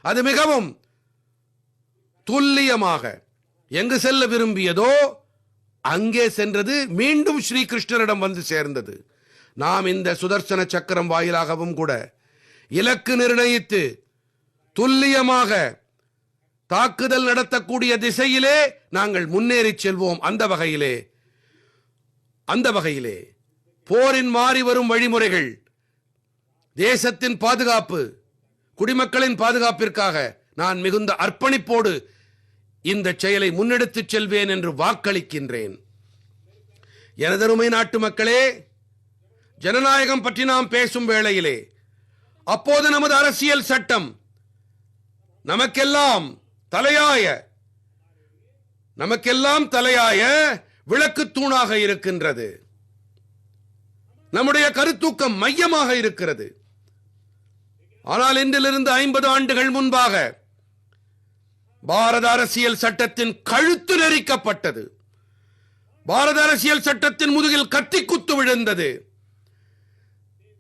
அது மிகவும் துல்லியமாக எங்கு செல்ல விரும்பியதோ அங்கே சென்றது, மீண்டும் ஸ்ரீ கிருஷ்ணரிடம் வந்து சேர்ந்தது. நாம் இந்த சுதர்சன சக்கரம் வாயிலாகவும் கூட இலக்கு நிர்ணயித்து துல்லியமாக தாக்குதல் நடத்தக்கூடிய திசையிலே நாங்கள் முன்னேறி செல்வோம். அந்த வகையிலே போரின் மாறி வரும் வழிமுறைகள், தேசத்தின் பாதுகாப்பு, குடிமக்களின் பாதுகாப்பிற்காக நான் மிகுந்த அர்ப்பணிப்போடு இந்த செயலை முன்னெடுத்துச் செல்வேன் என்று வாக்களிக்கின்றேன். எனதருமை நாட்டு மக்களே, ஜனநாயகம் பற்றி நாம் பேசும் வேளையிலே அப்போது நமது அரசியல் சட்டம் நமக்கெல்லாம் தலையாய விளக்கு தூணாக இருக்கின்றது. நம்முடைய கருத்தூக்கம் மையமாக இருக்கிறது. ஆனால் இன்றிலிருந்து 50 ஆண்டுகள் முன்பாக பாரத அரசியல் சட்டத்தின் கழுத்து நெரிக்கப்பட்டது. பாரத அரசியல் சட்டத்தின் முதுகில் கத்தி குத்து விழுந்தது.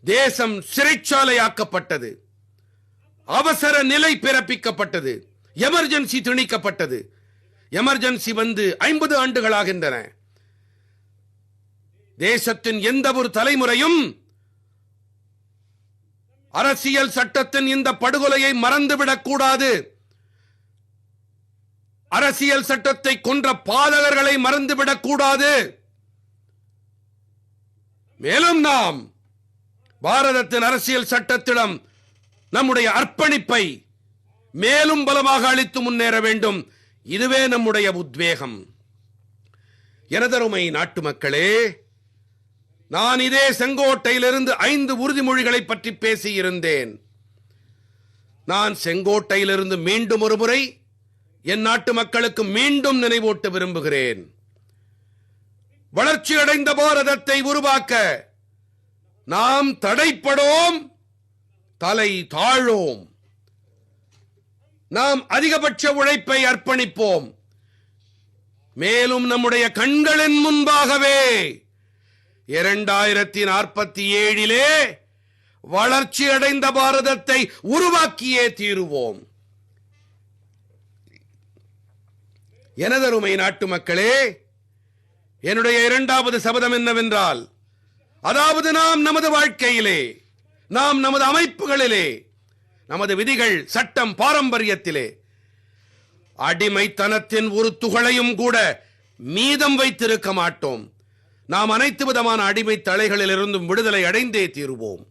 தேசம் சிறைச்சாலையாக்கப்பட்டது. அவசர நிலை பிறப்பிக்கப்பட்டது. எமர்ஜென்சி திணிக்கப்பட்டது. எமர்ஜென்சி வந்து 50 ஆண்டுகளாகின்றன. தேசத்தின் எந்த ஒரு தலைமுறையும் அரசியல் சட்டத்தின் இந்த படுகொலையை மறந்துவிடக் கூடாது. அரசியல் சட்டத்தை கொன்ற பாதகர்களை மறந்துவிடக் கூடாது. மேலும் நாம் பாரதத்தின் அரசியல் சட்டத்திடம் நம்முடைய அர்ப்பணிப்பை மேலும் பலமாக அளித்து முன்னேற வேண்டும். இதுவே நம்முடைய உத்வேகம். எனதருமை நாட்டு மக்களே, நான் இதே செங்கோட்டையிலிருந்து 5 உறுதிமொழிகளை பற்றி பேசியிருந்தேன். நான் செங்கோட்டையிலிருந்து மீண்டும் ஒரு முறை என் நாட்டு மக்களுக்கு மீண்டும் நினைவூட்ட விரும்புகிறேன். வளர்ச்சியடைந்த பாரதத்தை உருவாக்க நாம் தடைப்படோம், தலை தாழோம். நாம் அதிகபட்ச உழைப்பை அர்ப்பணிப்போம். மேலும் நம்முடைய கண்களின் முன்பாகவே 2047 வளர்ச்சி அடைந்த பாரதத்தை உருவாக்கியே தீருவோம். எனதருமை நாட்டு மக்களே, என்னுடைய 2வது சபதம் என்னவென்றால், அதாவது நாம் நமது வாழ்க்கையிலே, நாம் நமது அமைப்புகளிலே, நமது விதிகள், சட்டம், பாரம்பரியத்திலே அடிமைத்தனத்தின் ஒரு துகளையும் கூட மீதம் வைத்திருக்க மாட்டோம். நாம் அனைத்து விதமான அடிமை தலைகளில் இருந்தும் விடுதலை அடைந்தே தீருவோம்.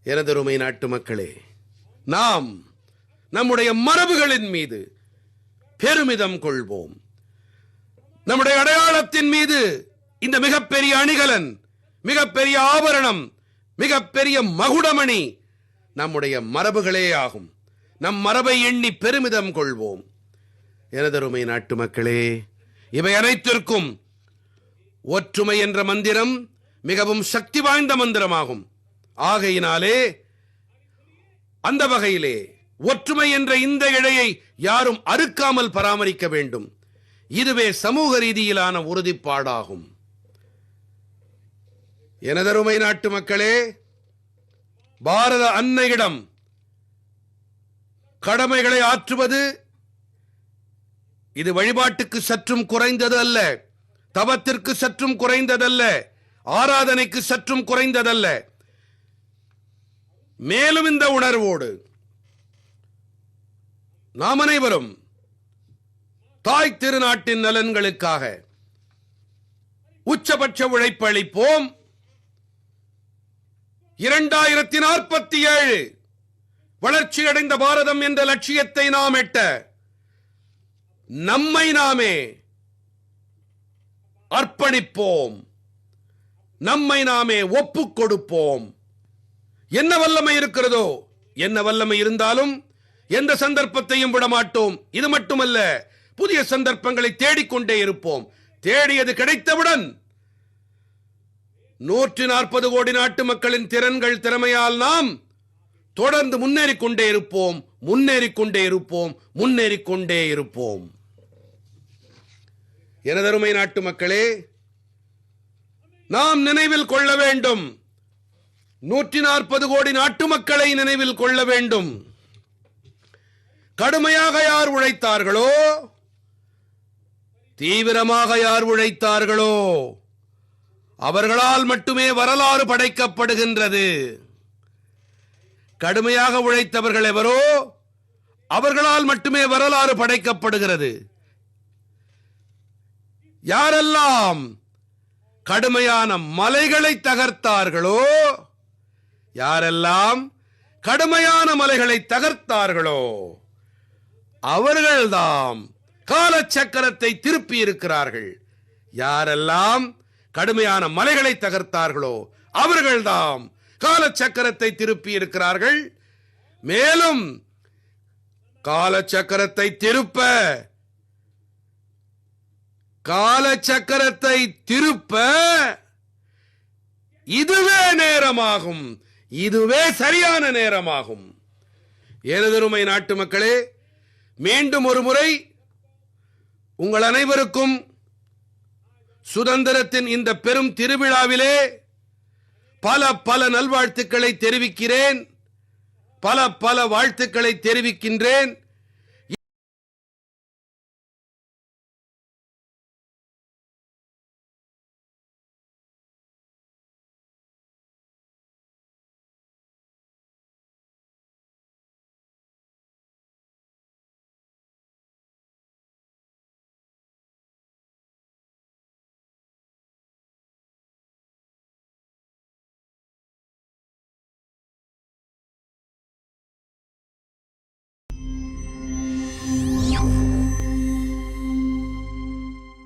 எனதருமை நாட்டு மக்களே, நாம் நம்முடைய மரபுகளின் மீது பெருமிதம் கொள்வோம். நம்முடைய அடையாளத்தின் மீது இந்த மிகப்பெரிய அணிகலன், மிகப்பெரிய ஆபரணம், மிகப்பெரிய மகுடமணி நம்முடைய மரபுகளே ஆகும். நம் மரபை எண்ணி பெருமிதம் கொள்வோம். எனதருமை நாட்டு மக்களே, இவை அனைத்திற்கும் ஒற்றுமை என்ற மந்திரம் மிகவும் சக்தி வாய்ந்த மந்திரமாகும். ஆகையினாலே அந்த வகையிலே ஒற்றுமை என்ற இந்த இழையை யாரும் அறுக்காமல் பராமரிக்க வேண்டும். இதுவே சமூக ரீதியிலான உறுதிப்பாடாகும். எனதருமை நாட்டு மக்களே, பாரத அன்னையிடம் கடமைகளை ஆற்றுவது இது வழிபாட்டுக்கு சற்றும் குறைந்தது அல்ல, தவத்திற்கு சற்றும் குறைந்ததல்ல, ஆராதனைக்கு சற்றும் குறைந்ததல்ல. மேலும் இந்த உணர்வோடு நாம் அனைவரும் தாய் திருநாட்டின் நலன்களுக்காக உச்சபட்ச உழைப்பு அளிப்போம். 2047 வளர்ச்சியடைந்த பாரதம் என்ற லட்சியத்தை நாம் எட்ட நம்மை நாமே அர்ப்பணிப்போம், நம்மை நாமே ஒப்புக் கொடுப்போம். என்ன வல்லமை இருக்கிறதோ, என்ன வல்லமை இருந்தாலும் எந்த சந்தர்ப்பத்தையும் விடமாட்டோம். இது மட்டுமல்ல, புதிய சந்தர்ப்பங்களை தேடிக்கொண்டே இருப்போம். தேடியது கிடைத்தவுடன் 140 கோடி நாட்டு மக்களின் திறன்கள் திறமையால் நாம் தொடர்ந்து முன்னேறிக்கொண்டே இருப்போம், முன்னேறிக்கொண்டே இருப்போம், முன்னேறிக்கொண்டே இருப்போம். எனதருமை நாட்டு மக்களே, நாம் நினைவில் கொள்ள வேண்டும், 140 கோடி நாட்டு மக்களை நினைவில் கொள்ள வேண்டும். கடுமையாக யார் உழைத்தார்களோ, தீவிரமாக யார் உழைத்தார்களோ, அவர்களால் மட்டுமே வரலாறு படைக்கப்படுகின்றது. கடுமையாக உழைத்தவர்கள் எவரோ அவர்களால் மட்டுமே வரலாறு படைக்கப்படுகிறது. யாரெல்லாம் கடுமையான மலைகளை தகர்த்தார்களோ, யாரெல்லாம் கடுமையான மலைகளை தகர்த்தார்களோ அவர்கள்தாம் காலச்சக்கரத்தை திருப்பி இருக்கிறார்கள். யாரெல்லாம் கடுமையான மலைகளை தகர்த்தார்களோ அவர்கள்தாம் காலச்சக்கரத்தை திருப்பி இருக்கிறார்கள். மேலும் காலச்சக்கரத்தை திருப்ப இதுவே நேரமாகும், இதுவே சரியான நேரமாகும். எனதருமை நாட்டு மக்களே, மீண்டும் ஒரு முறை உங்கள் அனைவருக்கும் சுதந்திரத்தின் இந்த பெரும் திருவிழாவிலே பல பல நல்வாழ்த்துக்களை தெரிவிக்கிறேன், பல பல வாழ்த்துக்களை தெரிவிக்கின்றேன்.